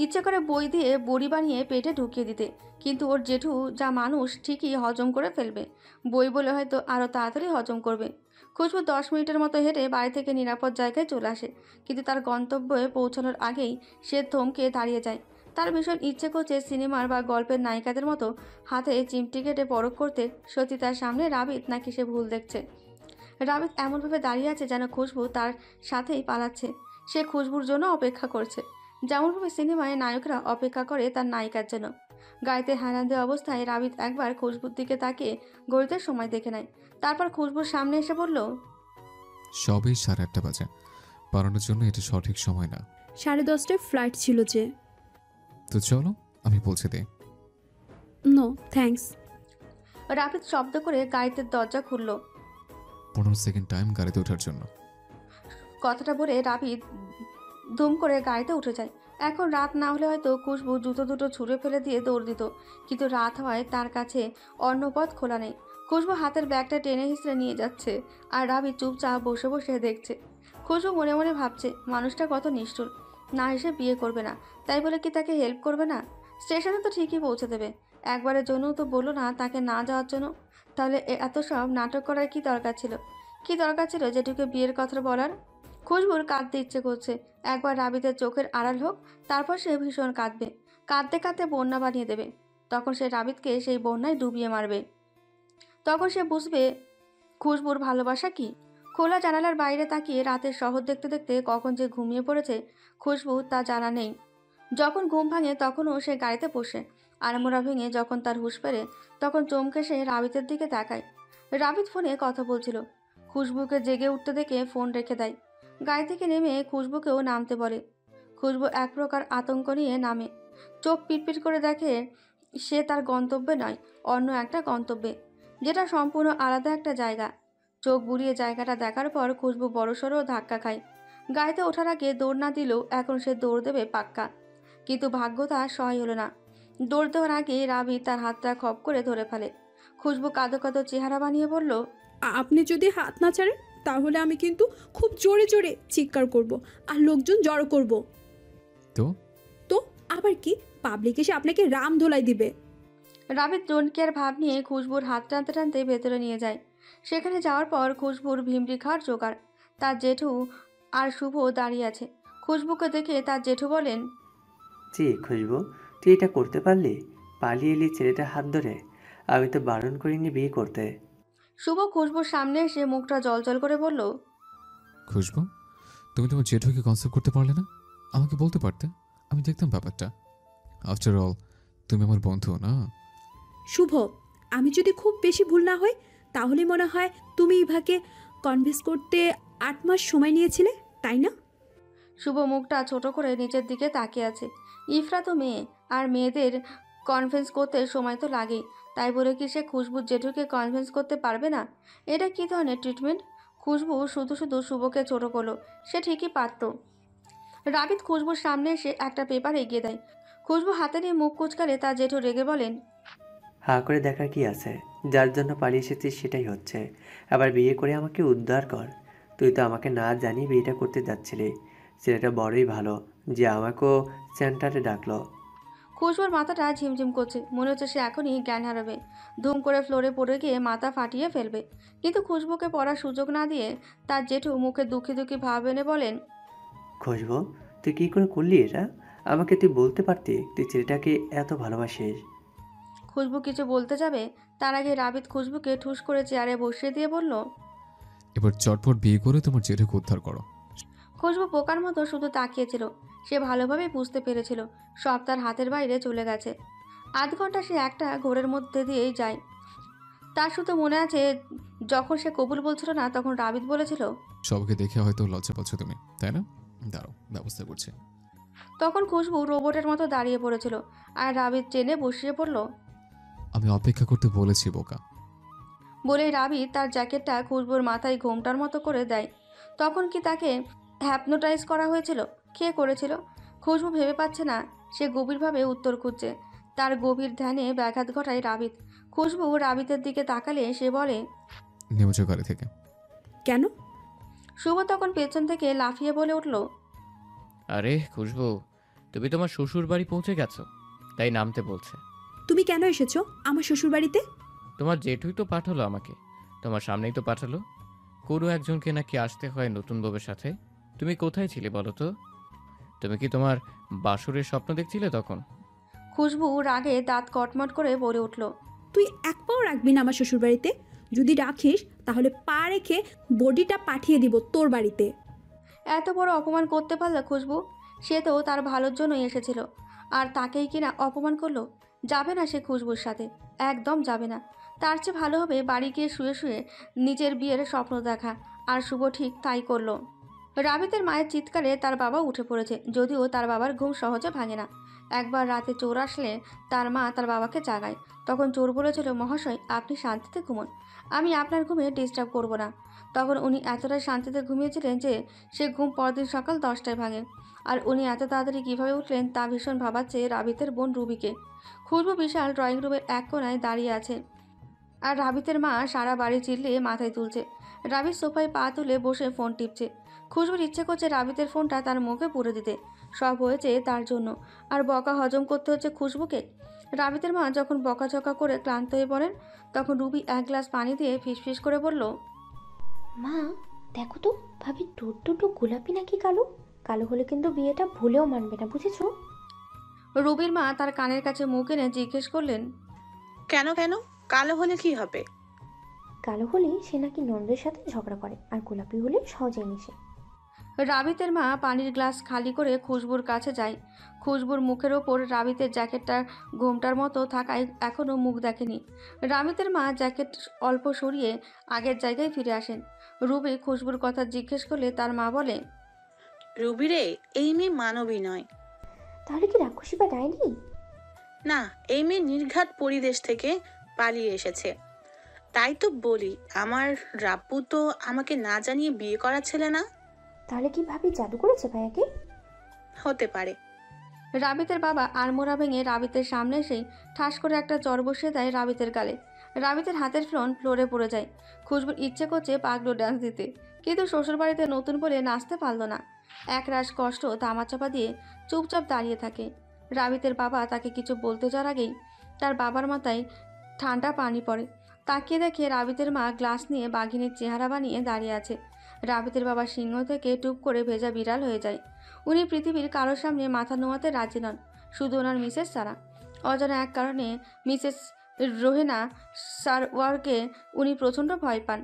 ইচ্ছে করে বই দিয়ে বড়ি বানিয়ে পেটে ঢুকিয়ে দিতে। কিন্তু ওর জেঠু যা মানুষ, ঠিকই হজম করে ফেলবে। বই বলে হয়তো আরও তাড়াতাড়ি হজম করবে। খুশবু 10 মিনিটের মতো হেঁটে বাড়ি থেকে নিরাপদ জায়গায় চলে আসে, কিন্তু তার গন্তব্যে পৌঁছানোর আগেই সে থমকে দাঁড়িয়ে যায়। তার ভীষণ ইচ্ছে করছে সিনেমার বা গল্পের নায়িকাদের মতো হাতে চিমটি কেটে পরখ করতে, সত্যি তার সামনে রাবিত নাকি সে ভুল দেখছে। রাবিত এমনভাবে দাঁড়িয়ে আছে যেন খুশবু তার সাথেই পালাচ্ছে। সে খুশবুর জন্য অপেক্ষা করছে, যেমনভাবে সিনেমায় নায়করা অপেক্ষা করে তার নায়িকার জন্য। গাড়িতে হেলান দেওয়া অবস্থায় রাবিত একবার খুশবুর দিকে তাকিয়ে ঘড়িতে সময় দেখে নেয়। তারপর খুশবুর সামনে এসে বলল, সবই 1:30 বাজে, পালানোর জন্য এটা সঠিক সময় না। 10:30টায় ফ্লাইট ছিল যে। তো চলো আমি পৌঁছে দিই। No thanks. রাবিত শব্দ করে গাড়িতে দরজা খুলল। 15 সেকেন্ড টাইম গাড়িতে ওঠার জন্য। কথাটা বলে রাবিত ধুম করে গাড়িতে উঠে যায়। এখন রাত না হলে হয়তো খুশবু জুতো দুটো ছুঁড়ে ফেলে দিয়ে দৌড় দিত, কিন্তু রাত হওয়ায় তার কাছে অন্য পথ খোলা নেই। খুশবু হাতের ব্যাগটা টেনে হিঁচড়ে নিয়ে যাচ্ছে, আর রাবি চুপচাপ বসে বসে দেখছে। খুশবু মনে মনে ভাবছে মানুষটা কত নিষ্ঠুর। না এসে বিয়ে করবে না, তাই বলে কি তাকে হেল্প করবে না? স্টেশনে তো ঠিকই পৌঁছে দেবে। একবারের জন্যও তো বললো না তাকে না যাওয়ার জন্য। তাহলে এত সব নাটক করার কি দরকার ছিল? কি দরকার ছিল যেটুকু বিয়ের কথা বলার? খুশবুর কাঁদতে ইচ্ছে করছে, একবার রাবিতের চোখের আড়াল হোক, তারপর সে ভীষণ কাঁদবে, কাঁদতে কাঁদতে বন্যা বানিয়ে দেবে। তখন সে রাবিতকে সেই বন্যায় ডুবিয়ে মারবে। তখন সে বুঝবে খুশবুর ভালোবাসা কি। খোলা জানালার বাইরে তাকিয়ে রাতের শহর দেখতে দেখতে কখন যে ঘুমিয়ে পড়েছে খুশবু তা জানা নেই। যখন ঘুম ভাঙে তখনও সে গাড়িতে বসে, আড়মোড়া ভেঙে যখন তার হুঁশ ফেরে তখন চমকে সে রাবিতের দিকে তাকায়। রাবিত ফোনে কথা বলছিল। খুশবুকে জেগে উঠতে দেখে ফোন রেখে দেয়। গাড়ি থেকে নেমে খুশবুকেও নামতে বলে। খুশবু এক প্রকার আতঙ্ক নিয়ে নামে। চোখ পিটপিট করে দেখে সে তার গন্তব্যে নয়, অন্য একটা গন্তব্যে, যেটা সম্পূর্ণ আলাদা একটা জায়গা। চোখ বুলিয়ে জায়গাটা দেখার পর খুশবু বড়সড় ধাক্কা খায়। গাড়িতে ওঠার আগে দৌড় না দিলেও এখন সে দৌড় দেবে পাক্কা। কিন্তু ভাগ্য তার সহায় হলো না। দৌড় দেওয়ার আগে রাবি তার হাতটা খপ করে ধরে ফেলে। খুশবু কাঁদো কাঁদো চেহারা বানিয়ে বলল, আপনি যদি হাত না ছাড়েন তাহলে আমি কিন্তু খুব জোরে জোরে চিৎকার করব আর লোকজন জড়ো করব। তো তো আবার কি, পাবলিক এসে আপনাকে রাম ধোলাই দিবে। রাবিত জনকের ভাব নিয়ে খুশবুর হাত টানতে টানতে ভেতরে নিয়ে যায়। সেখানে যাওয়ার পর খুশবুর ভিমরি খাওয়ার জোগাড়। তার জেঠু আর শুভ দাঁড়িয়ে আছে। খুশবুকে দেখে তার জেঠু বলেন, জি খুশবু, তুই এটা করতে পারলি? পালিয়ে এলি ছেলেটার হাত ধরে। আমি তো বারণ করিনি বিয়ে করতে। শুভ খুশবুর সামনে এসে মুখটা জলজল করে বলল, খুশবু, তুমি তোমার জেঠুকে কনসেপ্ট করতে পারলে না? আমাকে বলতে পারতে, আমি দেখতাম ব্যাপারটা। আফটার অল তুমি আমার বন্ধু না? শুভ, আমি যদি খুব বেশি ভুল না হয় তাহলে মনে হয় তুমি ইভাকে কনভিন্স করতে 8 মাস সময় নিয়েছিলে, তাই না? শুভ মুখটা ছোট করে নিচের দিকে তাকিয়ে আছে। ইফরা তো মেয়ে, আর মেয়েদের কনভিন্স করতে সময় তো লাগেই। তাই বলে কি সে খুশবুর জেঠুকে কনভিন্স করতে পারবে না? এটা কি ধরনের ট্রিটমেন্ট? খুশবু শুধু শুধু শুভকে ছোট করলো, সে ঠিকই পারত। রাবিত খুশবুর সামনে এসে একটা পেপার এগিয়ে দেয়। খুশবু হাতে নিয়ে মুখ কুচকালে তার জেঠু রেগে বলেন, হাঁ করে দেখার কি আছে? যার জন্য পালিয়ে এসেছিস সেটাই হচ্ছে। আবার বিয়ে করে আমাকে উদ্ধার কর। তুই তো আমাকে না জানিয়ে বিয়েটা করতে যাচ্ছিলি। ছেলেটা বড়ই ভালো যে আমাকেও সেন্টারে ডাকলো। খুশবুর মাথাটা ঝিমঝিম করছে, মনে হচ্ছে সে এখনই জ্ঞান হারাবে, ধুম করে ফ্লোরে পড়ে গিয়ে মাথা ফাটিয়ে ফেলবে। কিন্তু খুশবুকে পড়ার সুযোগ না দিয়ে তার জেঠু মুখে দুঃখী দুঃখী ভাব এনে বলেন, খুশবু, তুই কী করে করলি এটা? আমাকে তুই বলতে পারতি তুই ছেলেটাকে এত ভালোবাসিস। খুশবু কিছু বলতে যাবে, তার আগে রাবিত খুশবুকে ঠুস করে চেয়ারে বসিয়ে দিয়ে বলল, এবার চটপট বিয়ে করে তোমার জেঠুকে উদ্ধার করো। খুশবু পোকার মতো শুধু তাকিয়েছিল। সে ভালোভাবে বুঝতে পেরেছিল সব তার হাতের বাইরে চলে গেছে। আধ ঘন্টা সে একটা ঘোরের মধ্যে দিয়েই যায়। তার শুধু মনে আছে যখন সে কবুল বলছিল না তখন রাবিত বলেছিল, সবকে দেখে হয়তো লজ্জা পাচ্ছ তুমি, তাই না? দাঁড়াও, ব্যবস্থা করছি। তখন খুশবু রোবটের মতো দাঁড়িয়ে পড়েছিল আর রাবিত ট্রেনে বসিয়ে পড়ল। আমি অপেক্ষা করতে বলেছি বোকা। বলেই রাবিত তার জ্যাকেটটা খুশবুর মাথায় ঘোমটার মতো করে দেয়। তখন কি তাকে হ্যাপনোটাইজ করা হয়েছিল? কে করেছিল? খুশবু ভেবে পাচ্ছে না। সে গভীরভাবে উত্তর খুঁজছে। তার গভীর ধ্যানে ব্যাঘাত ঘটায় রাবিত। খুশবু রাবিতের দিকে তাকালে সে বলে, নেমেছো গাড়ি থেকে। কেন? শুভ তখন পেছন থেকে লাফিয়ে বলে উঠল, আরে খুশবু, তুমি তোমার শ্বশুর বাড়ি পৌঁছে গেছো, তাই নামতে বলছে। তুমি কেন এসেছো আমার শ্বশুর বাড়িতে? তোমার জেঠুই তো পাঠালো আমাকে, তোমার সামনেই তো পাঠালো। কোনো একজনকে নাকি আসতে হয় নতুন বউয়ের সাথে। তুমি কোথায় ছিলে বলো তো? তুমি কি তোমার বাসরের স্বপ্ন দেখছিলে তখন? খুশবু রাগে দাঁত কটমট করে বলে উঠল, তুই এক পাও রাখবি না আমার শ্বশুর বাড়িতে। যদি রাখিস তাহলে পা রেখে বডিটা পাঠিয়ে দিব তোর বাড়িতে। এত বড় অপমান করতে পারলো খুশবু? সে তো তার ভালোর জন্যই এসেছিল, আর তাকেই কিনা অপমান করলো। যাবে না সে খুশবুর সাথে, একদম যাবে না। তার চেয়ে ভালো হবে বাড়ি গিয়ে শুয়ে শুয়ে নিজের বিয়ের স্বপ্ন দেখা। আর শুভ ঠিক তাই করলো। রাবিতের মায়ের চিৎকারে তার বাবা উঠে পড়েছে, যদিও তার বাবার ঘুম সহজে ভাঙে না। একবার রাতে চোর আসলে তার মা তার বাবাকে জাগায়। তখন চোর বলেছিল, মহাশয় আপনি শান্তিতে ঘুমোন, আমি আপনার ঘুমে ডিস্টার্ব করব না। তখন উনি এতটাই শান্তিতে ঘুমিয়েছিলেন যে সে ঘুম পরদিন সকাল 10টায় ভাঙে। আর উনি এত তাড়াতাড়ি কীভাবে উঠলেন তা ভীষণ ভাবাচ্ছে রাবিতের বোন রুবিকে। খুশবু বিশাল ড্রয়িং রুমের এক কোনায় দাঁড়িয়ে আছে, আর রাবিতের মা সারা বাড়ি চিল্লিয়ে মাথায় তুলছে। রাবিত সোফায় পা তুলে বসে ফোন টিপছে। খুশবুর ইচ্ছে করছে রাবিতের ফোনটা তার মুখে পুরে দিতে। সব হয়েছে তার জন্য, আর বকা হজম করতে হচ্ছে খুশবুকে। রাবিতের মা যখন বকাঝকা করে ক্লান্ত হয়ে পড়েন তখন রুবি এক গ্লাস পানি দিয়ে ফিসফিস করে বলল, মা দেখো তো ভাবি, ঠোঁট দুটো গোলাপি নাকি কালো? কালো হলে কিন্তু বিয়েটা ভুলেও মানবে না, বুঝেছো? রুবির মা তার কানের কাছে মুখ এনে জিজ্ঞেস করলেন, কেন কেন কালো হলে কি হবে? কালো হলে সে নাকি ননদের সাথে ঝগড়া করে, আর গোলাপি হলে সহজেই মিশে। রাবিতের মা পানির গ্লাস খালি করে খুশবুর কাছে যায়। খুশবুর মুখের ওপর রাবিতের জ্যাকেটটা ঘোমটার মতো থাকায় এখনও মুখ দেখেনি। রাবিতের মা জ্যাকেট অল্প সরিয়ে আগের জায়গায় ফিরে আসেন। রুবি খুশবুর কথা জিজ্ঞেস করলে তার মা বলে, রুবি রে, এই মেয়ে মানবী নয়। তাহলে কি রাক্ষসী বা ডাইনি? না, এই মেয়ে নির্ঘাত পরিদেশ থেকে পালিয়ে এসেছে। তাই তো বলি, আমার রাব্বু তো আমাকে না জানিয়ে বিয়ে করা ছেলে না। তাহলে কি ভাবি জাদু করেছে ভাইয়াকে? হতে পারে। রাবিতের বাবা আড়মোড়া ভেঙে রাবিতের সামনে এসেই ঠাস করে একটা চড় বসিয়ে দেয় রাবিতের গালে। রাবিতের হাতের ফোন ফ্লোরে পড়ে যায়। খুশবুর ইচ্ছে করছে পাগলো ডান্স দিতে, কিন্তু শ্বশুরবাড়িতে নতুন বলে নাচতে পারল না। একরাশ কষ্ট তামাচাপা দিয়ে চুপচাপ দাঁড়িয়ে থাকে। রাবিতের বাবা তাকে কিছু বলতে যাওয়ার আগেই তার বাবার মাথায় ঠান্ডা পানি পড়ে। তাকিয়ে দেখে রাবিতের মা গ্লাস নিয়ে বাঘিনীর চেহারা বানিয়ে দাঁড়িয়ে আছে। রাবিতের বাবা সিংহ থেকে টুপ করে ভেজা বিড়াল হয়ে যায়। উনি পৃথিবীর কারোর সামনে মাথা নোয়াতে রাজি নন, শুধু ওনার মিসেস ছাড়া। অজানা এক কারণে মিসেস রোহেনা সারওয়ারকে উনি প্রচণ্ড ভয় পান।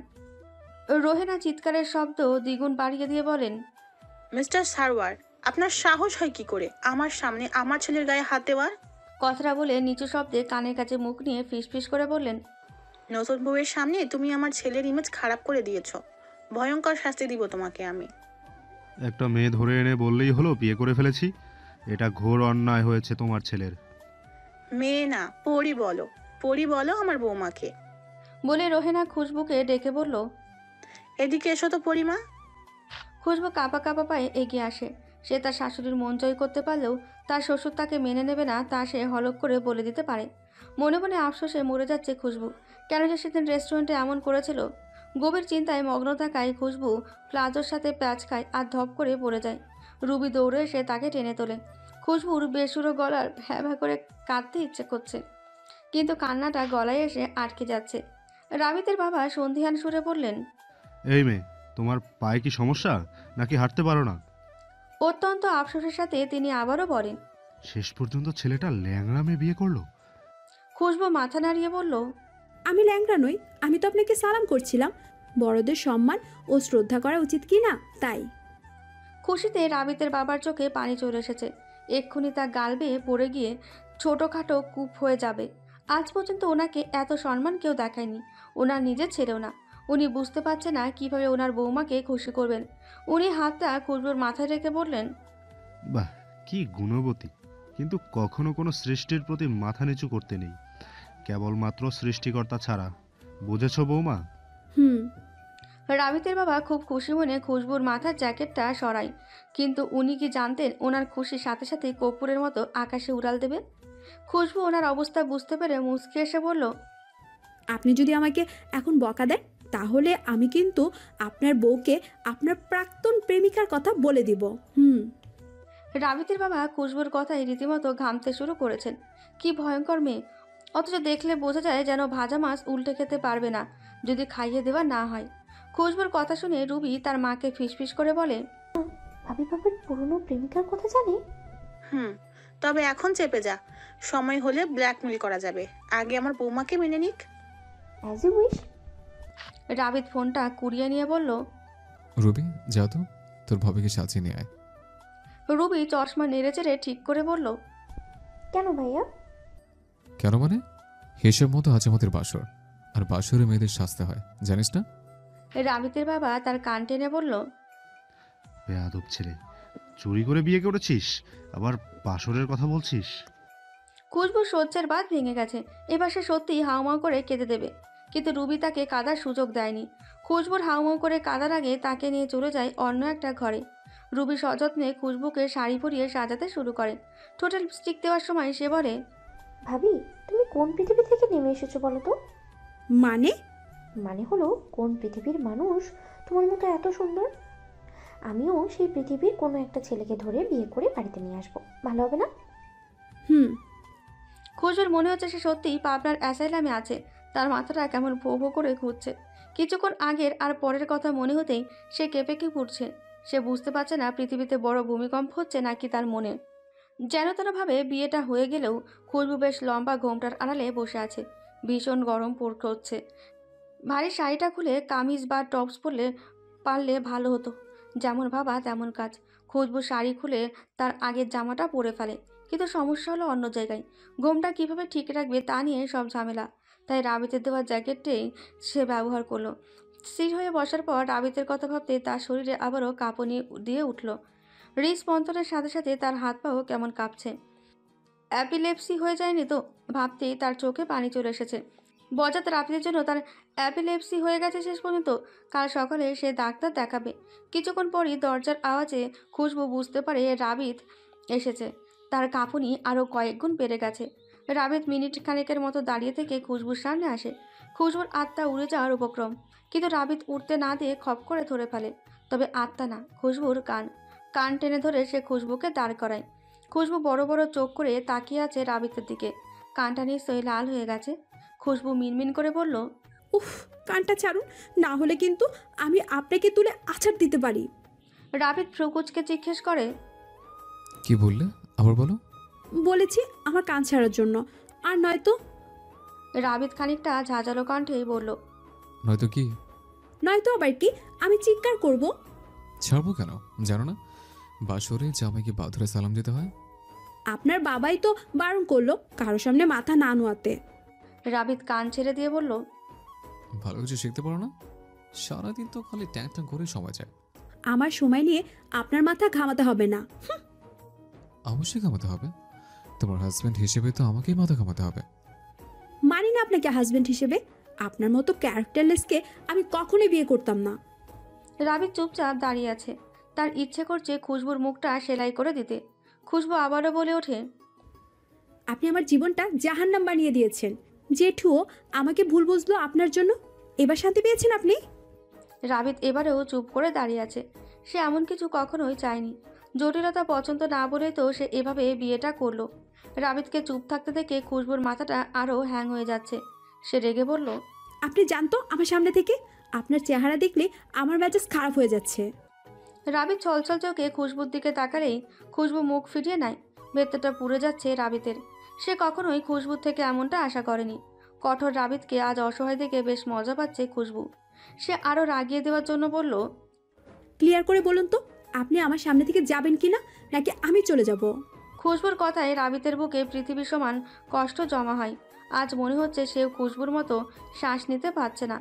রোহেনা চিৎকারের শব্দ দ্বিগুণ বাড়িয়ে দিয়ে বলেন, মিস্টার সারওয়ার, আপনার সাহস হয় কি করে আমার সামনে আমার ছেলের গায়ে হাত দেওয়ার? কথাটা বলে নিচু শব্দে কানের কাছে মুখ নিয়ে ফিসফিস করে বললেন, নতুন বউয়ের সামনে তুমি আমার ছেলের ইমেজ খারাপ করে দিয়েছো। ভয়ঙ্কর শাস্তি দিব তোমাকে আমি। একটা মেয়ে ধরে এনে বললেই হলো বিয়ে করে ফেলেছি? এটা ঘোর অন্যায় হয়েছে তোমার ছেলের। মেয়ে না, পরি বলো, পরি বলো আমার বৌমাকে। বলে রোহেনা খুশবুকে ডেকে বলল, এদিকে এসো তো পরিমা। খুশবু কাঁপা কাঁপা পায়ে এগিয়ে আসে। সে তার শাশুড়ির মন জয় করতে পারলেও তার শ্বশুর তাকে মেনে নেবে না তা সে হলক করে বলে দিতে পারে। মনে মনে আফসোসে মরে যাচ্ছে খুশবু। কেন যে সেদিন রেস্টুরেন্টে এমন করেছিল? গভীর চিন্তায় মগ্ন থাকায় খুশবু প্লাজোর সাথে প্যাচ খায় আর ধপ করে পড়ে যায়। রুবি দৌড়ে এসে তাকে টেনে তোলে। খুশবুর বেসুরো গলার ভ্যা ভ্যা করে কাঁদতে ইচ্ছে করছে, কিন্তু কান্নাটা গলায় এসে আটকে যাচ্ছে। রাবিতের বাবা সন্ধিহান সুরে বললেন, এই মেয়ে, তোমার পায়ে কি সমস্যা নাকি হাঁটতে পারো না? অত্যন্ত আফসোসের সাথে তিনি আবারও বলেন, শেষ পর্যন্ত ছেলেটা ল্যাংড়া মেয়ে বিয়ে করলো। খুশবু মাথা নাড়িয়ে বলল, আমি ল্যাংড়া নই, আমি তো আপনাকে সালাম করছিলাম। বড়দের সম্মান ও শ্রদ্ধা করা উচিত কি না, তাই। খুশিতে রাবিতের বাবার চোখে পানি চলে এসেছে। এক্ষুনি তা গাল বেয়ে পড়ে গিয়ে ছোটোখাটো কূপ হয়ে যাবে। আজ পর্যন্ত ওনাকে এত সম্মান কেউ দেখায়নি, ওনার নিজের ছেলেও না। উনি বুঝতে পারছে না কিভাবে ওনার বৌমাকে খুশি করবেন। উনি হাতটা খুশবুর মাথায় রেখে বললেন, বাহ, কি গুণবতী! কিন্তু কখনো কোনো সৃষ্টির প্রতি মাথা নিচু করতে নেই, কেবলমাত্র সৃষ্টিকর্তা ছাড়া। বুঝেছো বৌমা? রাবিতের বাবা খুব খুশি মনে খুশবুর মাথার জ্যাকেটটা সরায়, কিন্তু উনি কি জানতেন ওনার খুশির সাথে সাথে কর্পূরের মতো আকাশে উড়াল দেবে? খুশবু ওনার অবস্থা বুঝতে পেরে মুচকি এসে বলল, আপনি যদি আমাকে এখন বকা দেন তাহলে আমি কিন্তু আপনার বউকে আপনার প্রাক্তন প্রেমিকার কথা বলে দিব। রাবিতের বাবা খুশবুর কথায় রীতিমতো ঘামতে শুরু করেছেন। কি ভয়ঙ্কর মেয়ে, অথচ দেখলে বোঝা যায় যেন ভাজা মাছ উল্টে খেতে পারবে না যদি খাইয়ে দেওয়া না হয়। খুশবুর কথা শুনে রুবি তার মাকে ফিসফিস করে বলে, ভাবি বাবার পুরনো প্রেমিকার কথা জানে? তবে এখন চেপে যা, সময় হলে ব্ল্যাকমেল করা যাবে। আগে আমার বৌমাকে মেনে নিক। As you wish. রাবিত ফোনটা কুড়িয়ে নিয়ে বলল, রুবি যা তো, তোর ভাবিকে সাজিয়ে নিয়ে আয়। রুবি চশমা নেড়ে চেড়ে ঠিক করে বলল, কেন ভাইয়া? কেন মানে? হিসেব মতো আজ আমাদের বাসর, আর বাসরে মেয়েদের সাজতে হয়, জানিস না? রাবিতের বাবা তার কান টেনে বলল, বেয়াদব ছেলে, চুরি করে বিয়ে করেছিস, আবার বাসরের কথা বলছিস? খুশবুর সহ্যের বাদ ভেঙে গেছে। এবার সে সত্যিই হাউমাউ করে কেঁদে দেবে, কিন্তু রুবি তাকে কাঁদার সুযোগ দেয়নি। খুশবুর হাউমাউ করে কাঁদার আগে তাকে নিয়ে চলে যায় অন্য একটা ঘরে। রুবি সযত্নে খুশবুকে শাড়ি পরিয়ে সাজাতে শুরু করে। ঠোঁটে লিপস্টিক দেওয়ার সময় সে বলে, ভাবি তুমি কোন পৃথিবী থেকে নেমে এসেছো বলো তো? মানে হলো কোন পৃথিবীর মানুষ তোমার মতো এত সুন্দর? আমিও সেই পৃথিবীর কোনো একটা ছেলেকে ধরে বিয়ে করে বাড়িতে নিয়ে আসবো, ভালো হবে না? খুশবুর মনে হচ্ছে সে সত্যিই পাবনার অ্যাসাইলামে আছে। তার মাথাটা কেমন ভো ভো করে ঘুরছে। কিছুক্ষণ আগের আর পরের কথা মনে হতেই সে কেঁপে কেঁপে উঠছে। সে বুঝতে পারছে না পৃথিবীতে বড় ভূমিকম্প হচ্ছে নাকি তার মনে। যেন তেনভাবে বিয়েটা হয়ে গেলেও খুশবু বেশ লম্বা ঘোমটার আড়ালে বসে আছে। ভীষণ গরম পড়ছে। ভারী শাড়িটা খুলে কামিজ বা টপস পরলে পারলে ভালো হতো। যেমন ভাবা তেমন কাজ। খুশবু শাড়ি খুলে তার আগের জামাটা পরে ফেলে, কিন্তু সমস্যা হলো অন্য জায়গায়। ঘোমটা কিভাবে ঠিক রাখবে তা নিয়ে সব ঝামেলা। তাই রাবিতের দেওয়া জ্যাকেটটাই সে ব্যবহার করলো। স্থির হয়ে বসার পর রাবিতের কথা ভাবতে তার শরীরে আবারও কাঁপুনি দিয়ে উঠল। হৃদস্পন্দনের সাথে সাথে তার হাত পাও কেমন কাঁপছে। অ্যাপিলেপসি হয়ে যায়নি তো? ভাবতেই তার চোখে পানি চলে এসেছে। বজাত রাবিতের জন্য তার অ্যাপিলেপসি হয়ে গেছে শেষ পর্যন্ত। কাল সকালে সে ডাক্তার দেখাবে। কিছুক্ষণ পরই দরজার আওয়াজে খুশবু বুঝতে পারে রাবিত এসেছে। তার কাঁপুনি আরও কয়েক গুণ বেড়ে গেছে। রাবিত মিনিট খানেকের মতো দাঁড়িয়ে থেকে খুশবুর সামনে আসে। খুশবুর আত্মা উড়ে যাওয়ার উপক্রম, কিন্তু রাবিত উঠতে না দিয়ে খপ করে ধরে ফেলে। তবে আত্মা না, খুশবুর কান টেনে ধরে সে খুশবুকে দাঁড় করায়। খুশবু বড় বড় চোখ করে তাকিয়ে আছে রাবিতের দিকে। কানটা নিশ্চয়ই লাল হয়ে গেছে। খুশবু মিনমিন করে বলল, উফ, কানটা ছাড়ুন, না হলে কিন্তু আমি আপনাকে তুলে আছাড় দিতে পারি। রাবিত ফ্রুকুচকে জিজ্ঞেস করে, কি বললে? আবার বলো। বলেছি আমার কান ছাড়ার জন্য, আর নয়তো। রাবিত খানিকটা ঝাঁঝালো কণ্ঠেই বলল, নয়তো কি? নয়তো আবার কি? আমি চিৎকার করব। ছাড়বো কেন জানো না? বাসরে জামাইকে বাধরে সালাম দিতে হয়। আপনার বাবাই তো বারণ করলো কারো সামনে মাথা না নোয়াতে। রাবিত কান ছেড়ে দিয়ে বলল, ভালো কিছু শিখতে পারো না? সারাদিন তো খালি ট্যাং ট্যাং করে সময় যায়। আমার সময় নিয়ে আপনার মাথা ঘামাতে হবে না। অবশ্যই ঘামাতে হবে। তোমার হাজব্যান্ড হিসেবে তো আমাকেই মাথা ঘামাতে হবে। মানি না আপনাকে হাজব্যান্ড হিসেবে। আপনার মতো ক্যারেক্টারলেসকে আমি কখনোই বিয়ে করতাম না। রাবিত চুপচাপ দাঁড়িয়ে আছে। তার ইচ্ছে করছে খুশবুর মুখটা সেলাই করে দিতে। খুশবু আবারও বলে ওঠে, আপনি আমার জীবনটা জাহান্নাম বানিয়ে দিয়েছেন। জেঠুও আমাকে ভুল বুঝলো আপনার জন্য। এবার শান্তি পেয়েছেন আপনি? রাবিত এবারেও চুপ করে দাঁড়িয়ে আছে। সে এমন কিছু কখনোই চায়নি। জটিলতা পছন্দ না বলেই তো সে এভাবে বিয়েটা করলো। রাবিতকে চুপ থাকতে দেখে খুশবুর মাথাটা আরও হ্যাং হয়ে যাচ্ছে। সে রেগে বলল, আপনি জানতো আমার সামনে থেকে? আপনার চেহারা দেখলে আমার মেজাজ খারাপ হয়ে যাচ্ছে। রাবিত ছলছল চোখে খুশবুর দিকে তাকালেই খুশবু মুখ ফিরিয়ে নেয়। ভেতরটা পুড়ে যাচ্ছে রাবিতের। সে কখনোই খুশবুর থেকে এমনটা আশা করেনি। কঠোর রাবিতকে আজ অসহায় দেখে বেশ মজা পাচ্ছে খুশবু। সে আরও রাগিয়ে দেওয়ার জন্য বলল, ক্লিয়ার করে বলুন তো, আপনি আমার সামনে থেকে যাবেন কি না, নাকি আমি চলে যাব? খুশবুর কথায় রাবিতের বুকে পৃথিবী সমান কষ্ট জমা হয়। আজ মনে হচ্ছে সেও খুশবুর মতো শ্বাস নিতে পারছে না।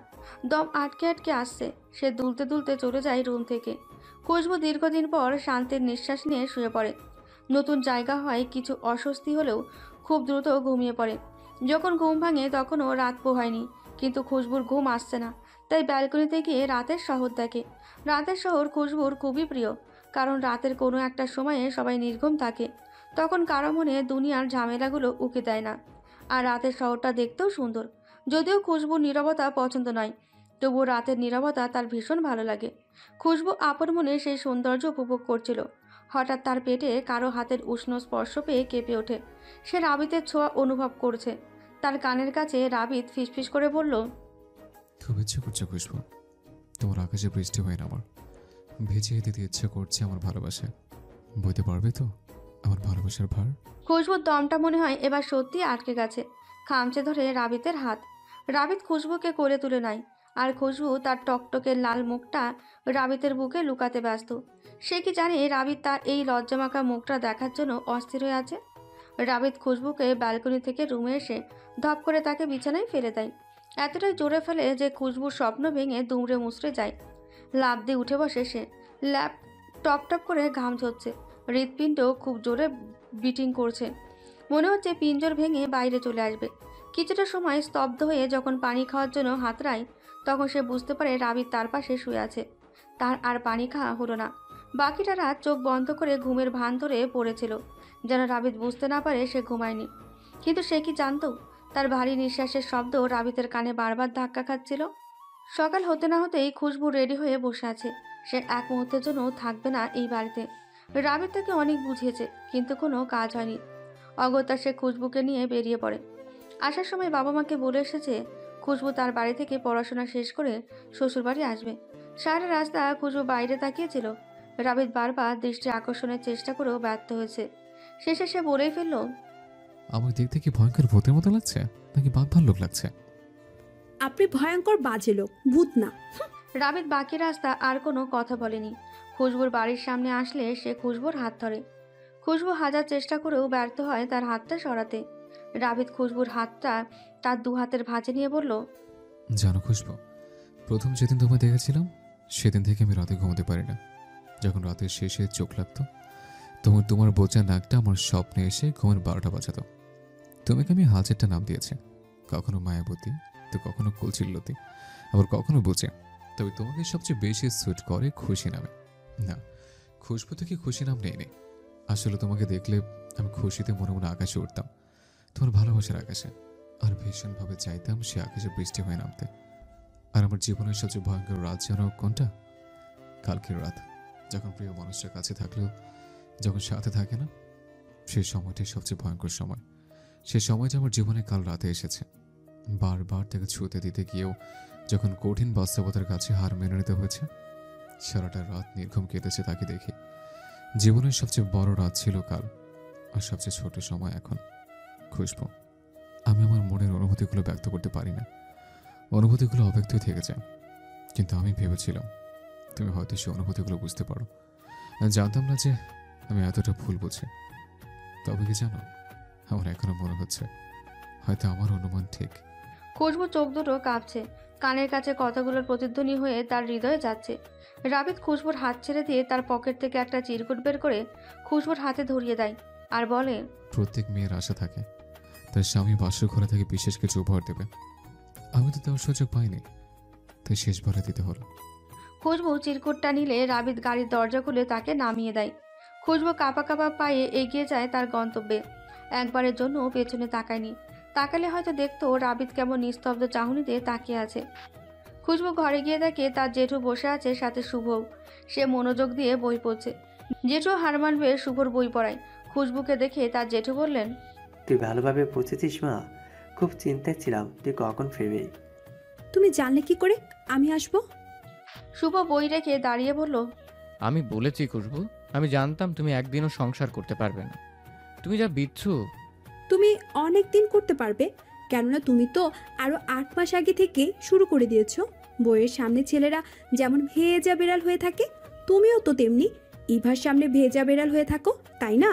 দম আটকে আটকে আসছে। সে দুলতে দুলতে চলে যায় রুম থেকে। খুশবু দীর্ঘদিন পর শান্তির নিঃশ্বাস নিয়ে শুয়ে পড়ে। নতুন জায়গা হয় কিছু অস্বস্তি হলেও খুব দ্রুত ঘুমিয়ে পড়ে। যখন ঘুম ভাঙে তখনও রাত পোহায়নি, কিন্তু খুশবুর ঘুম আসছে না। তাই ব্যালকনিতে গিয়ে রাতের শহর দেখে। রাতের শহর খুশবুর খুবই প্রিয়, কারণ রাতের কোনো একটা সময়ে সবাই নির্ঘুম থাকে। তখন কারো মনে দুনিয়ার ঝামেলাগুলো উকি দেয় না। আর রাতের শহরটা দেখতেও সুন্দর। যদিও খুশবুর নীরবতা পছন্দ নয়, তবুও রাতের নীরবতা তার ভীষণ ভালো লাগে। খুশবু আপন মনে সেই সৌন্দর্য উপভোগ করছিল। হঠাৎ তার পেটে কারো হাতের উষ্ণ স্পর্শ পেয়ে কেঁপে ওঠে। সে রাবিতের ছোঁয়া অনুভব করছে। তার কানের কাছে রাবিত ফিসফিস করে বলল, খুব ইচ্ছে করছে খুশবু, তোমার আকাশে বৃষ্টি হয় না, আমার ভিজিয়ে দিতে ইচ্ছে করছে আমার ভালোবাসা। বইতে পারবে তো আমার ভালোবাসার ভার? খুশবুর দমটা মনে হয় এবার সত্যি আটকে গেছে। খামচে ধরে রাবিতের হাত। রাবিত খুশবুকে কোলে তুলে নেয়, আর খুশবু তার টকটকে লাল মুখটা রাবিতের বুকে লুকাতে ব্যস্ত। সে কি জানে রাবিত তার এই লজ্জামাখা মুখটা দেখার জন্য অস্থির হয়ে আছে। রাবিত খুশবুকে ব্যালকনি থেকে রুমে এসে ধপ করে তাকে বিছানায় ফেলে দেয়। এতটাই জোরে ফেলে যে খুশবুর স্বপ্ন ভেঙে দুমড়ে মুচড়ে যায়। লাফ দিয়ে উঠে বসে সে। ল্যাপ টপ টপ করে ঘাম ঝরছে। হৃৎপিণ্ড খুব জোরে বিটিং করছে। মনে হচ্ছে পিঞ্জর ভেঙে বাইরে চলে আসবে। কিছুটা সময় স্তব্ধ হয়ে যখন পানি খাওয়ার জন্য হাতড়ায়, তখন সে বুঝতে পারে রাবিত তার পাশে শুয়ে আছে। তার আর পানি খাওয়া হলো না। বাকিটা রাত চোখ বন্ধ করে ঘুমের ভান ধরে পড়েছিল, যেন রাবিত বুঝতে না পারে সে ঘুমায়নি। কিন্তু সে কি জানতো তার ভারী নিঃশ্বাসের শব্দ রাবিতের কানে বারবার ধাক্কা খাচ্ছিল। সকাল হতে না হতেই খুশবু রেডি হয়ে বসে আছে। সে এক মুহূর্তের জন্য থাকবে না এই বাড়িতে। রাবিত তাকে অনেক বুঝিয়েছে, কিন্তু কোনো কাজ হয়নি। অগত্যা সে খুশবুকে নিয়ে বেরিয়ে পড়ে। আসার সময় বাবা মাকে বলে এসেছে খুশবু তার বাড়ি থেকে পড়াশোনা শেষ করে শ্বশুর বাড়ি আসবে। সারা রাস্তা খুশবু বাইরে তাকিয়েছিল। রাবিদ বারবার দৃষ্টি আকর্ষণের চেষ্টা করেও ব্যর্থ হয়েছে। শেষে সে বলেই ফেলল, আমার দেখতে কি ভয়ঙ্কর ভূতের মতো লাগছে নাকি বাঘ ভাল্লুক লাগছে? আপনি ভয়ঙ্কর বাজে লোক, ভূত না। রাবিদ বাকি রাস্তা আর কোনো কথা বলেনি। খুশবুর বাড়ির সামনে আসলে সে খুশবুর হাত ধরে। খুশবু হাজার চেষ্টা করেও ব্যর্থ হয় তার হাতটা সরাতে। রাবিদ খুশবুর হাতটা তার দু হাতের ভাঁজে নিয়ে বলল, জানো খুশবু, প্রথম যেদিন তোমায় দেখেছিলাম সেদিন থেকে আমি রাতে ঘুমোতে পারি না। যখন রাতের শেষে চোখ লাগতো তোমার বোচা নাকটা আমার স্বপ্নে এসে ঘুমের 12টা বাজাতো। তোমাকে আমি হাজারটা নাম দিয়েছি, কখনো মায়াবতী, তো কখনো কুলচিল্লতি, আবার কখনো বুঝে। তবে তোমাকে সবচেয়ে বেশি স্যুট করে খুশি নামে। না, খুশবু থেকে খুশি নাম নেই। আসলে তোমাকে দেখলে আমি খুশিতে মনে মনে আকাশে উঠতাম, তোমার ভালোবাসার আকাশে, আর ভীষণভাবে চাইতাম সে আকাশে বৃষ্টি হয়ে নামতে। আর আমার জীবনের সবচেয়ে ভয়ঙ্কর রাত জানো কোনটা? কালকের রাত, যখন প্রিয় মানুষটার কাছে থাকলেও যখন সাথে থাকে না, সেই সময়টাই সবচেয়ে ভয়ঙ্কর সময়। সে সময়টা আমার জীবনে কাল রাতে এসেছে। বারবার তাকে ছুঁতে দিতে গিয়েও যখন কঠিন বাস্তবতার কাছে হার মেনে নিতে হয়েছে। সারাটা রাত নির্ঘুম কেটেছে তাকে দেখে। জীবনের সবচেয়ে বড় রাত ছিল কাল, আর সবচেয়ে ছোট সময় এখন। খুশবু, আমি আমার মনের অনুভূতিগুলো ব্যক্ত করতে পারি না, অনুভূতিগুলো অব্যক্তই থেকে যায়। কিন্তু আমি ভেবেছিলাম তুমি হয়তো সেই অনুভূতিগুলো বুঝতে পারো। জানতাম না যে আমি এতটা ভুল বুঝি। তবে কি জানো, আমার এখনো মনে হচ্ছে হয়তো আমার অনুমান ঠিক। খুশবু চোখ দুটো কাঁপছে, কানের কাছে কথাগুলোর প্রতিধ্বনি হয়ে তার হৃদয়ে যাচ্ছে। রাবিদ খুশবুর হাত ছেড়ে দিয়ে তার পকেট থেকে একটা চিরকুট বের করে খুশবুর হাতে ধরিয়ে দেয় আর বলে, প্রত্যেক মেয়ের আশা থাকে তার স্বামী বাসর ঘরে থেকে বিশেষ কিছু উপহার দেবে। আমি তো দেওয়ার সুযোগ পাইনি, তাই শেষবারে দিতে হলো। খুশবু চিরকুটটা নিলে রাবিদ গাড়ির দরজা খুলে তাকে নামিয়ে দেয়। খুশবু কাঁপা কাঁপা পায়ে এগিয়ে যায় তার গন্তব্যে। একবারের জন্য পেছনে তাকায়নি। তাকালে হয়তো দেখতো রাবিদ কেমন নিস্তব্ধ চাহনিতে তাকিয়ে আছে। খুশবু ঘরে গিয়ে দেখে তার জেঠু বসে আছে, সাথে শুভও। সে মনোযোগ দিয়ে বই পড়ছে। জেঠু হার মানবে শুভর বই পড়ায়। খুশবুকে দেখে তার জেঠু বললেন, তুই ভালোভাবে পৌঁছেছিস মা? খুব চিন্তায় ছিলাম তুই কখন ফিরবি। তুমি জানলে কি করে আমি আসবো? শুভ বই রেখে দাঁড়িয়ে বলল, আমি বলেছি খুশবু, আমি জানতাম তুমি একদিনও সংসার করতে পারবে না। তুমি যা বিচ্ছু। তুমি অনেক দিন করতে পারবে, কেননা তুমি তো আরো 8 মাস আগে থেকে শুরু করে দিয়েছো। বইয়ের সামনে ছেলেরা যেমন ভেজা বেড়াল হয়ে থাকে, তুমিও তো তেমনি ইভার সামনে ভেজা বেড়াল হয়ে থাকো, তাই না?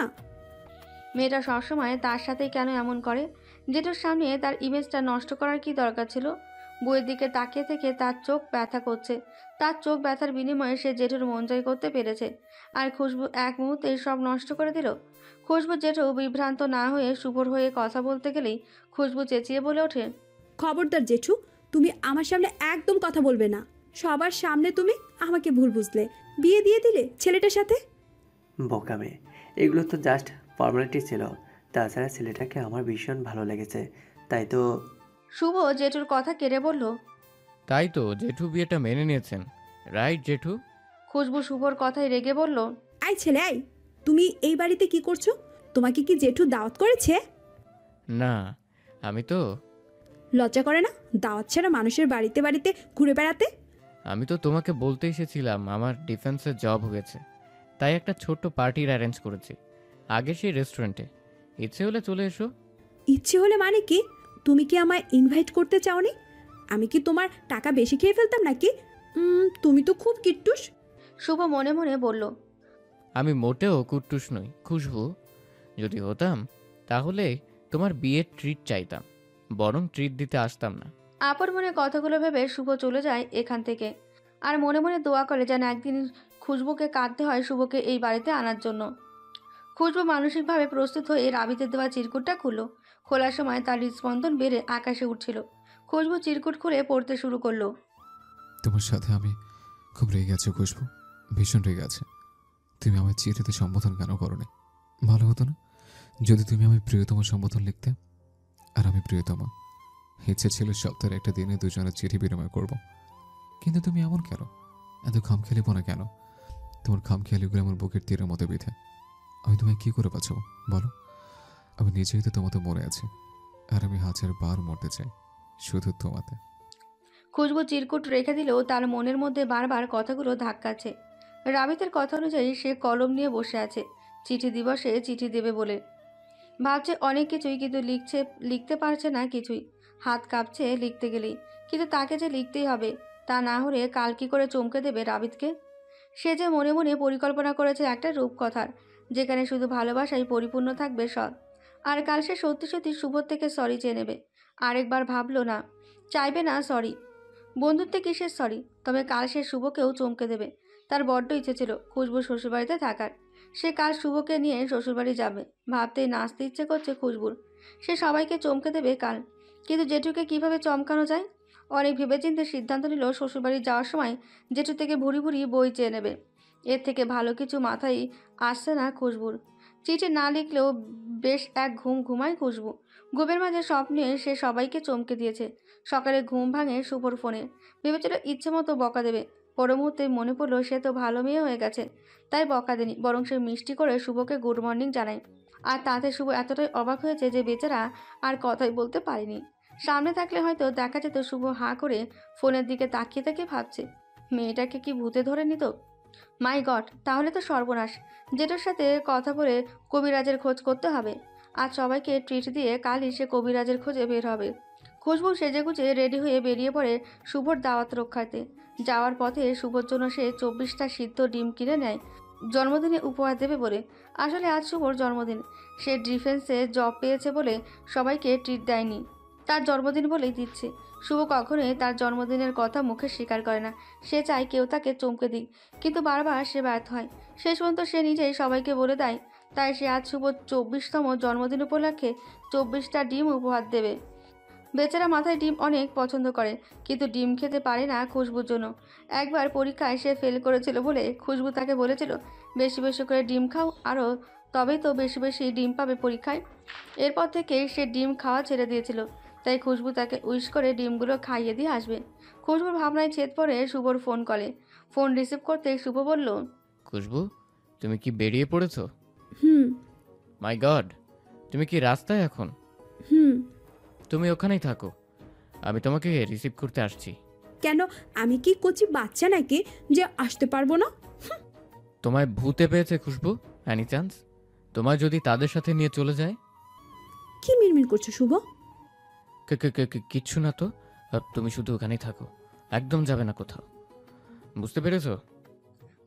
মেয়েটা সবসময় তার সাথেই কেন এমন করে? জেঠুর সামনে তার ইমেজটা নষ্ট করার কি দরকার ছিল? বইয়ের দিকে তাকিয়ে থেকে তার চোখ ব্যথা করছে। তার চোখ ব্যথার বিনিময়ে সে জেঠুর মন জয় করতে পেরেছে। আর খুশবু এক মুহূর্তেই সব নষ্ট করে দিল। খুশবু জেঠু বিভ্রান্ত না হয়ে শুভর হয়ে কথা বলতে গেলেই খুশবু চেঁচিয়ে বলে ওঠে, খবরদার জেঠু, তুমি আমার সামনে একদম কথা বলবে না। সবার সামনে তুমি আমাকে ভুল বুঝলে, বিয়ে দিয়ে দিলে ছেলেটার সাথে। বোকামে, এগুলো তো জাস্ট ফর্মালিটি ছিল। তাছাড়া ছেলেটাকে আমার ভীষণ ভালো লেগেছে, তাই তো। শুভ জেঠুর কথা কেড়ে বলল, তাই তো জেঠু বিয়েটা মেনে নিয়েছেন, রাইট জেঠু? খুশবু শুভর কথায় রেগে বলল, আই ছেলে আই, তুমি এই বাড়িতে কি করছো? তোমাকে কি জেঠু দাওয়াত করেছে? না, আমি তো। লজ্জা করে না দাওয়াত ছাড়া মানুষের বাড়িতে বাড়িতে ঘুরে বেড়াতে? আমি তো তোমাকে বলতে এসেছিলাম আমার ডিফেন্সে জব হয়েছে, তাই একটা ছোট্ট পার্টির অ্যারেঞ্জ করেছি আগে সেই রেস্টুরেন্টে। ইচ্ছে হলে চলে এসো। ইচ্ছে হলে মানে কি? তুমি কি আমায় ইনভাইট করতে চাওনি? আমি কি তোমার টাকা বেশি খেয়ে ফেলতাম নাকি? তুমি তো খুব কিট্টুস। শুভ মনে মনে বলল, আমি মোটেও কুট্টুস নই খুশবু। যদি হতাম তাহলে তোমার বিয়ের ট্রিট চাইতাম, বরং ট্রিট দিতে আসতাম না। আপন মনে কথাগুলো ভেবে শুভ চলে যায় এখান থেকে। আর মনে মনে দোয়া করে যেন একদিন খুশবুকে কাঁদতে হয় শুভকে এই বাড়িতে আনার জন্য। খুশবু মানসিকভাবে প্রস্তুত হয়ে রাবিতে দেওয়া চিরকুটটা খুলল। খোলার সময় তার হৃদস্পন্দন বেড়ে আকাশে উঠছিল। খুশবু চিরকুট খুলে পড়তে শুরু করলো, তোমার সাথে আমি খুব রেগে আছি খুশবু, ভীষণ রেগে আছে। তুমি আমার চিঠিতে সম্বোধন কেন করোনি? ভালো হতো না যদি তুমি আমি প্রিয়তম সম্বোধন লিখতে? আর আমি প্রিয়তমা। ইচ্ছে ছিল সপ্তাহের একটা দিনে দুজনের চিঠি বিনিময় করব, কিন্তু তুমি এমন কেন? এত খামখেয়ালি না কেন? তোমার খামখেয়ালিগুলো আমার বুকের তীরের মতো বিধে। আমি তোমায় কি করে বাঁচাবো বলো? আমি নিজেই তো তোমাতে মরে আছি, আর আমি 1000 বার মরতে চাই, শুধু তোমাতে। খুশবু চিরকুট রেখে দিলেও তার মনের মধ্যে বারবার কথাগুলো ধাক্কাচ্ছে। রাবিতের কথা অনুযায়ী সে কলম নিয়ে বসে আছে চিঠি দিবসে চিঠি দেবে বলে। ভাবছে অনেক কিছুই, কিন্তু লিখতে পারছে না কিছুই। হাত কাঁপছে লিখতে গেলেই, কিন্তু তাকে যে লিখতেই হবে, তা না হলে কাল কি করে চমকে দেবে রাবিতকে। সে যে মনে মনে পরিকল্পনা করেছে একটা রূপকথার, যেখানে শুধু ভালোবাসাই পরিপূর্ণ থাকবে সৎ। আর কাল সে সত্যি সত্যি শুভর থেকে সরি চেয়ে নেবে। আরেকবার ভাবলো না, চাইবে না সরি, বন্ধুত্বে কিসের সরি। তবে কাল সে শুভকেও চমকে দেবে। তার বড্ড ইচ্ছে ছিল খুশবু শ্বশুরবাড়িতে থাকার। সে কাল শুভকে নিয়ে শ্বশুরবাড়ি যাবে। ভাবতেই নাচতে ইচ্ছে করছে খুশবুর। সে সবাইকে চমকে দেবে কাল, কিন্তু জেঠুকে কিভাবে চমকানো যায়। অনেক ভেবেচিন্তে সিদ্ধান্ত নিল শ্বশুরবাড়ি যাওয়ার সময় জেঠু থেকে ভুরি ভুরি বই চেয়ে নেবে। এর থেকে ভালো কিছু মাথায় আসছে না খুশবুর। চিঠি না লিখলেও বেশ এক ঘুম ঘুমায় খুশবু। ঘুমের মাঝে স্বপ্নে সে সবাইকে চমকে দিয়েছে। সকালে ঘুম ভাঙে শুভর ফোনে। ভেবেছিল ইচ্ছে মতো বকা দেবে। পর মুহূর্তে মনে পড়লো সে তো ভালো মেয়ে হয়ে গেছে, তাই বকা দেনি, বরং সে মিষ্টি করে শুভকে গুড মর্নিং জানায়। আর তাতে শুভ এতটাই অবাক হয়েছে যে বেচারা আর কথাই বলতে পারেনি। সামনে থাকলে হয়তো দেখা যেত শুভ হাঁ করে ফোনের দিকে তাকিয়ে তাকিয়ে ভাবছে, মেয়েটাকে কি ভূতে ধরে নিত। মাই গড, তাহলে তো সর্বনাশ। জেঠুর সাথে কথা বলে কবিরাজের খোঁজ করতে হবে। আজ সবাইকে ট্রিট দিয়ে কালই সে কবিরাজের খোঁজে বের হবে। খুশবু সেজেগুজে রেডি হয়ে বেরিয়ে পড়ে শুভর দাওয়াত রক্ষার্থে। যাওয়ার পথে শুভর জন্য সে 24টা সিদ্ধ ডিম কিনে নেয় জন্মদিনে উপহার দেবে বলে। আসলে আজ শুভর জন্মদিন। সে ডিফেন্সে জব পেয়েছে বলে সবাইকে ট্রিট দেয়নি, তার জন্মদিন বলেই দিচ্ছে। শুভ কখনোই তার জন্মদিনের কথা মুখে স্বীকার করে না। সে চায় কেউ তাকে চমকে দিক, কিন্তু বারবার সে ব্যর্থ হয়। শেষ পর্যন্ত সে নিজেই সবাইকে বলে দেয়। তাই সে আজ শুভর 24তম জন্মদিন উপলক্ষে 24টা ডিম উপহার দেবে। বেচারা মাথায় ডিম অনেক পছন্দ করে, কিন্তু ডিম খেতে পারে না খুশবুর জন্য। একবার পরীক্ষায় সে ফেল করেছিল বলে খুশবু তাকে বলেছিল, বেশি বেশি করে ডিম খাও, আরও তবেই তো বেশি বেশি ডিম পাবে পরীক্ষায়। এরপর থেকে সে ডিম খাওয়া ছেড়ে দিয়েছিল। তাই খুশবু তাকে উইশ করে ডিমগুলো খাইয়ে দিয়ে আসবে। খুশবুর ভাবনায় ছেদ পড়ে শুভর ফোন কলে। ফোন রিসিভ করতে শুভ বলল, খুশবু, তুমি কি বেরিয়ে পড়েছো? হুম। মাই গড, তুমি কি রাস্তায় এখন? হুম। তুমি ওখানেই থাকো, আমি তোমাকে রিসিভ করতে আসছি। কেন, আমি কি কচি বাচ্চা নাকি যে আসতে পারবো না? তোমায় ভূতে পেয়েছে খুশবু? এনি চান্স তোমায় যদি তাদের সাথে নিয়ে চলে যায়? কি মিনমিন করছো শুভ? কিচ্ছু না তো, তুমি শুধু ওখানেই থাকো, একদম যাবে না কোথাও, বুঝতে পেরেছো?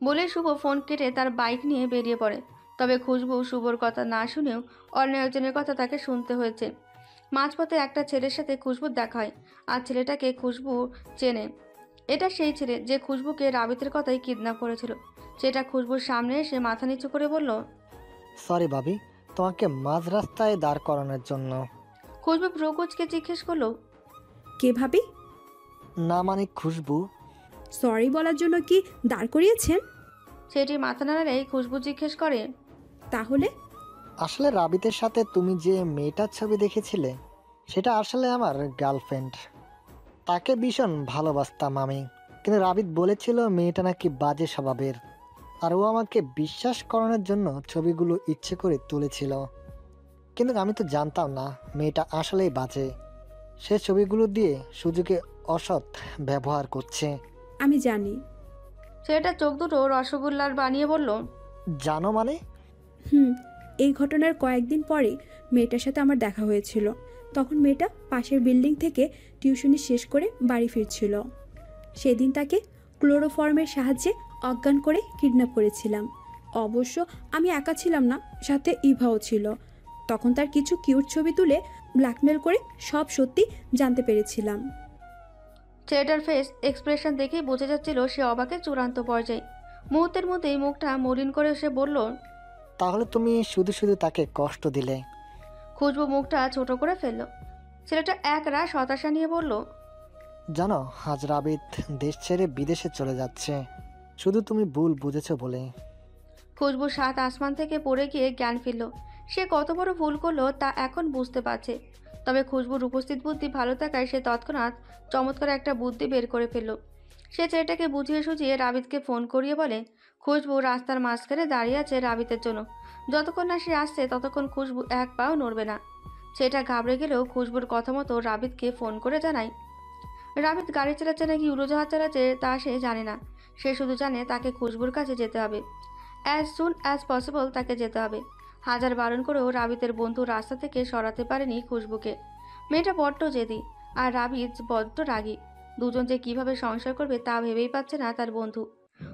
বলে শুভ ফোন কেটে তার বাইক নিয়ে বেরিয়ে পড়ে। তবে খুশবু শুভর কথা না শুনেও অন্য একজনের কথা তাকে শুনতে হয়েছে। মাঝপথে একটা ছেলের সাথে খুশবুর দেখা হয়, আর ছেলেটাকে খুশবু চেনে। এটা সেই ছেলে যে খুশবুকে রাবিতের কথাই কিডন্যাপ করেছিল। সেটা খুশবুর সামনে এসে মাথা নিচু করে বলল, সরি ভাবি, তোমাকে মাঝ রাস্তায় দাঁড় করানোর জন্য। খুশবু প্রকোচকে জিজ্ঞেস করলো, কে ভাবি? না মানে খুশবু। সরি বলার জন্য কি দাঁড় করিয়েছেন? সেটি মাথা নাড়ালেই খুশবু জিজ্ঞেস করে, তাহলে? আসলে রাবিতের সাথে তুমি যে মেয়েটার ছবি দেখেছিলে, সেটা আসলে আমার গার্লফ্রেন্ড। তাকে ভীষণ ভালোবাসতাম আমি, কিন্তু রাবিত বলেছিল মেয়েটা নাকি বাজে স্বভাবের, আর ও আমাকে বিশ্বাস করানোর জন্য ছবিগুলো ইচ্ছে করে তুলেছিল। কিন্তু আমি তো জানতাম না মেয়েটা আসলেই বাজে। সে ছবিগুলো দিয়ে সুযোগে অসৎ ব্যবহার করছে। আমি জানি। ছেলেটা চোখ দুটো রসগোল্লার বানিয়ে বলল, জানো মানে? এই ঘটনার কয়েকদিন পরে মেয়েটার সাথে আমার দেখা হয়েছিল। তখন মেয়েটা পাশের বিল্ডিং থেকে টিউশনি শেষ করে বাড়ি ফিরছিল। সেদিন তাকে ক্লোরোফর্মের সাহায্যে অজ্ঞান করে কিডন্যাপ করেছিলাম। অবশ্য আমি একা ছিলাম না, সাথে ইভাও ছিল। তখন তার কিছু কিউট ছবি তুলে ব্ল্যাকমেল করে সব সত্যি জানতে পেরেছিলাম। ছেলেটার ফেস এক্সপ্রেশন দেখেই বোঝা যাচ্ছিল সে অবাকের চূড়ান্ত পর্যায়ে। মুহূর্তের মধ্যেই মুখটা মলিন করে সে বলল, তাহলে তুমি শুধু শুধু তাকে কষ্ট দিলে। খুশবু মুখটা ছোট করে ফেলল। ছেলেটা এক রাশ হতাশা নিয়ে বলল, জানো, আজ রাবিত দেশ ছেড়ে বিদেশে চলে যাচ্ছে, শুধু তুমি ভুল বুঝেছো বলে। খুশবু সাত আসমান থেকে পড়ে গিয়ে জ্ঞান ফিরল। সে কত বড় ভুল করলো তা এখন বুঝতে পারছে। তবে খুশবুর উপস্থিত বুদ্ধি ভালো থাকায় সে তৎক্ষণাৎ চমৎকার একটা বুদ্ধি বের করে ফেলল। সে ছেলেটাকে বুঝিয়ে সুঝিয়ে রাবিতকে ফোন করিয়ে বলে, খুশবু রাস্তার মাঝখানে দাঁড়িয়ে আছে রাবিতের জন্য। যতক্ষণ না সে আসছে ততক্ষণ খুশবু এক পাও নড়বে না। সেটা ঘাবড়ে গেলেও খুশবুর কথা মতো রাবিদকে ফোন করে জানায়। রাবিদ গাড়ি চালাচ্ছে নাকি উড়োজাহাজ চালাচ্ছে তা সে জানে না। সে শুধু জানে তাকে খুশবুর কাছে যেতে হবে। অ্যাজ সুন অ্যাজ পসিবল তাকে যেতে হবে। হাজার বারণ করেও রাবিদের বন্ধু রাস্তা থেকে সরাতে পারেনি খুশবুকে। মেয়েটা বড্ড জেদি আর রাবিদ বড্ড রাগী। দুজন যে কিভাবে সংসার করবে তা ভেবেই পাচ্ছে না তার বন্ধু।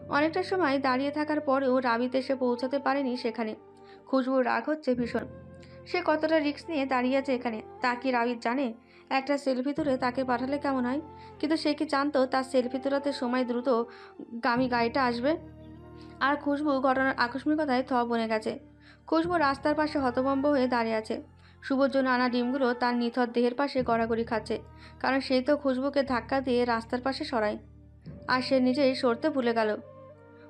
অনেকটা সময় দাঁড়িয়ে থাকার পরেও রাবিদ এসে পৌঁছাতে পারেনি সেখানে। খুশবুর রাগ হচ্ছে ভীষণ। সে কতটা রিস্ক নিয়ে দাঁড়িয়ে আছে এখানে তা কি রাবিদ জানে? একটা সেলফি তুলে তাকে পাঠালে কেমন হয়? কিন্তু সে কি জানতো তার সেলফি তোলাতে সময় দ্রুত গামী গাড়িটা আসবে? আর খুশবু ঘটনার আকস্মিকতায় থ বনে গেছে। খুশবু রাস্তার পাশে হতভম্ব হয়ে দাঁড়িয়ে আছে। শুভর জন্য আনা ডিমগুলো তার নিথর দেহের পাশে গড়াগড়ি খাচ্ছে, কারণ সেই তো খুশবুকে ধাক্কা দিয়ে রাস্তার পাশে সরায়। আর সে নিজেই সরতে ভুলে গেল।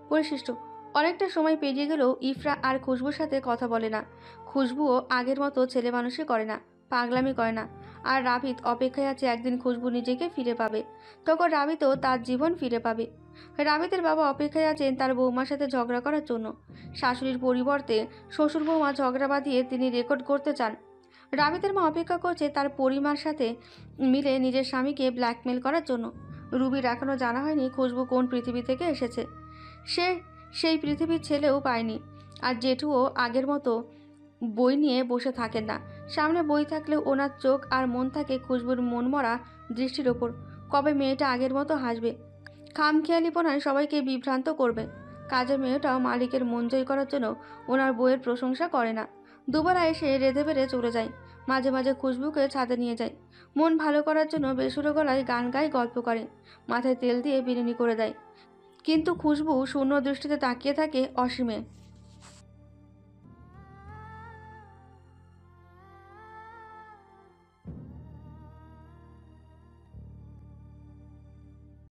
পরিশিষ্ট অনেকটা সময় পেরিয়ে গেলেও ইফরা আর খুশবুর সাথে কথা বলে না। খুশবুও আগের মতো ছেলে মানুষই করে না, পাগলামি করে না। আর রাবিদ অপেক্ষায় আছে একদিন খুশবু নিজেকে ফিরে পাবে, তখন রাবিদও তার জীবন ফিরে পাবে। রাবিদের বাবা অপেক্ষায় আছেন তার বৌমার সাথে ঝগড়া করার জন্য। শাশুড়ির পরিবর্তে শ্বশুর বৌমা ঝগড়া বাঁধিয়ে তিনি রেকর্ড করতে চান। রাবিদের মা অপেক্ষা করছে তার পরিমার সাথে মিলে নিজের স্বামীকে ব্ল্যাকমেল করার জন্য। রুবির এখনও জানা হয়নি খুশবু কোন পৃথিবী থেকে এসেছে। সে সেই পৃথিবীর ছেলেও পায়নি। আর জেঠুও আগের মতো বই নিয়ে বসে থাকেন না। সামনে বই থাকলেও ওনার চোখ আর মন থাকে খুশবুর মনমরা দৃষ্টির ওপর। কবে মেয়েটা আগের মতো হাসবে? খামখেয়ালিপনায় সবাইকে বিভ্রান্ত করবে। কাজের মেয়েটাও মালিকের মন জয় করার জন্য ওনার বইয়ের প্রশংসা করে না। দুবেলা এসে রেঁধে বেড়ে চলে যায়। মাঝে মাঝে খুশবুকে ছাদে নিয়ে যায়। মন ভালো করার জন্য বেসুরো গলায় গান গায়, গল্প করে, মাথায় তেল দিয়ে বিরিয়ানি করে দেয়। কিন্তু খুশবু শূন্য দৃষ্টিতে তাকিয়ে থাকে অসীমে।